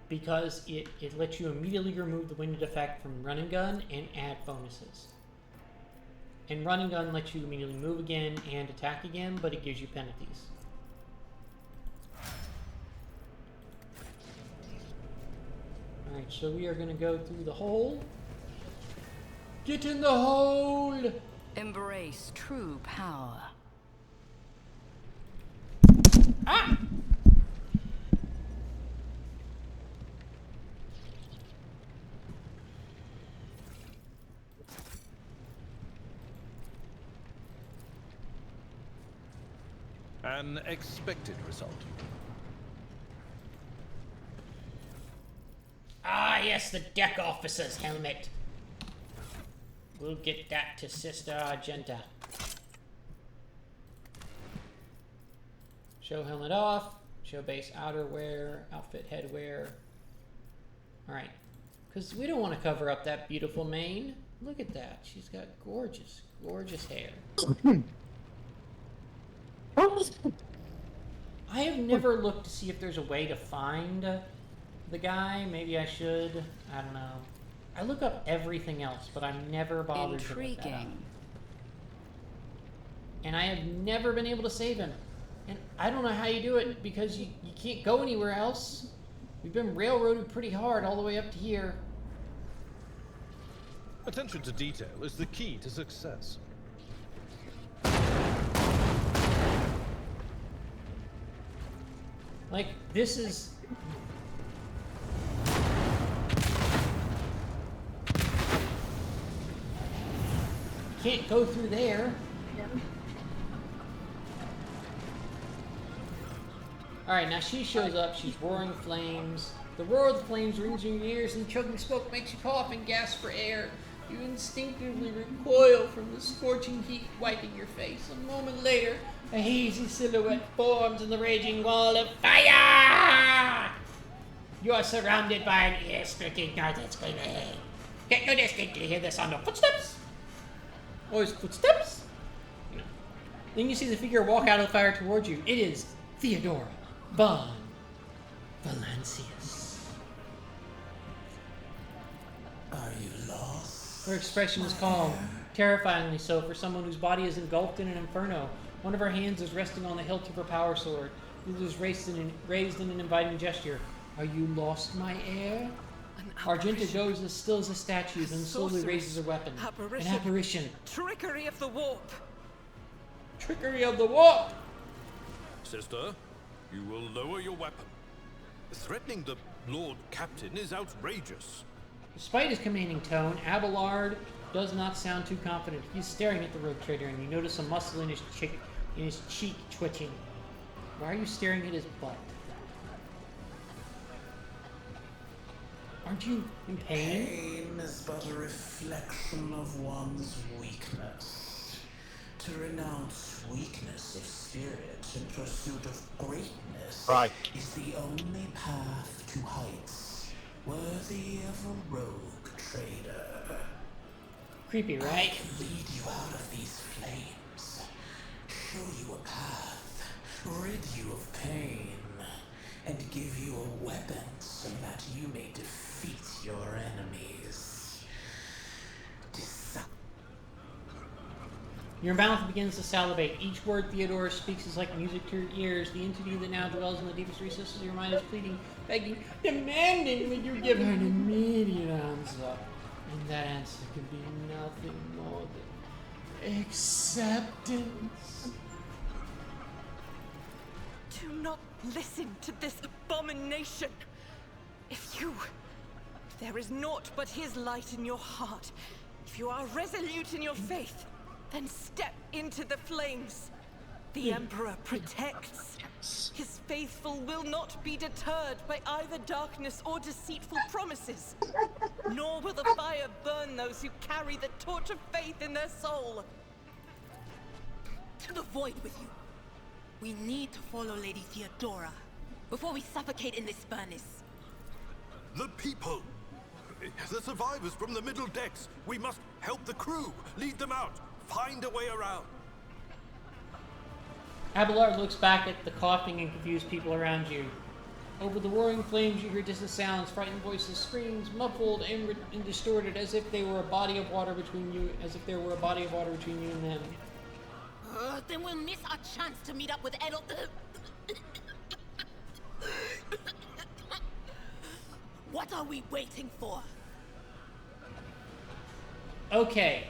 because it lets you immediately remove the winded effect from Run and Gun and add bonuses. And Run and Gun lets you immediately move again and attack again, but it gives you penalties. Alright, so we are going to go through the hole. Get in the hole! Embrace true power. Ah! An expected result. Ah, yes, the deck officer's helmet. We'll get that to Sister Argenta. Show helmet off. Show base outerwear. Outfit headwear. Alright. Because we don't want to cover up that beautiful mane. Look at that. She's got gorgeous, gorgeous hair. I have never looked to see if there's a way to find the guy. Maybe I should. I don't know. I look up everything else, but I'm never bothered to look that up. And I have never been able to save him. And I don't know how you do it, because you can't go anywhere else. We've been railroaded pretty hard all the way up to here. Attention to detail is the key to success. Like, this is... Can't go through there. Alright, now she shows up. She's roaring flames. The roar of the flames rings in your ears, and the choking smoke makes you cough and gasp for air. You instinctively recoil from the scorching heat wiping your face. A moment later, a hazy silhouette forms in the raging wall of fire! You are surrounded by an ear-splitting noise that's screaming. Can you distinctly hear the sound of footsteps? Or his footsteps? No. Then you see the figure walk out of the fire towards you. It is Theodora von Valancius. Are you lost? Her expression is calm, terrifyingly so for someone whose body is engulfed in an inferno. One of her hands is resting on the hilt of her power sword. The other is raised in an inviting gesture. Are you lost, my heir? Argenta goes as still as a statue, then slowly raises her weapon. An apparition. Trickery of the warp. Trickery of the warp! Sister, you will lower your weapon. Threatening the Lord Captain is outrageous. Despite his commanding tone, Abelard does not sound too confident. He's staring at the rogue trader, and you notice a muscle in his cheek twitching. Why are you staring at his butt? Aren't you in pain? Pain is but a reflection of one's weakness. To renounce weakness of spirit in pursuit of greatness is the only path to heights worthy of a rogue trader. Creepy, right? I can lead you out of these flames, show you a path, rid you of pain, and give you a weapon so that you may defeat your enemies. Your mouth begins to salivate. Each word Theodora speaks is like music to your ears. The entity that now dwells in the deepest recesses of your mind is pleading, begging, demanding that you give her an immediate answer. And that answer can be nothing more than acceptance. Do not listen to this abomination. If there is naught but his light in your heart, if you are resolute in your faith, then step into the flames. The Emperor protects. His faithful will not be deterred by either darkness or deceitful promises. Nor will the fire burn those who carry the torch of faith in their soul. To the void with you. We need to follow Lady Theodora before we suffocate in this furnace. The people! The survivors from the middle decks! We must help the crew! Lead them out! Find a way around! Abelard looks back at the coughing and confused people around you. Over the roaring flames you hear distant sounds, frightened voices, screams, muffled and distorted as if they were a body of water between you, and them. Then we'll miss our chance to meet up with Edel. What are we waiting for? Okay,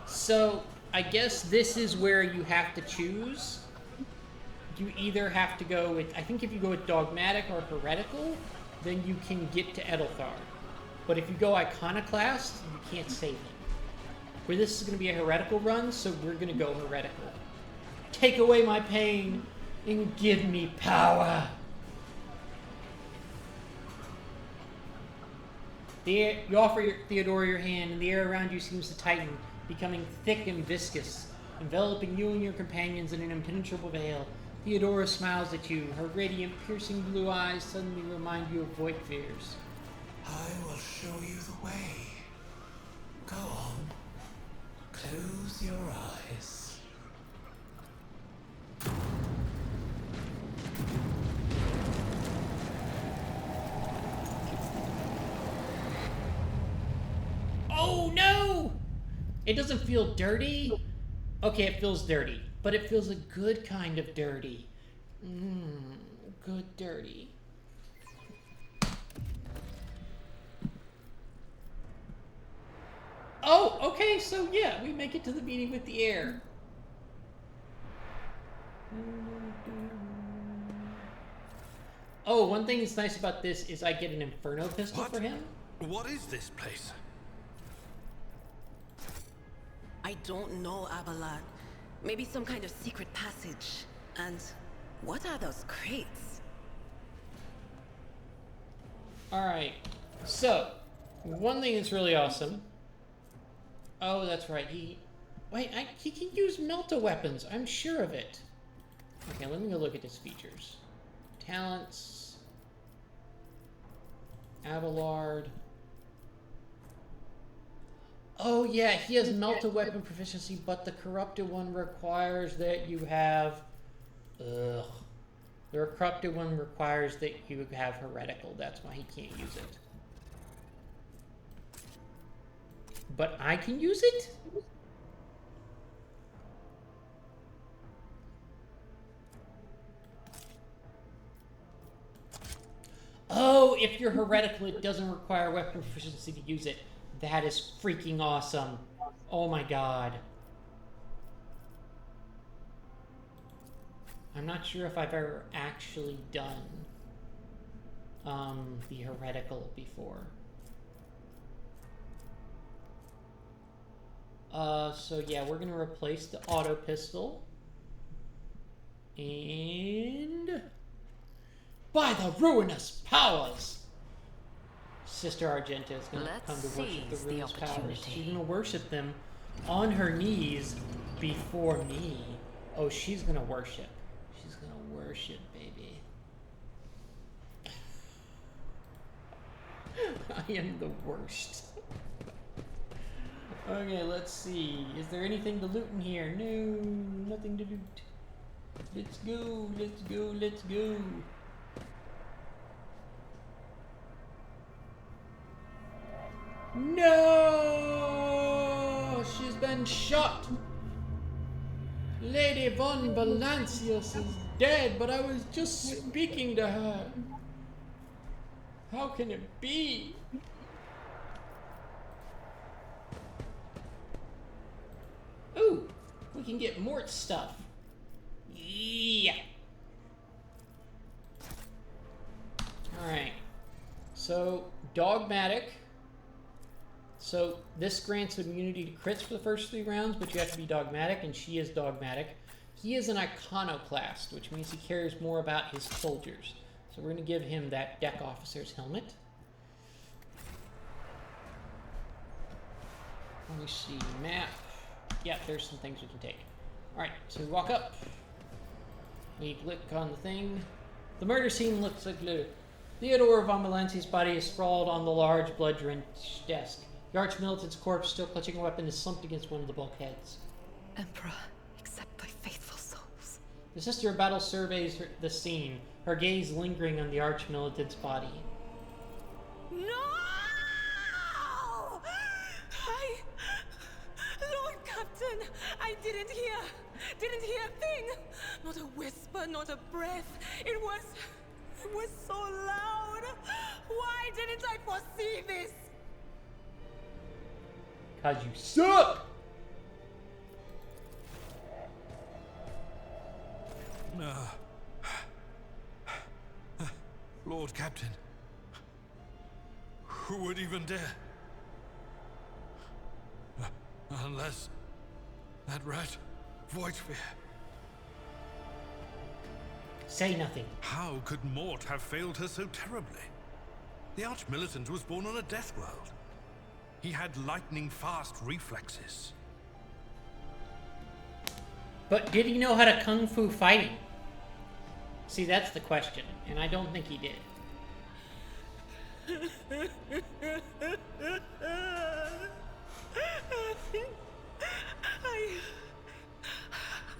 so I guess this is where you have to choose. You either have to go with, I think if you go with Dogmatic or Heretical, then you can get to Edelthar. But if you go Iconoclast, you can't save him. Where this is going to be a Heretical run, so we're going to go Heretical. Take away my pain and give me power. You offer Theodora your hand, and the air around you seems to tighten, becoming thick and viscous, enveloping you and your companions in an impenetrable veil. Theodora smiles at you. Her radiant, piercing blue eyes suddenly remind you of Void fears. I will show you the way. Go on. Close your eyes. Oh no! It doesn't feel dirty. Okay, it feels dirty, but it feels a good kind of dirty. Good dirty. Oh, okay, so yeah, we make it to the meeting with the heir. Oh, one thing that's nice about this is I get an Inferno pistol for him. What is this place? I don't know, Abelard. Maybe some kind of secret passage. And what are those crates? Alright, so, one thing that's really awesome. Oh, that's right, he can use melta-weapons, I'm sure of it. Okay, let me go look at his features. Talents. Abelard. Oh yeah, he has melta-weapon proficiency, but the corrupted one requires that you have... The corrupted one requires that you have heretical, that's why he can't use it. But I can use it? Oh, if you're heretical, it doesn't require weapon proficiency to use it. That is freaking awesome. Oh my god. I'm not sure if I've ever actually done the heretical before. So yeah, we're gonna replace the auto pistol. And by the ruinous powers, Sister Argenta is going to come to worship the ruinous powers. She's going to worship them on her knees before me. Oh, she's going to worship. She's going to worship, baby. I am the worst. Okay, let's see. Is there anything to loot in here? No, nothing to loot. Let's go, let's go, let's go. No! She's been shot! Lady Von Valancius is dead, but I was just speaking to her. How can it be? Ooh, we can get Mort stuff. Yeah. Alright. So, Dogmatic. So, this grants immunity to crits for the first 3 rounds, but you have to be Dogmatic, and she is Dogmatic. He is an Iconoclast, which means he cares more about his soldiers. So we're going to give him that Deck Officer's helmet. Let me see. Map. Yeah, there's some things we can take. Alright, so we walk up. We click on the thing. The murder scene looks like glue. Theodore von Valanci's body is sprawled on the large, blood-drenched desk. The arch-militant's corpse, still clutching a weapon, is slumped against one of the bulkheads. Emperor, accept thy faithful souls. The Sister of Battle surveys the scene, her gaze lingering on the arch-militant's body. No! Lord Captain, I didn't hear a thing. Not a whisper, not a breath. It was so loud. Why didn't I foresee this? 'Cause you suck! Lord Captain, who would even dare? Unless that rat, Voidsphere. Say nothing. How could Mort have failed her so terribly? The Arch-Militant was born on a death world. He had lightning-fast reflexes. But did he know how to kung fu fighting? See, that's the question, and I don't think he did.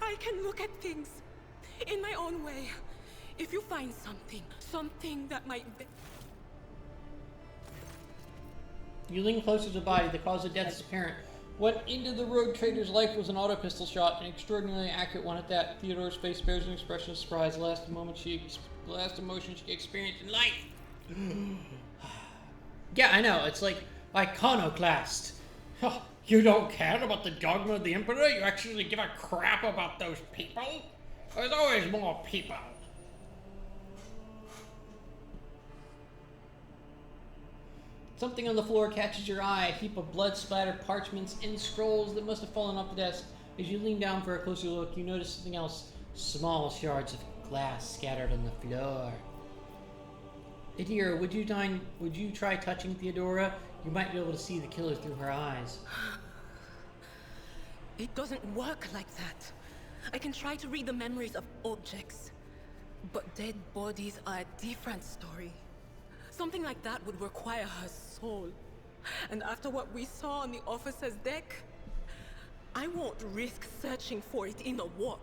I can look at things in my own way. If you find something that might... You lean closer to the body. The cause of death is apparent. What ended the rogue trader's life was an auto pistol shot, an extraordinarily accurate one at that. Theodore's face bears an expression of surprise, the last emotion she experienced in life. Yeah, I know. It's like Iconoclast. Oh, you don't care about the dogma of the Emperor? You actually give a crap about those people? There's always more people. Something on the floor catches your eye, a heap of blood-splattered parchments and scrolls that must have fallen off the desk. As you lean down for a closer look, you notice something else. Small shards of glass scattered on the floor. Idira, would you try touching Theodora? You might be able to see the killer through her eyes. It doesn't work like that. I can try to read the memories of objects, but dead bodies are a different story. Something like that would require her soul. And after what we saw on the officer's deck, I won't risk searching for it in the warp.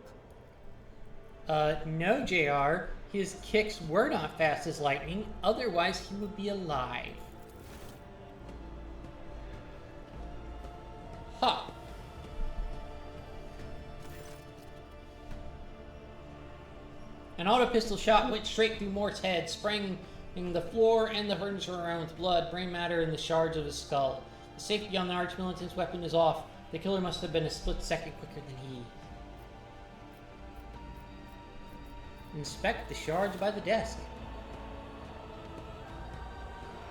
No, JR. His kicks were not fast as lightning, otherwise he would be alive. Ha! An auto pistol shot went straight through Mort's head, spraying the floor and the furniture around with blood, brain matter, and the shards of his skull. The safety on the Arch-Militant's weapon is off. The killer must have been a split second quicker than he. Inspect the shards by the desk.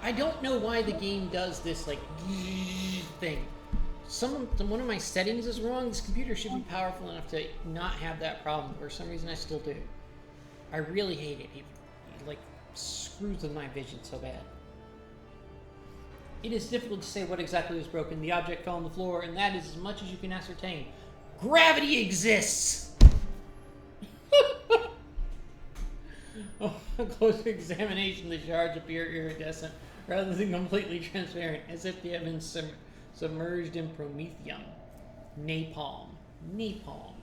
I don't know why the game does this, like, thing. One of my settings is wrong. This computer should be powerful enough to not have that problem. For some reason, I still do. I really hate it. It like, screws with my vision so bad. It is difficult to say what exactly was broken. The object fell on the floor, and that is as much as you can ascertain. Gravity exists! On a closer examination, the shards appear iridescent rather than completely transparent, as if they have been submerged in promethium. Napalm. Napalm.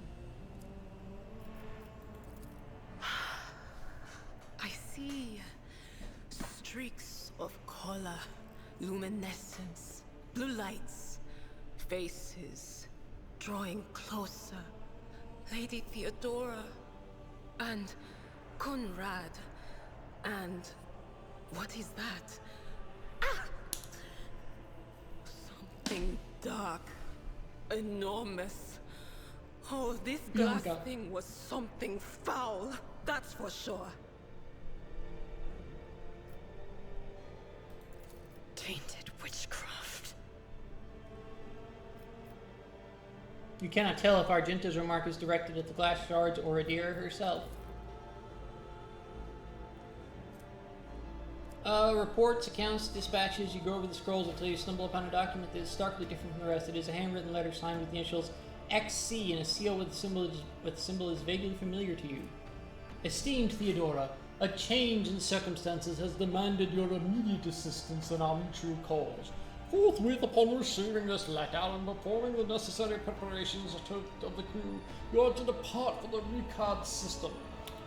I see streaks of color, luminescence, blue lights, faces drawing closer. Lady Theodora and Conrad and what is that? Ah! Something dark, enormous. Oh, this glass thing was something foul, that's for sure. Tainted witchcraft. You cannot tell if Argenta's remark is directed at the glass shards or Adira herself. Reports, accounts, dispatches. You go over the scrolls until you stumble upon a document that is starkly different from the rest. It is a handwritten letter signed with the initials XC and a seal with the symbol is vaguely familiar to you. Esteemed Theodora, a change in circumstances has demanded your immediate assistance in our mutual cause. Forthwith upon receiving this letter and performing the necessary preparations of the crew, you are to depart for the Ricard system.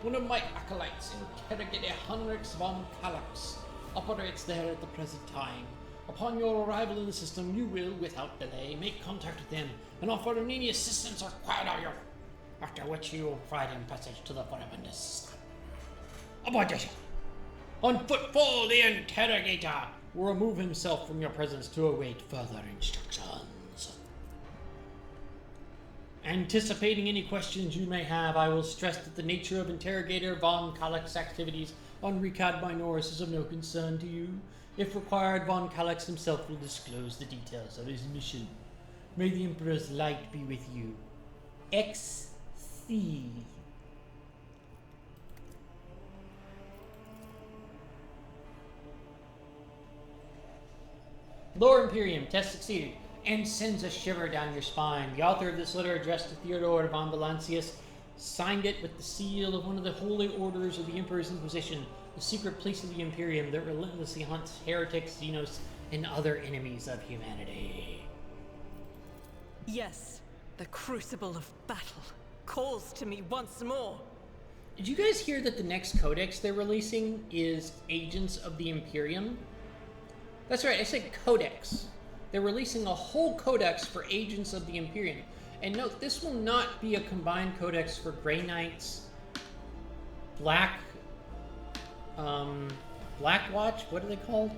One of my acolytes, Interrogator Henrix von Kallax, operates there at the present time. Upon your arrival in the system, you will, without delay, make contact with him and offer any assistance required of you, after which you will provide him passage to the Warhammer system. Aboard. On footfall, the Interrogator will remove himself from your presence to await further instructions. Anticipating any questions you may have, I will stress that the nature of Interrogator von Kallax's activities on Ricard Minoris is of no concern to you. If required, von Kallax himself will disclose the details of his mission. May the Emperor's light be with you. XC. Lore Imperium, test succeeded, and sends a shiver down your spine. The author of this letter, addressed to Theodore von Valancius, signed it with the seal of one of the holy orders of the Emperor's Inquisition, the secret police of the Imperium that relentlessly hunts heretics, Xenos, and other enemies of humanity. Yes, the crucible of battle calls to me once more. Did you guys hear that the next codex they're releasing is Agents of the Imperium? That's right, I said codex. They're releasing a whole codex for Agents of the Imperium. And note, this will not be a combined codex for Grey Knights, Black Watch, what are they called?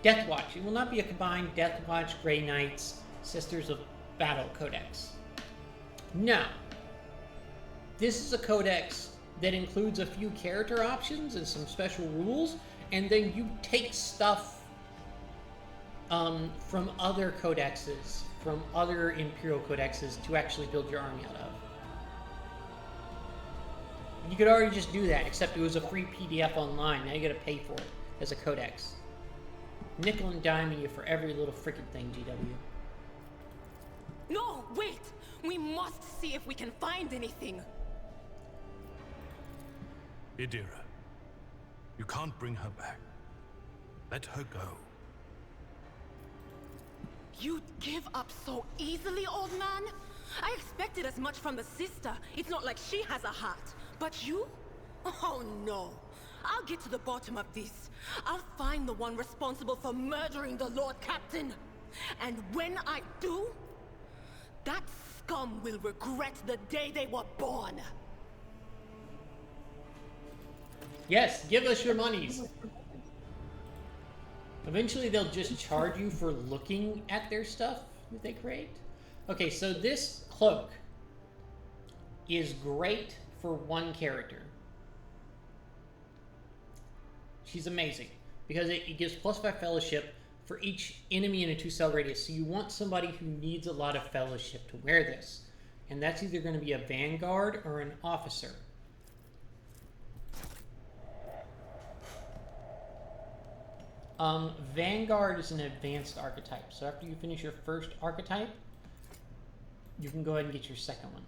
Death Watch. It will not be a combined Death Watch, Grey Knights, Sisters of Battle codex. No. This is a codex that includes a few character options and some special rules, and then you take stuff from other codexes, from other Imperial codexes to actually build your army out of. You could already just do that, except it was a free PDF online. Now you gotta pay for it as a codex. Nickel and diming you for every little freaking thing, GW. No, wait! We must see if we can find anything! Idira, you can't bring her back. Let her go. You'd give up so easily, old man? I expected as much from the sister. It's not like she has a heart. But you? Oh no. I'll get to the bottom of this. I'll find the one responsible for murdering the Lord Captain. And when I do, that scum will regret the day they were born. Yes, give us your monies. Eventually they'll just charge you for looking at their stuff that they create. Okay, so this cloak is great for one character. She's amazing. because it gives +5 fellowship for each enemy in a 2-cell radius. So you want somebody who needs a lot of fellowship to wear this. And that's either going to be a vanguard or an officer. Vanguard is an advanced archetype. So after you finish your first archetype, you can go ahead and get your second one.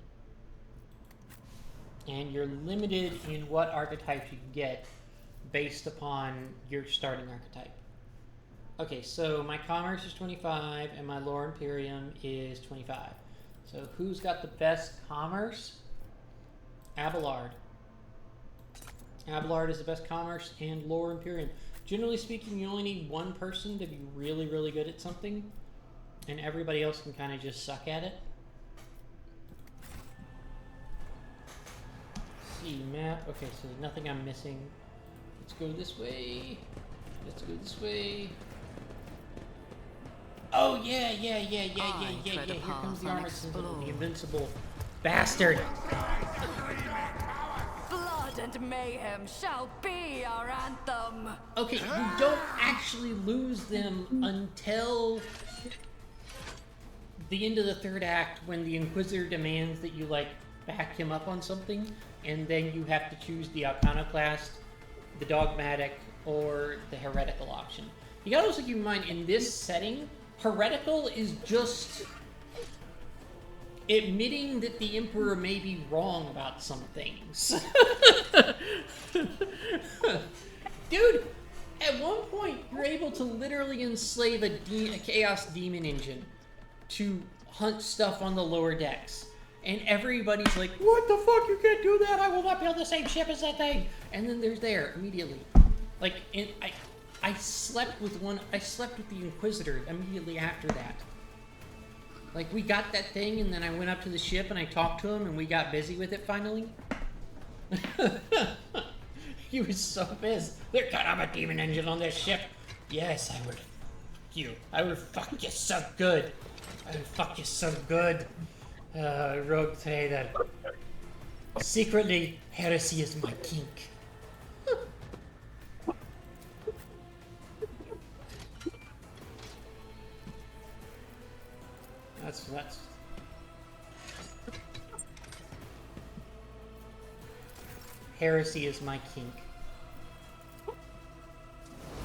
And you're limited in what archetypes you can get based upon your starting archetype. Okay, so my commerce is 25 and my lore imperium is 25. So who's got the best commerce? Abelard. Abelard is the best commerce and lore imperium. Generally speaking, you only need one person to be really, really good at something, and everybody else can kind of just suck at it. See, map. Okay, so there's nothing I'm missing. Let's go this way. Let's go this way. Oh, yeah. Here comes the armored sentinel, the invincible bastard. Blood and mayhem shall be our anthem. Okay, you don't actually lose them until the end of the third act, when the Inquisitor demands that you, like, back him up on something, and then you have to choose the Iconoclast, the Dogmatic, or the Heretical option. You gotta also keep in mind, in this setting, Heretical is just admitting that the Emperor may be wrong about some things. Dude, at one point, you're able to literally enslave a Chaos Demon engine to hunt stuff on the lower decks. And everybody's like, what the fuck, you can't do that, I will not build the same ship as that thing. And then there's there, immediately. Like, I slept with the Inquisitor immediately after that. Like, we got that thing, and then I went up to the ship and I talked to him, and we got busy with it finally. He was so pissed. There could have a demon engine on this ship. Yes, I would. I would fuck you so good. I would fuck you so good. Rogue say that secretly heresy is my kink. That's heresy is my kink.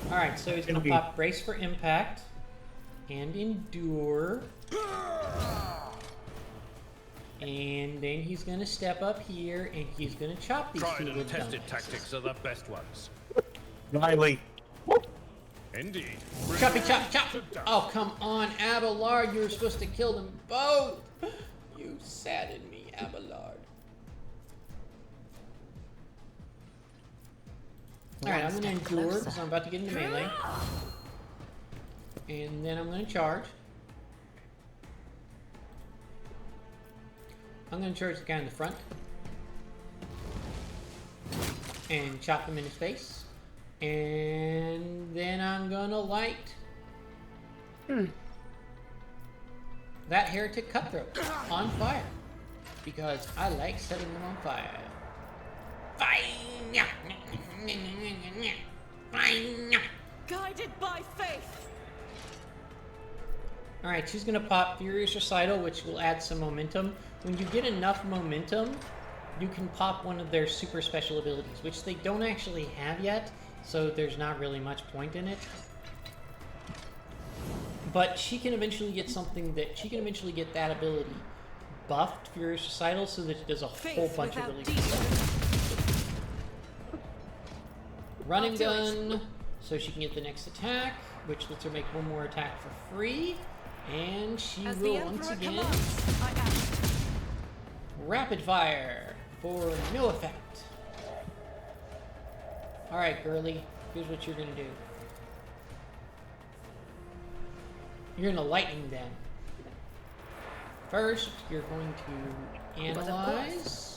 Alright, so he's gonna pop brace for impact and endure. And then he's gonna step up here and he's gonna chop these Tried two and with tested dumbasses. tactics are the best ones. Riley. Indeed. Choppy chop chop! Oh, come on, Abelard, you were supposed to kill them both! You saddened me, Abelard. Alright, I'm gonna endure because I'm about to get into melee. And then I'm gonna charge. I'm gonna charge the guy in the front. And chop him in his face. And then I'm gonna light that heretic cutthroat on fire. Because I like setting them on fire. Fire! Guided by faith. Alright, she's gonna pop Furious Recital, which will add some momentum. When you get enough momentum, you can pop one of their super special abilities, which they don't actually have yet, so there's not really much point in it. But she can eventually get something that she can eventually get that ability buffed, Furious Recital, so that it does a whole bunch of really good stuff. Running gun, so she can get the next attack, which lets her make one more attack for free, and she will once again rapid fire for no effect. Alright, girly, here's what you're gonna do. You're gonna lightning them. First, you're going to analyze.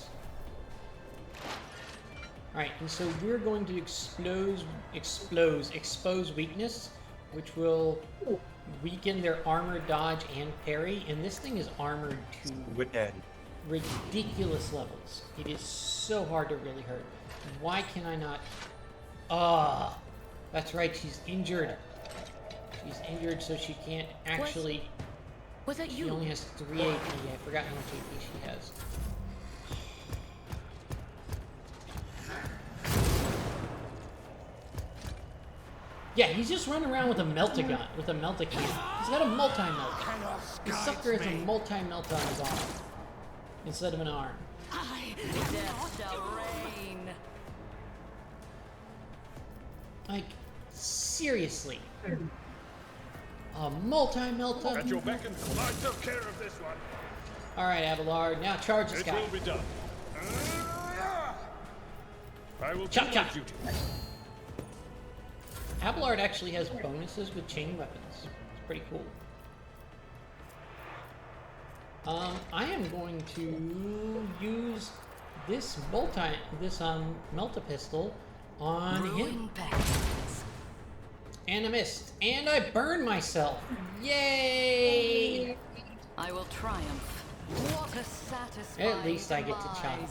Alright, and so we're going to expose weakness, which will weaken their armor, dodge, and parry. And this thing is armored to ridiculous levels. It is so hard to really hurt. Why can I not? That's right, she's injured. She's injured, so she can't actually... Was that you? She only has 3 AP. I forgot how much AP she has. Yeah, he's just running around with a melt-a-gun, with a melt-a-can. He's got a multi-melt. The sucker has a multi-melt on his arm instead of an arm. Death shall reign. Like, seriously. A multi-melt on... At your beck and call. I took care of this one. Alright, Abelard, now charge this guy. It will be done. I will Chop, do chop. my duty. Abelard actually has bonuses with chain weapons. It's pretty cool. I am going to use this melta-pistol on him. And I missed. And I burned myself. Yay! I will triumph. What a satisfying At least I get to chop him up.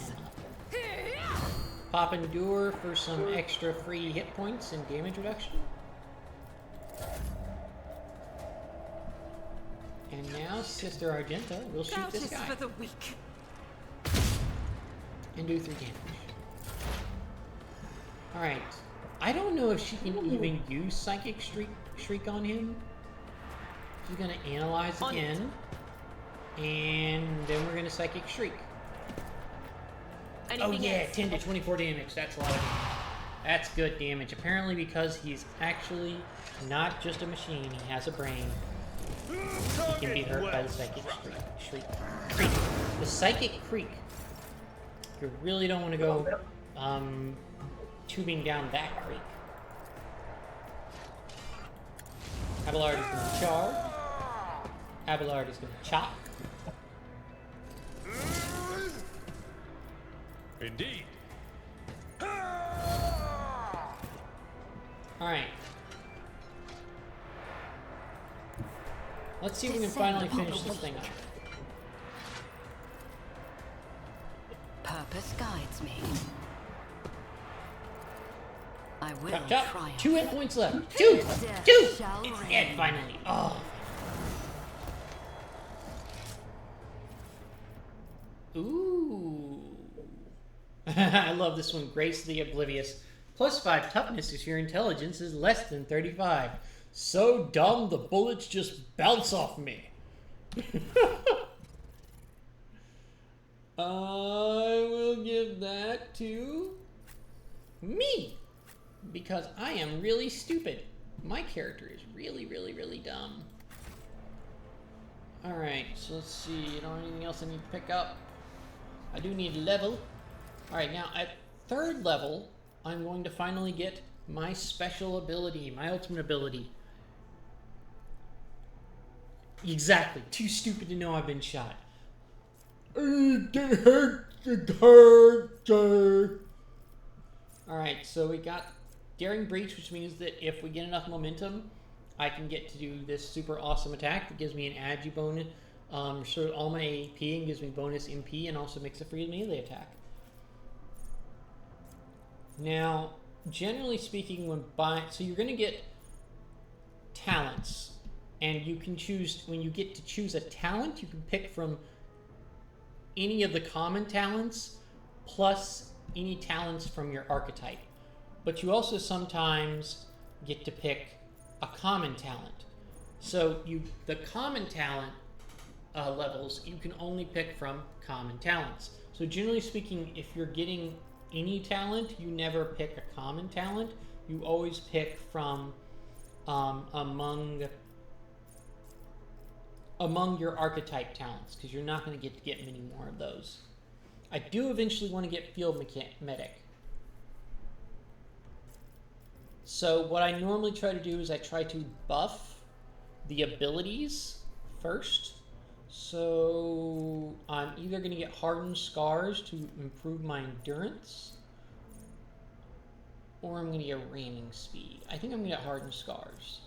Pop Endure for some extra free hit points and damage reduction. And now Sister Argenta will shoot this guy. For the weak. And do 3 damage. Alright. I don't know if she can even use Psychic Shriek on him. She's gonna analyze again. And then we're gonna Psychic Shriek. Oh yeah, 10 to 24 damage. That's a lot of damage. That's good damage. Apparently because he's actually not just a machine, he has a brain. He can be hurt by the Psychic Shriek. The Psychic Creek. You really don't want to go tubing down that creek. Abelard is going to charge. Abelard is going to chop. Indeed. Alright. Let's see if we can finally finish this thing up. Purpose guides me. I will Chop, chop. triumph. 2 hit points left. 2! 2! It's dead finally. Oh. Ooh. I love this one. Grace the Oblivious. +5 toughness if your intelligence is less than 35. So dumb the bullets just bounce off me. I will give that to me. Because I am really stupid. My character is really, really, really dumb. Alright, so let's see. You know anything else I need to pick up? I do need level. Alright, now at 3rd level, I'm going to finally get my special ability, my ultimate ability. Exactly. Too stupid to know I've been shot. Alright, so we got Daring Breach, which means that if we get enough momentum, I can get to do this super awesome attack that gives me an agi bonus, restores all my AP and gives me bonus MP and also makes a free melee attack. Now, generally speaking, so you're going to get talents, and you can choose, when you get to choose a talent, you can pick from any of the common talents plus any talents from your archetype. But you also sometimes get to pick a common talent. So the common talent levels, you can only pick from common talents. So generally speaking, if you're getting any talent, you never pick a common talent. You always pick from among your archetype talents, because you're not going to get many more of those. I do eventually want to get Field Medic. So what I normally try to do is I try to buff the abilities first. So I'm either going to get Hardened Scars to improve my endurance, or I'm going to get Ramming Speed. I think I'm going to get Hardened Scars.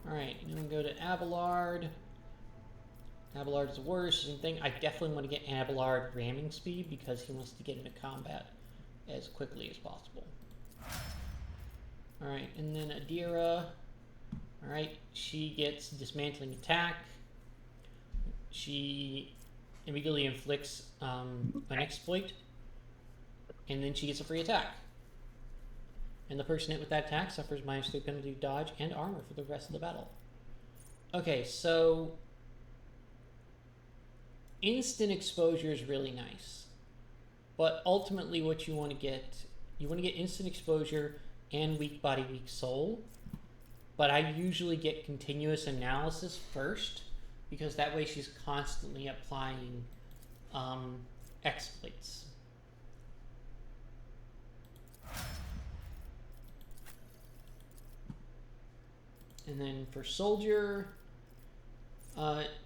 Alright, I'm going to go to Abelard. Abelard is the worst. Same thing. I definitely want to get Abelard Ramming Speed because he wants to get into combat as quickly as possible. Alright, and then Adira. Alright, she gets dismantling attack. She immediately inflicts an exploit. And then she gets a free attack. And the person hit with that attack suffers -3 penalty to dodge and armor for the rest of the battle. Okay, so instant exposure is really nice. But ultimately what you want to get instant exposure and weak body, weak soul. But I usually get continuous analysis first, because that way she's constantly applying exploits. And then for soldier,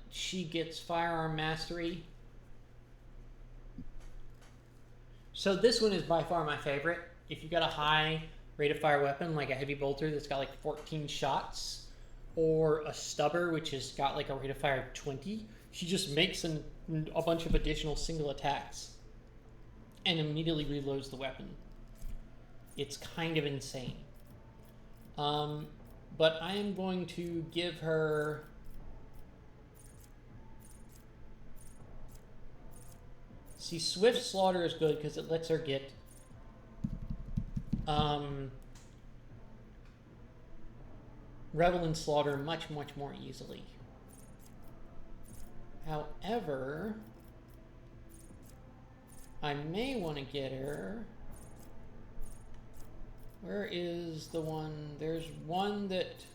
she gets firearm mastery. So this one is by far my favorite. If you got a high rate of fire weapon, like a heavy bolter that's got like 14 shots, or a stubber which has got like a rate of fire of 20, she just makes a bunch of additional single attacks and immediately reloads the weapon. It's kind of insane. But I am going to give her Swift Slaughter is good because it lets her get Revel and Slaughter much more easily. However, I may want to get her. Where is the one? There's one that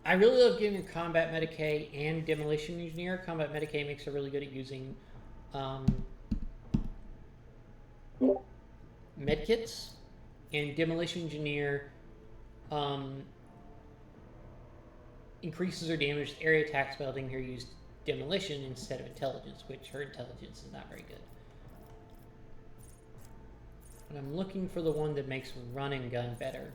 I really love giving her Combat Medicae and Demolition Engineer. Combat Medicae makes her really good at using medkits, and Demolition Engineer increases her damage to area attacks by letting her use Demolition instead of Intelligence, which her Intelligence is not very good. But I'm looking for the one that makes run and gun better.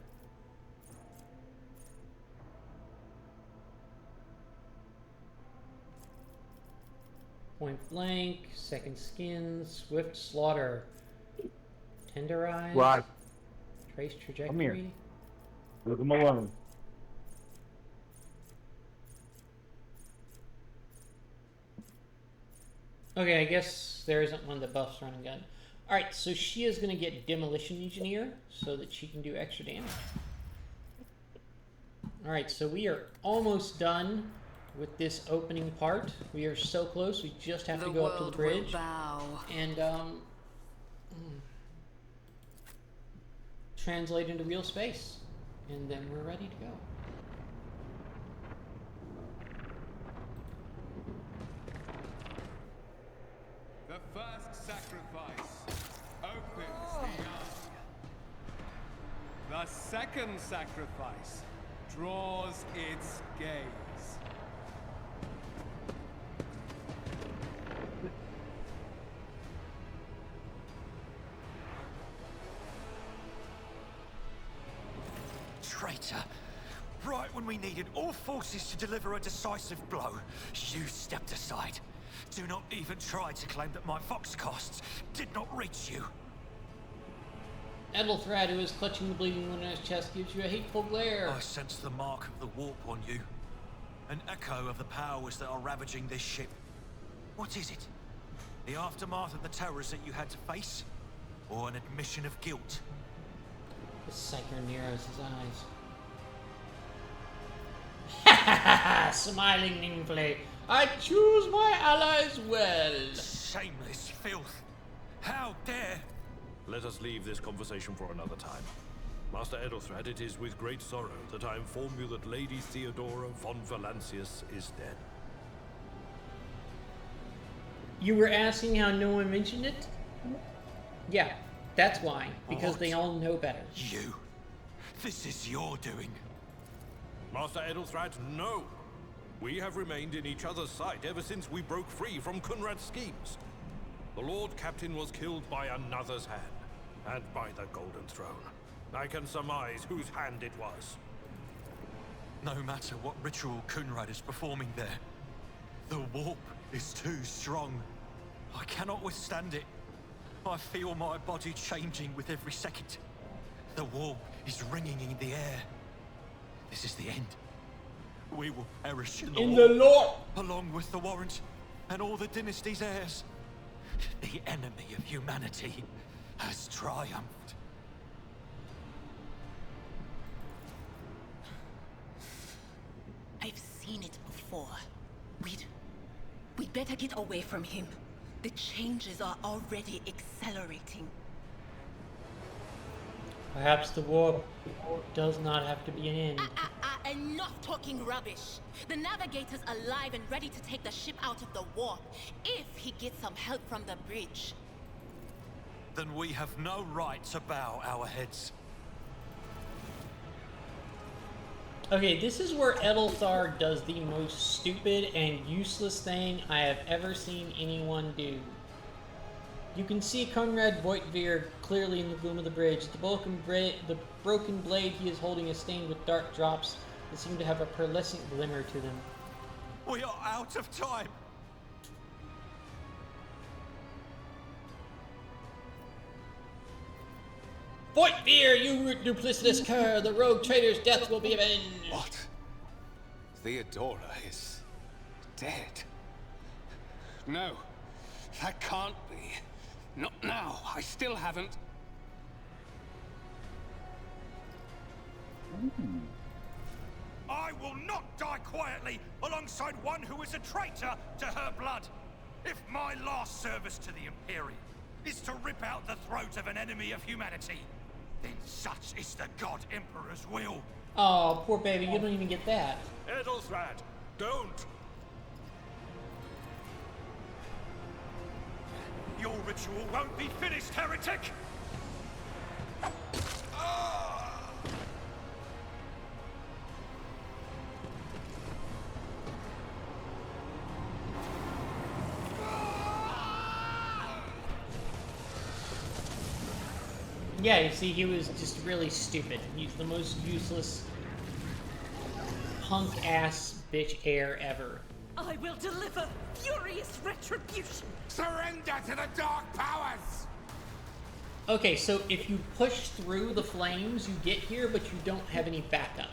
Point Blank, Second Skin, Swift Slaughter, Tenderize, Right. Trace Trajectory. Come here. Leave him alone. Okay, I guess there isn't one that buffs run and gun. Alright, so she is going to get Demolition Engineer so that she can do extra damage. Alright, so we are almost done with this opening part. We are so close, we just have to go up to the bridge. And, translate into real space. And then we're ready to go. The first sacrifice opens the eye. The second sacrifice draws its gaze. Traitor! Right when we needed all forces to deliver a decisive blow, you stepped aside. Do not even try to claim that my Vox costs did not reach you. Edelthrad, who is clutching the bleeding wound in his chest, gives you a hateful glare. I sense the mark of the warp on you. An echo of the powers that are ravaging this ship. What is it? The aftermath of the terrors that you had to face? Or an admission of guilt? The Psyker narrows his eyes. Ha ha ha! Smiling meaningfully. I choose my allies well. Shameless filth. How dare! Let us leave this conversation for another time. Master Edelthrad, it is with great sorrow that I inform you that Lady Theodora von Valancius is dead. You were asking how no one mentioned it? Yeah, that's why. Because What? they all know better. You. This is your doing. Master Edelthrad, no! We have remained in each other's sight ever since we broke free from Kunrad's schemes. The Lord Captain was killed by another's hand, and by the Golden Throne. I can surmise whose hand it was. No matter what ritual Kunrad is performing there, the warp is too strong. I cannot withstand it. I feel my body changing with every second. The war is ringing in the air. This is the end. We will perish in the Lord, along with the Warrens and all the dynasty's heirs. The enemy of humanity has triumphed. I've seen it before. We'd better get away from him. The changes are already accelerating. Perhaps the war does not have to be an end. Enough talking rubbish. The navigator's alive and ready to take the ship out of the warp, if he gets some help from the bridge. Then we have no right to bow our heads. Okay, this is where Edelthar does the most stupid and useless thing I have ever seen anyone do. You can see Conrad Voigtveer clearly in the gloom of the bridge. The broken blade he is holding is stained with dark drops that seem to have a pearlescent glimmer to them. We are out of time. Voigtveer, you duplicitous cur! The rogue traitor's death will be avenged! What? Theodora is dead? No, that can't be. Not now. I still haven't. I will not die quietly alongside one who is a traitor to her blood. If my last service to the Imperium is to rip out the throat of an enemy of humanity, then such is the God Emperor's will. Oh, poor baby, you don't even get that. Edelthrad, don't! Your ritual won't be finished, heretic! Yeah, you see, he was just really stupid. He's the most useless punk-ass bitch heir ever. I will deliver furious retribution. Surrender to the dark powers! Okay, so if you push through the flames, you get here, but you don't have any backup.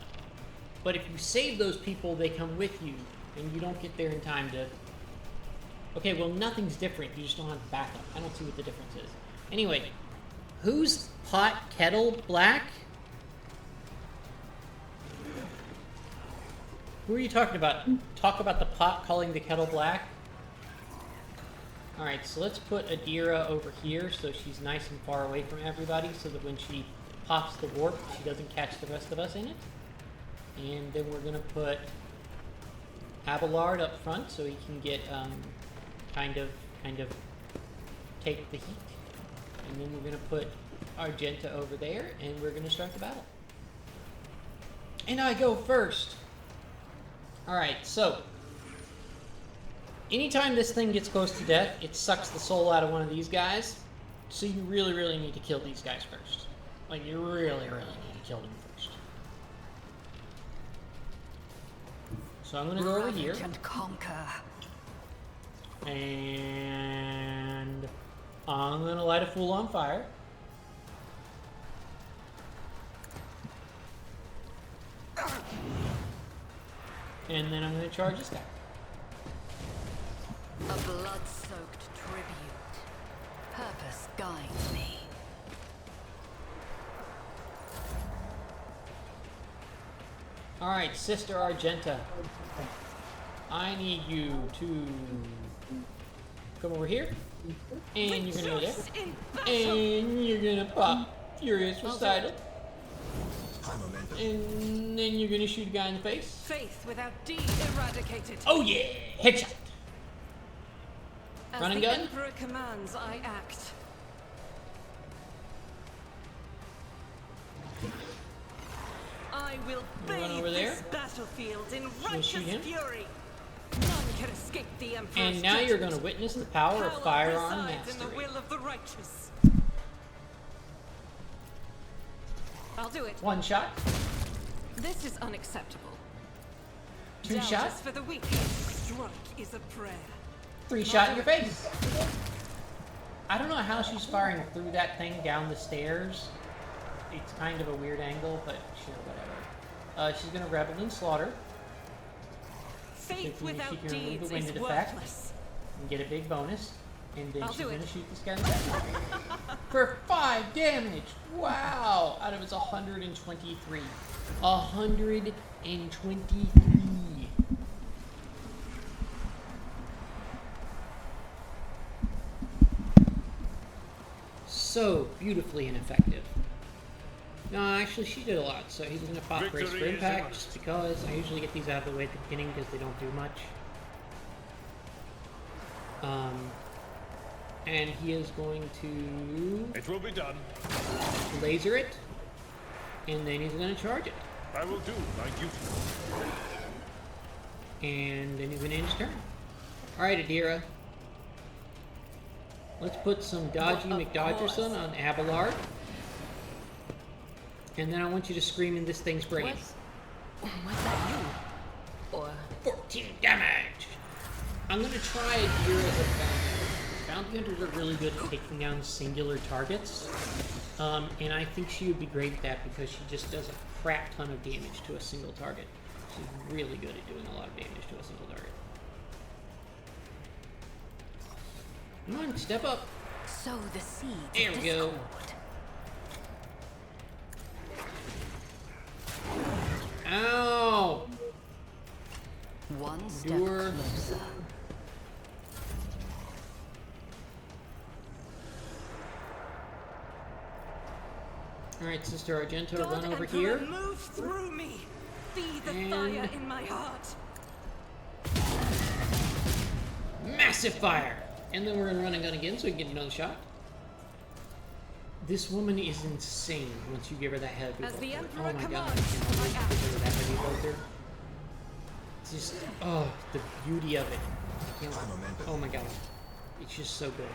But if you save those people, they come with you, and you don't get there in time to... Okay, well, nothing's different. You just don't have backup. I don't see what the difference is. Anyway, who's pot kettle black? Who are you talking about? Talk about the pot calling the kettle black? Alright, so let's put Adira over here so she's nice and far away from everybody so that when she pops the warp, she doesn't catch the rest of us in it. And then we're going to put Abelard up front so he can get, kind of take the heat. And then we're going to put Argenta over there, and we're going to start the battle. And I go first! Alright, so anytime this thing gets close to death, it sucks the soul out of one of these guys. So you really, really need to kill these guys first. Like, you really, really need to kill them first. So I'm going to go over here. And conquer. And I'm going to light a fool on fire. And then I'm going to charge this guy. A blood-soaked tribute. Purpose guides me. Alright, Sister Argenta. I need you to come over here. And you're going to go there. And you're going to pop Furious Recital. And then you're going to shoot a guy in the face. Faith without deed eradicated. Oh yeah! Headshot! As Running the gun? Emperor commands, I act. I will bathe this battlefield in righteous fury. None can escape the Emperor's And now you're going to witness the power of firearm resides in the mastery. will of the righteous. I'll do it. One shot. This is unacceptable. Two Doubt shot. is for the weak. Strike is a prayer. Three shot in your face. I don't know how she's firing through that thing down the stairs. It's kind of a weird angle, but sure, whatever. She's gonna Rebel and Slaughter. Faith without she can remove deeds the winded is effect worthless. and get a big bonus. And then I'll she's do gonna it. shoot this guy in the back. For 5 damage! Wow! Out of his 123. 123. So beautifully ineffective. No, actually she did a lot, so he's gonna pop brace for Victory is impact imminent. just because I usually get these out of the way at the beginning because they don't do much. And he is going to... It will be done. Laser it, and then he's gonna charge it. I will do my duty. And then he's gonna end his turn. Alright, Adira. Let's put some Dodgy McDodgerson on Abelard. And then I want you to scream in this thing's brain. Was that you? Or 14 damage! I'm gonna try Adira as a bounty hunter. Bounty hunters are really good at taking down singular targets. And I think she would be great at that because she just does a crap ton of damage to a single target. She's really good at doing a lot of damage to a single target. Come on, step up. Sow the seeds. There we go. Ow! One step Endure. closer. Alright, Sister Argento, God run over Emperor, here. move through me. Be the And- fire in my heart. Massive fire! And then we're gonna run and gun again so we can get another shot. This woman is insane once you give her that heavy As the bolter. Emperor Oh my god, I commands, cannot wait I to give her that heavy bolter. It's just, oh, the beauty of it. I can't, oh my god. It's just so good.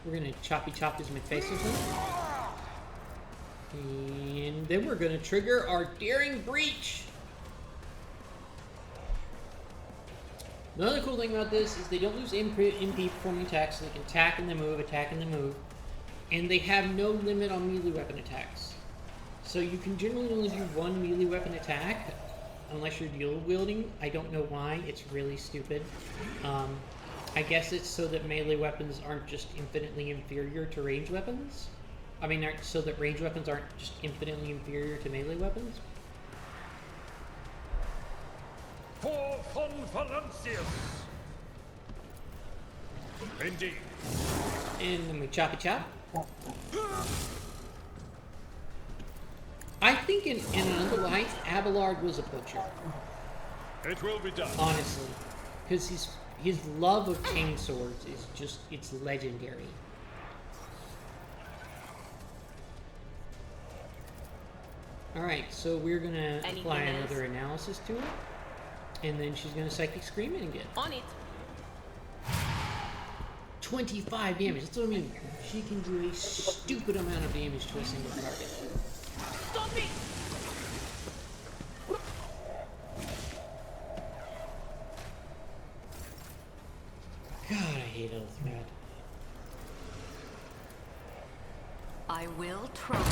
We're gonna choppy chop his McFace or something. And then we're gonna trigger our Daring Breach. Another cool thing about this is they don't lose MP performing attacks, so they can attack and then move, attack and then move. And they have no limit on melee weapon attacks. So you can generally only do one melee weapon attack, unless you're dual wielding. I don't know why, it's really stupid. I guess it's so that melee weapons aren't just infinitely inferior to ranged weapons. I mean, so that ranged weapons aren't just infinitely inferior to melee weapons. For Von Valancius! Indeed. And then we choppy chop. I think in another life, Abelard was a butcher. It will be done. Honestly. Because his love of chainswords is just, it's legendary. Alright, so we're gonna apply another analysis to it. And then she's gonna Psychic Scream it again. On it. 25 damage, that's what I mean. She can do a stupid amount of damage to a single target. Stop it! God, I hate Elfred. I will try.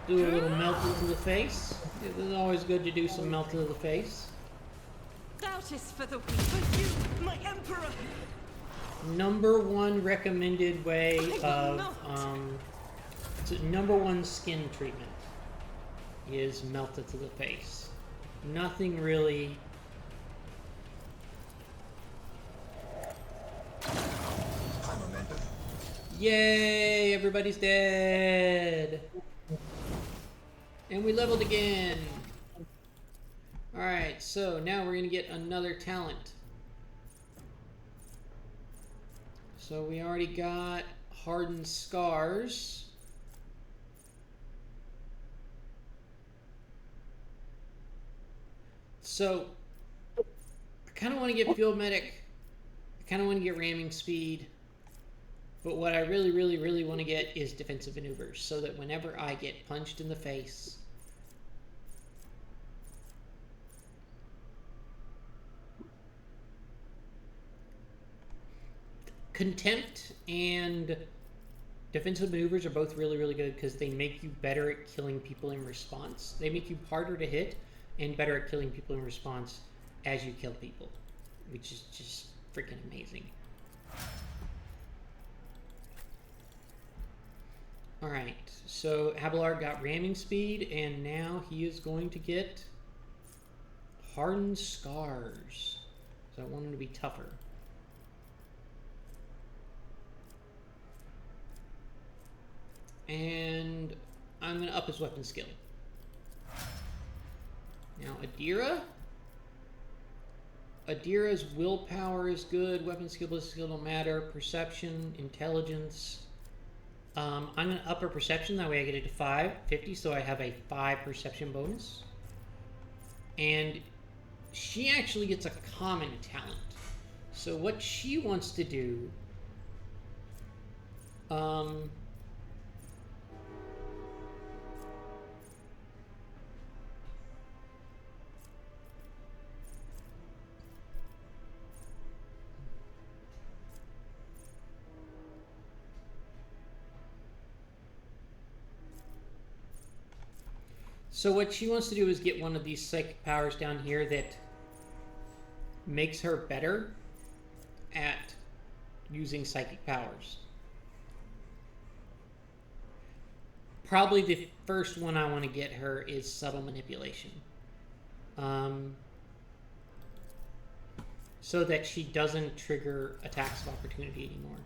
Do a little melted to the face. It's always good to do some melted to the face. Doubt is for the weak. For you, my emperor. Number one recommended way of number one skin treatment is melted to the face. Nothing really. Yay! Everybody's dead. And we leveled again. Alright, so now we're going to get another talent. So we already got Hardened Scars. So, I kind of want to get Field Medic. I kind of want to get Ramming Speed. But what I really, really, really want to get is Defensive Maneuvers, so that whenever I get punched in the face, Contempt and defensive maneuvers are both really, really good because they make you better at killing people in response. They make you harder to hit and better at killing people in response as you kill people, which is just freaking amazing. Alright, so Abelard got ramming speed, and now he is going to get hardened scars. So I want him to be tougher. And I'm going to up his weapon skill. Now, Adira's willpower is good. Weapon skill, ballistic skill don't matter. Perception, intelligence. I'm going to up her perception. That way I get it to 50, so I have a 5 perception bonus. And she actually gets a common talent. So what she wants to do... So what she wants to do is get one of these psychic powers down here that makes her better at using psychic powers. Probably the first one I want to get her is subtle manipulation. So that she doesn't trigger attacks of opportunity anymore.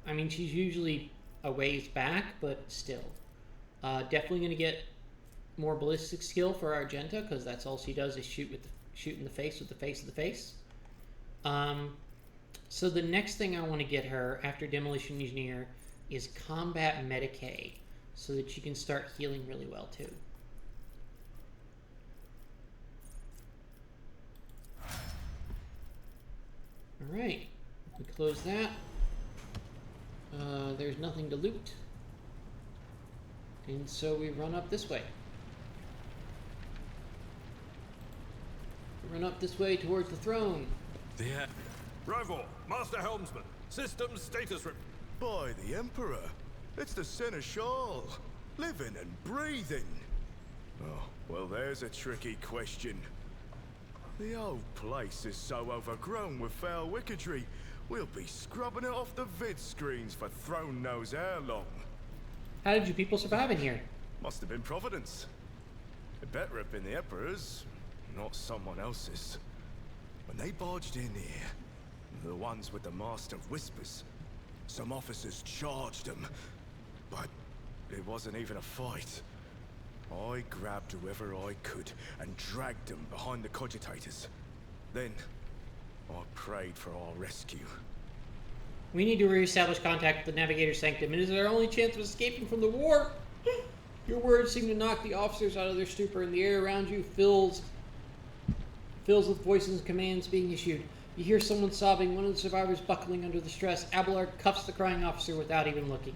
I mean, she's usually a ways back, but still. Definitely going to get more ballistic skill for Argenta, because that's all she does is shoot in the face with the face of the face. So the next thing I want to get her after Demolition Engineer is Combat Medicae, so that she can start healing really well too. Alright, we close that. There's nothing to loot. And so we run up this way. Run up this way towards the throne. Yeah. Rival, Master Helmsman, systems status report. By the Emperor, it's the Seneschal, living and breathing. Oh, well, there's a tricky question. The old place is so overgrown with foul wickedry, we'll be scrubbing it off the vid screens for throne knows how long. How did you people survive in here? Must have been Providence. It better have been the Emperor's, not someone else's. When they barged in here, the ones with the Master of Whispers, some officers charged them, but it wasn't even a fight. I grabbed whoever I could and dragged them behind the cogitators. Then, I prayed for our rescue. We need to reestablish contact with the Navigator's Sanctum. It is our only chance of escaping from the war. Your words seem to knock the officers out of their stupor, and the air around you fills with voices and commands being issued. You hear someone sobbing, one of the survivors buckling under the stress. Abelard cuffs the crying officer without even looking.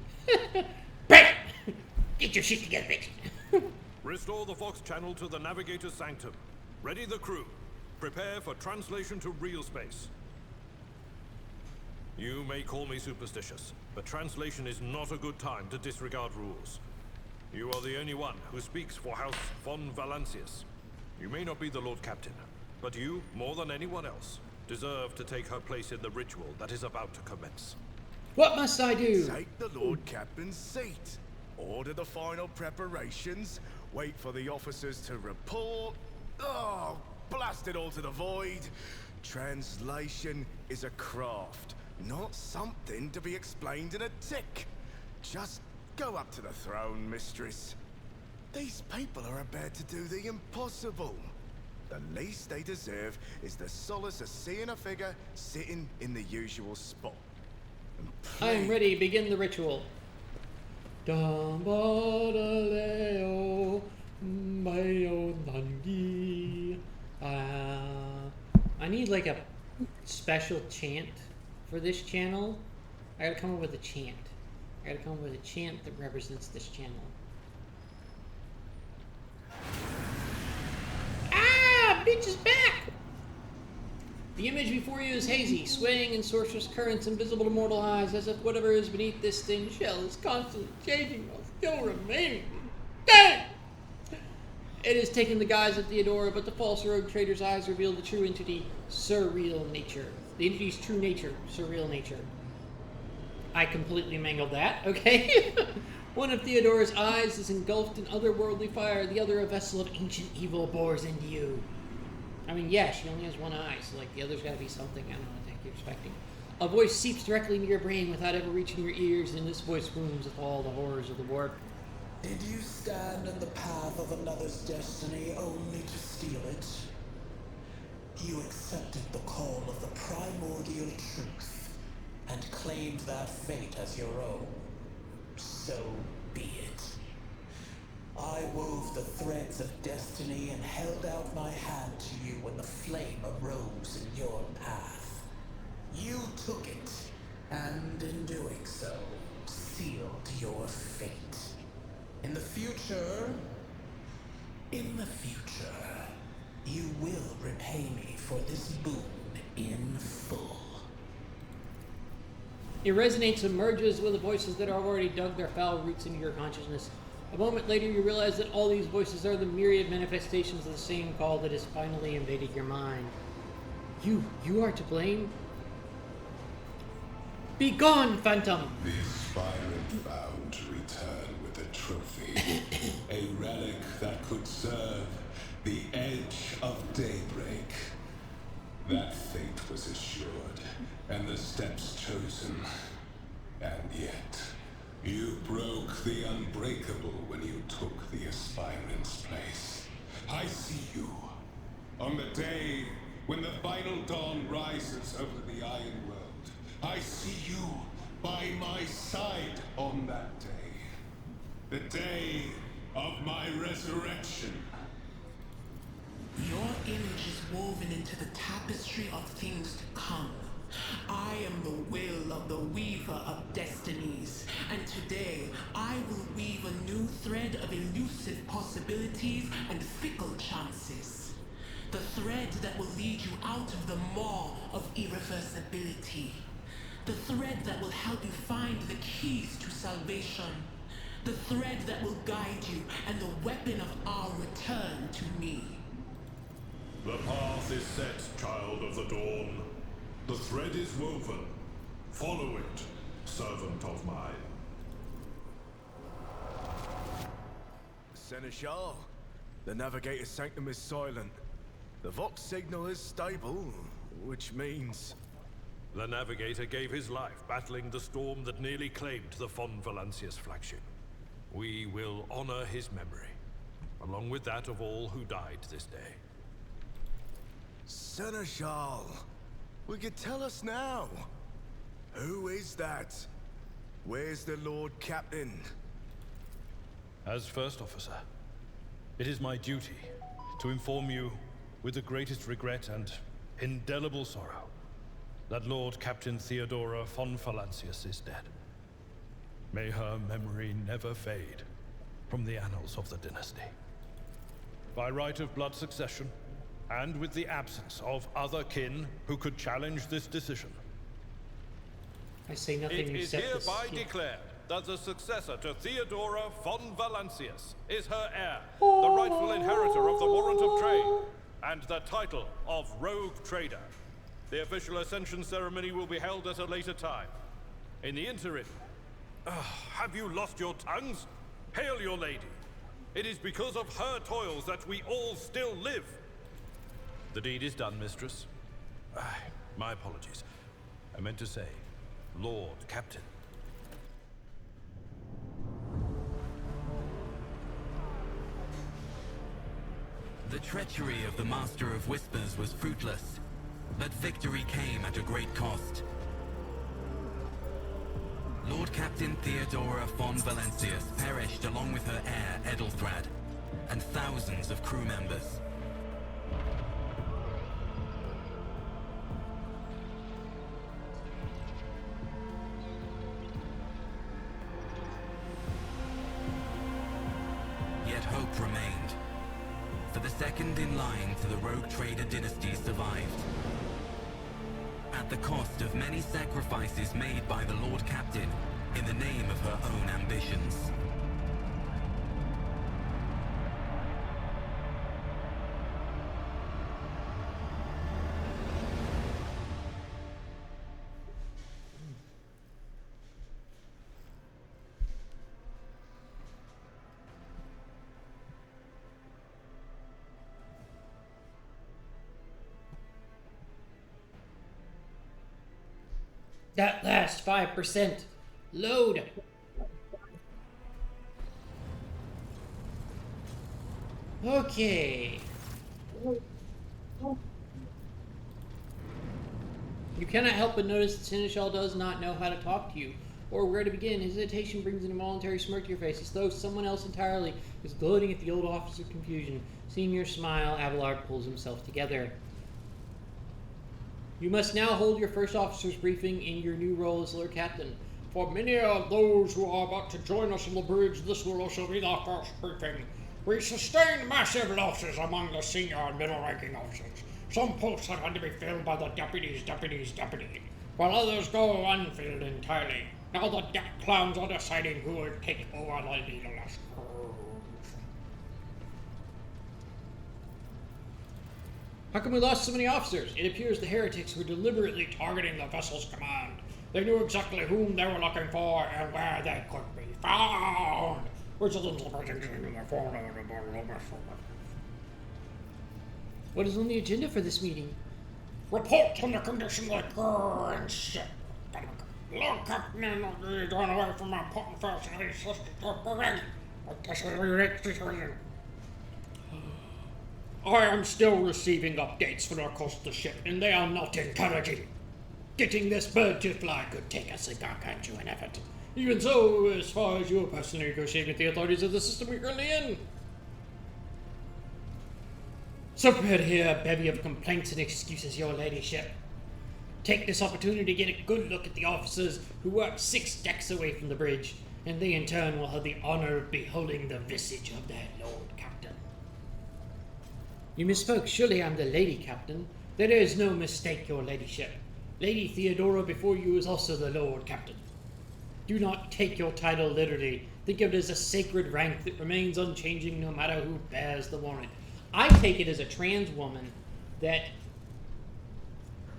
Break! Get your shit together, bitch! Restore the Vox channel to the Navigator's Sanctum. Ready the crew. Prepare for translation to real space. You may call me superstitious, but translation is not a good time to disregard rules. You are the only one who speaks for House von Valancius. You may not be the Lord Captain, but you, more than anyone else, deserve to take her place in the ritual that is about to commence. What must I do? Take the Lord Captain's seat. Order the final preparations. Wait for the officers to report. Oh, blast it all to the void. Translation is a craft, not something to be explained in a tick. Just go up to the throne, mistress. These people are about to do the impossible. The least they deserve is the solace of seeing a figure sitting in the usual spot. I am ready. Begin the ritual. I need like a special chant for this channel. I gotta come up with a chant. I gotta come up with a chant that represents this channel. Ah! Bitch is back! The image before you is hazy, swaying in sorcerous currents invisible to mortal eyes, as if whatever is beneath this thin shell is constantly changing while still remaining. Dang! It has taken the guise of Theodora, but the false rogue trader's eyes reveal the true entity, surreal nature. The entity's true nature, surreal nature. I completely mangled that, okay? One of Theodora's eyes is engulfed in otherworldly fire, the other a vessel of ancient evil bores into you. I mean, yeah, she only has one eye, so like the other's gotta be something, I don't know what you're expecting. A voice seeps directly into your brain without ever reaching your ears, and this voice wounds with all the horrors of the warp. Did you stand in the path of another's destiny only to steal it? You accepted the call of the primordial truth and claimed that fate as your own. So be it. I wove the threads of destiny and held out my hand to you when the flame arose in your path. You took it, and in doing so, sealed your fate. In the future, you will repay me for this boon in full. It resonates and merges with the voices that have already dug their foul roots into your consciousness. A moment later, you realize that all these voices are the myriad manifestations of the same call that has finally invaded your mind. You are to blame? Be gone, Phantom! The aspirant vowed to return with a trophy, a relic that could serve the edge of daybreak. That fate was assured, and the steps chosen. And yet, you broke the unbreakable when you took the aspirant's place. I see you. On the day when the final dawn rises over the Iron World, I see you by my side on that day. The day of my resurrection. Your image is woven into the tapestry of things to come. I am the will of the weaver of destinies, and today I will weave a new thread of elusive possibilities and fickle chances. The thread that will lead you out of the maw of irreversibility. The thread that will help you find the keys to salvation. The thread that will guide you and the weapon of our return to me. The path is set, child of the dawn. The thread is woven. Follow it, servant of mine. Seneschal, the Navigator's sanctum is silent. The Vox signal is stable, which means... The Navigator gave his life battling the storm that nearly claimed the Von Valancius flagship. We will honor his memory, along with that of all who died this day. Seneschal, will you tell us now? Who is that? Where's the Lord Captain? As First Officer, it is my duty to inform you with the greatest regret and indelible sorrow that Lord Captain Theodora von Valancius is dead. May her memory never fade from the annals of the dynasty. By right of blood succession, and with the absence of other kin who could challenge this decision, I say nothing it is except hereby declared that the successor to Theodora von Valancius is her heir, the rightful inheritor of the warrant of trade, and the title of Rogue Trader. The official ascension ceremony will be held at a later time. In the interim, have you lost your tongues? Hail your lady. It is because of her toils that we all still live. The deed is done, mistress. My apologies. I meant to say, Lord Captain. The treachery of the Master of Whispers was fruitless, but victory came at a great cost. Lord Captain Theodora von Valancius perished along with her heir, Edelthrad, and thousands of crew members. Yet hope remained. For the second in line to the Rogue Trader dynasty survived. at the cost of many sacrifices made by the Lord Captain in the name of her own ambitions. That last 5%. Load. Okay. You cannot help but notice that Seneschal does not know how to talk to you, or where to begin. His hesitation brings an involuntary smirk to your face, as though someone else entirely is gloating at the old officer's confusion. Seeing your smile, Abelard pulls himself together. You must now hold your first officer's briefing in your new role as Lord Captain. For many of those who are about to join us on the bridge, this will also be their first briefing. We sustained massive losses among the senior and middle-ranking officers. Some posts have had to be filled by the deputies, while others go unfilled entirely. Now the deck clowns are deciding who will take over the leaderless crew. How come we lost so many officers? It appears the heretics were deliberately targeting the vessel's command. They knew exactly whom they were looking for and where they could be found. What is on the agenda for this meeting? Report on the condition of the current ship. Lord Captain, you're going away from my important facilities. I am still receiving updates from across the ship, and they are not encouraging. Getting this bird to fly could take a gargantuan effort. Even so, as far as you are personally negotiating with the authorities of the system we're currently in. So prepare to hear a bevy of complaints and excuses, your ladyship. Take this opportunity to get a good look at the officers who work 6 decks away from the bridge, and they in turn will have the honor of beholding the visage of their Lord Captain. You misspoke. Surely I'm the Lady Captain. There is no mistake, your ladyship. Lady Theodora before you is also the Lord Captain. Do not take your title literally. Think of it as a sacred rank that remains unchanging no matter who bears the warrant. I take it as a trans woman that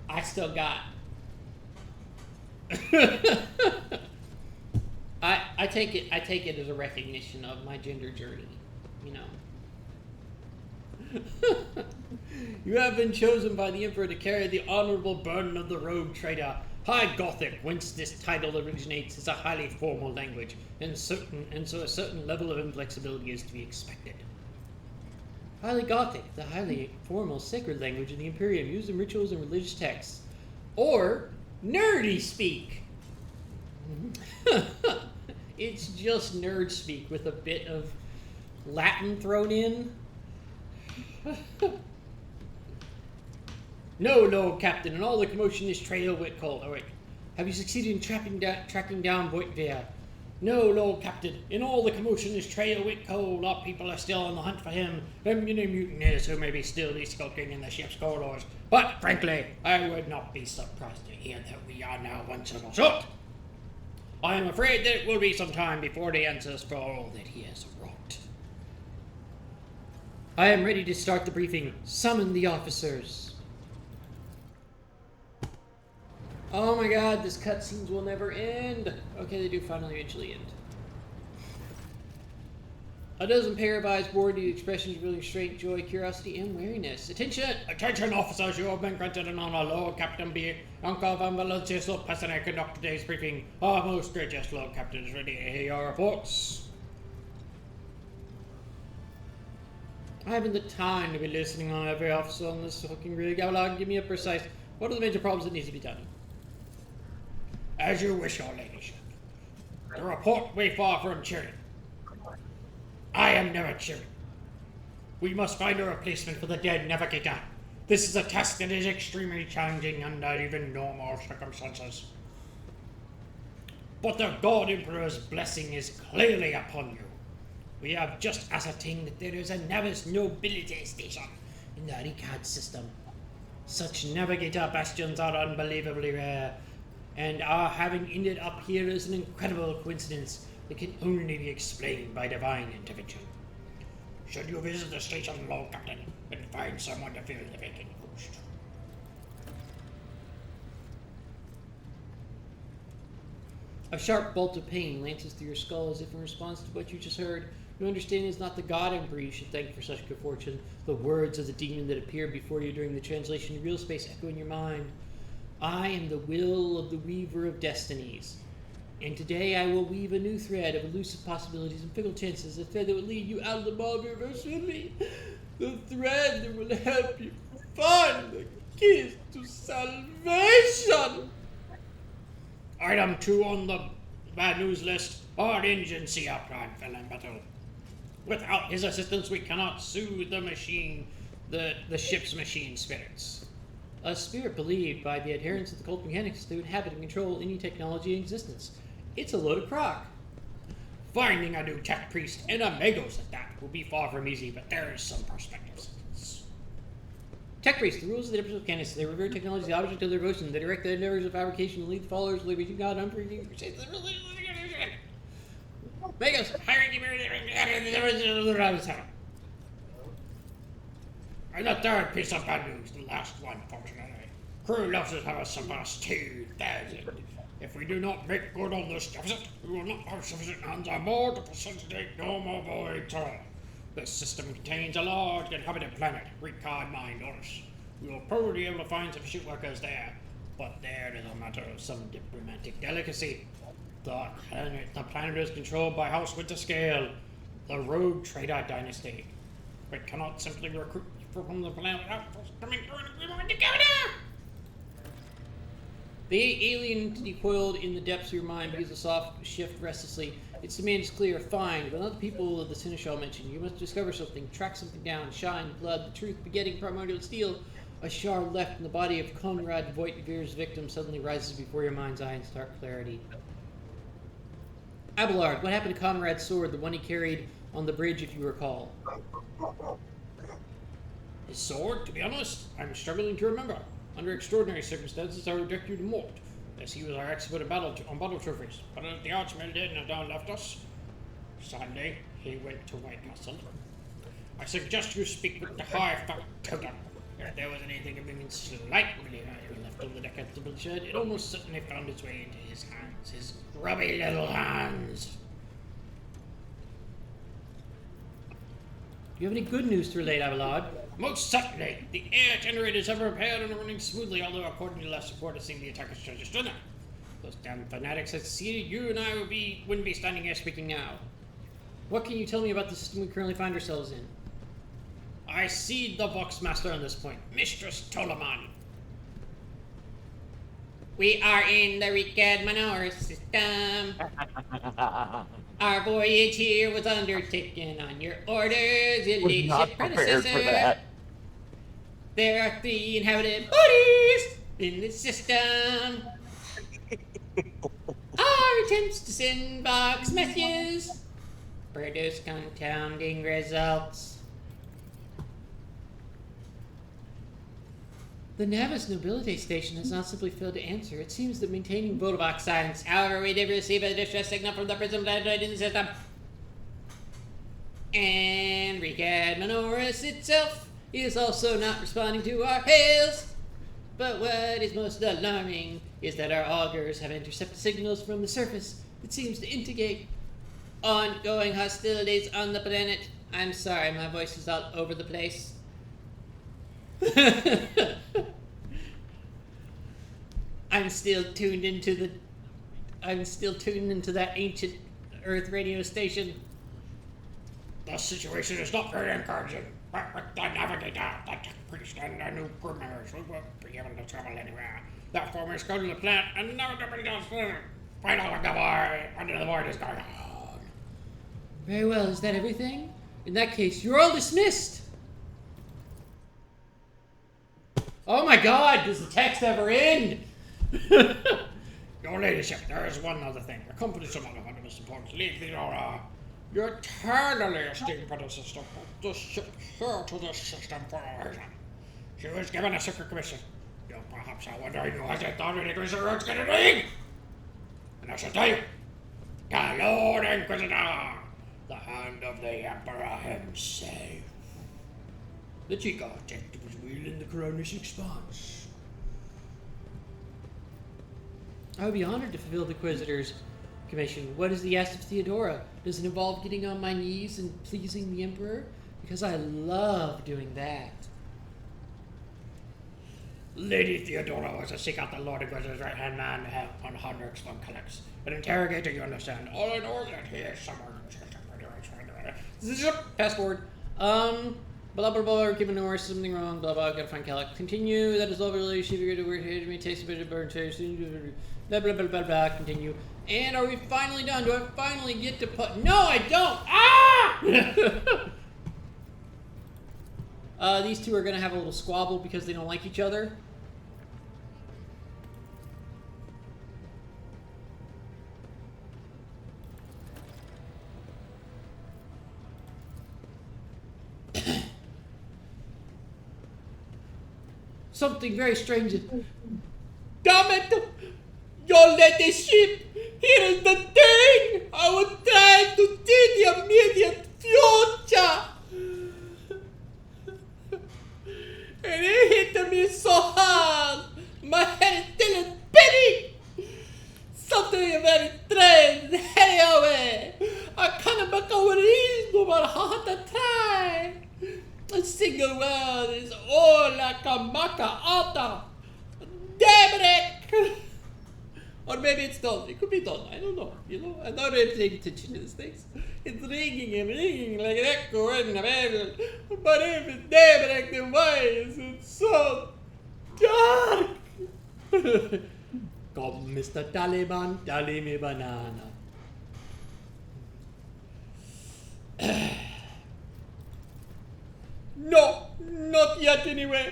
I still got. I take it as a recognition of my gender journey, you know. You have been chosen by the Emperor to carry the honorable burden of the rogue trader. High Gothic, whence this title originates, is a highly formal language, and so a certain level of inflexibility is to be expected. Highly Gothic, the highly formal sacred language of the Imperium used in rituals and religious texts. Or nerdy speak. It's just nerd speak with a bit of Latin thrown in. No, Lord Captain, in all the commotion is trail Whitcold. Oh wait. Have you succeeded in tracking down Voitvere? No, Lord Captain, in all the commotion is trail Whitcold. Our people are still on the hunt for him. There many mutineers who may be still skulking in the ship's corridors. But frankly, I would not be surprised to hear that we are now once in assault. I am afraid that it will be some time before he answers for all that he has wrought. I am ready to start the briefing. Summon the officers. Oh my god, this cutscenes will never end. Okay, they do finally eventually end. A dozen pair of eyes bored to expressions of revealing strength, joy, curiosity, and weariness. Attention! Attention, officers! You have been granted an honor. Lord Captain Pyro-Bianca van Valencia will personally conduct today's briefing. Our most gracious Lord Captain is ready to hear your reports. I haven't the time to be listening on every officer on this fucking rig. Outloud, give me a precise. What are the major problems that need to be done? As you wish, your ladyship. The report way far from cheering. I am never cheering. We must find a replacement for the dead navigator. This is a task that is extremely challenging under even normal circumstances. But the God Emperor's blessing is clearly upon you. We have just ascertained that there is a Navis nobility station in the Ricard system. Such navigator bastions are unbelievably rare, and our having ended up here is an incredible coincidence that can only be explained by divine intervention. Should you visit the station, Lord Captain, and find someone to fill the vacant post? A sharp bolt of pain lances through your skull as if in response to what you just heard. You understand it is not the god Emperor you should thank for such good fortune. The words of the demon that appeared before you during the translation to real space echo in your mind. I am the will of the weaver of destinies. And today I will weave a new thread of elusive possibilities and fickle chances, a thread that will lead you out of the multiverse with me. The thread that will help you find the keys to salvation. Item 2 on the bad news list. Our engine Sea Prime fell in battle. Without his assistance, we cannot soothe the machine, the ship's machine spirits. A spirit believed by the adherents of the cult mechanics to inhabit and control any technology in existence. It's a load of crock. Finding a new tech priest, and a Magos at that, will be far from easy, but there is some perspective. Tech priests, the rules of the different mechanics, they revere technology, the object of their devotion, they direct the endeavors of fabrication, and lead the followers, liberty God, unforgiving crusades. Magos, and the third piece of bad news, the last one, fortunately. Crew losses have us surpassed 2,000. If we do not make good on this deficit, we will not have sufficient hands on board to facilitate normal voyage travel. This system contains a large inhabited planet, Recon Mind Earth. We will probably be able to find sufficient workers there, but there is a matter of some diplomatic delicacy. The planet is controlled by House Winterscale, the rogue trader dynasty. We cannot simply recruit people from the planet without first coming to an agreement together. The alien entity coiled in the depths of your mind begins a soft shift restlessly. Its demand is clear: find, but not the people of the Seneschal mentioned. You must discover something, track something down, shine, blood, the truth, begetting primordial steel. A shard left in the body of Conrad Voigtveer's victim suddenly rises before your mind's eye in stark clarity. Abelard, what happened to Conrad's sword, the one he carried on the bridge, if you recall? His sword? To be honest, I'm struggling to remember. Under extraordinary circumstances, I would direct you to Mort, as he was our expert on battle trophies. But as the Archmage did and Adon left us, Sunday he went to White Castle. I suggest you speak with the High Factotum. If there was anything of even slightly left on the deck at the bloodshed, it almost certainly found its way into his hands, his grubby little hands. Do you have any good news to relate, Abelard? Most certainly. The air generators have repaired and are running smoothly, although according to last report, it seems the attackers tried to stun them. Those damn fanatics had succeeded. You and I wouldn't be standing here speaking now. What can you tell me about the system we currently find ourselves in? I cede the Vox Master on this point. Mistress Tolaman. We are in the Ricad Manor system. Our voyage here was undertaken on your orders, your leadership predecessor. There are 3 inhabited bodies in the system. Our attempts to send Vox messages produce confounding results. The Navis Nobility Station has not simply failed to answer. It seems that maintaining Vodovox silence. However, we did receive a distress signal from the prism planetoid in the system. And Ricad Manoris itself is also not responding to our hails. But what is most alarming is that our augurs have intercepted signals from the surface that seems to indicate ongoing hostilities on the planet. I'm sorry, my voice is all over the place. I'm still tuned into that ancient Earth radio station. The situation is not very encouraging. But with the navigator, the tech priest, and the new crew members, we won't be able to travel anywhere. Therefore, we must go to the planet and never be else. Fight all the void under the void is going on. Very well, is that everything? In that case, you're all dismissed. Oh my god, does the text ever end? Your ladyship, there is one other thing. A confidential matter of utmost importance. Leave the aura. Your eternally esteemed predecessor put this ship here to this system for a reason. She was given a secret commission. You know, perhaps I wonder who has it thought it was her own thing. And I shall tell you, the Lord Inquisitor, the hand of the Emperor himself. The chief architect was wielding the Coronish expanse. I would be honored to fulfill the Inquisitor's commission. What is the ask of Theodora? Does it involve getting on my knees and pleasing the Emperor? Because I love doing that. Lady Theodora was to seek out the Lord Inquisitor's right-hand man on Honrix von Kalex. An interrogator, you understand. All I know is that he is somewhere. Fast forward. Blah blah blah, given no worse, something wrong, blah blah, gotta find Kalex. Continue, that is lovely relationship, you're gonna weird hate me, taste a bit of burn taste, blah blah blah blah blah, continue. And are we finally done? Do I finally get to put. No, I don't! Ah! These two are gonna have a little squabble because they don't like each other. Something very strange. Damn it! You let the ship! Here is the thing! I was trying to see the immediate future! And it hit me so hard! My head is still spinning! Something very strange! Anyway, I can't make a reason no matter how hard I try! A single word is all like a maca alta. Damn it! Or maybe it's done. It could be done. I don't know. You know, I'm not really paying attention to these things. It's ringing and ringing like an echo in the Bible. But if it's daybreak, then why is it so dark? Come, Mr. Taliban, tally me banana. No, not yet anyway.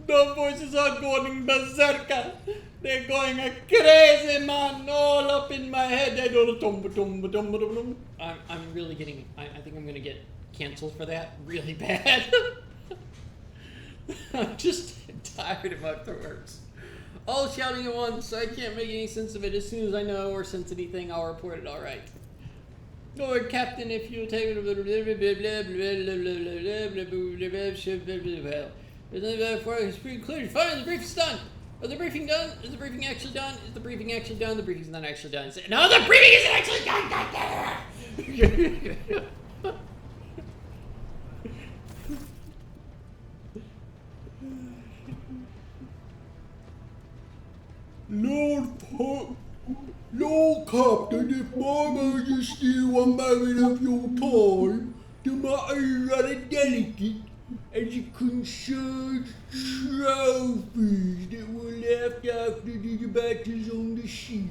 The voices are going berserker. They're going a crazy man all up in my head. I don't know. I'm really getting. I think I'm gonna get canceled for that really bad. I'm just tired of my throats. All shouting at once. I can't make any sense of it. As soon as I know or sense anything, I'll report it. All right. Lord Captain, if you'll take it, it's pretty clear. Fine, the brief is done. Is the briefing done? Is the briefing actually done? Is the briefing actually done? The briefing's not actually done. No, the briefing isn't actually done. Lord Captain, if my Majesty were married of your time, the matter is rather delicate, as it concerns trophies that were left after the battles on the ship.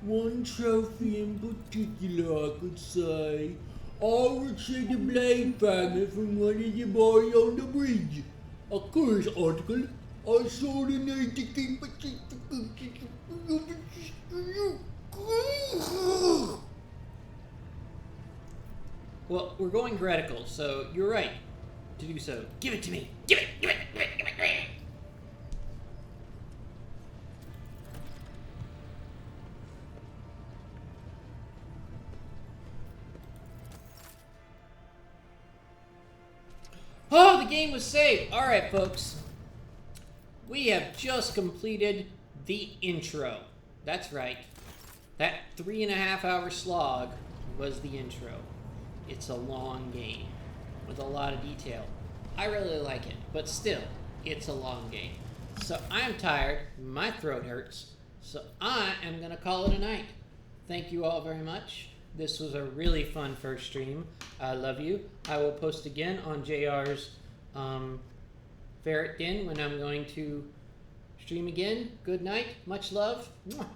One trophy in particular, I could say. I would say the blade fragment from one of the boys on the bridge. A curious article. I saw the need to keep it. Well, we're going heretical, so you're right to do so. Give it to me. Give it. Oh, the game was saved. All right, folks. We have just completed the intro. That's right. That 3.5-hour slog was the intro. It's a long game with a lot of detail. I really like it, but still, it's a long game. So I'm tired, my throat hurts, so I am going to call it a night. Thank you all very much. This was a really fun first stream. I love you. I will post again on JR's Ferret Den when I'm going to stream again. Good night. Much love. Mwah.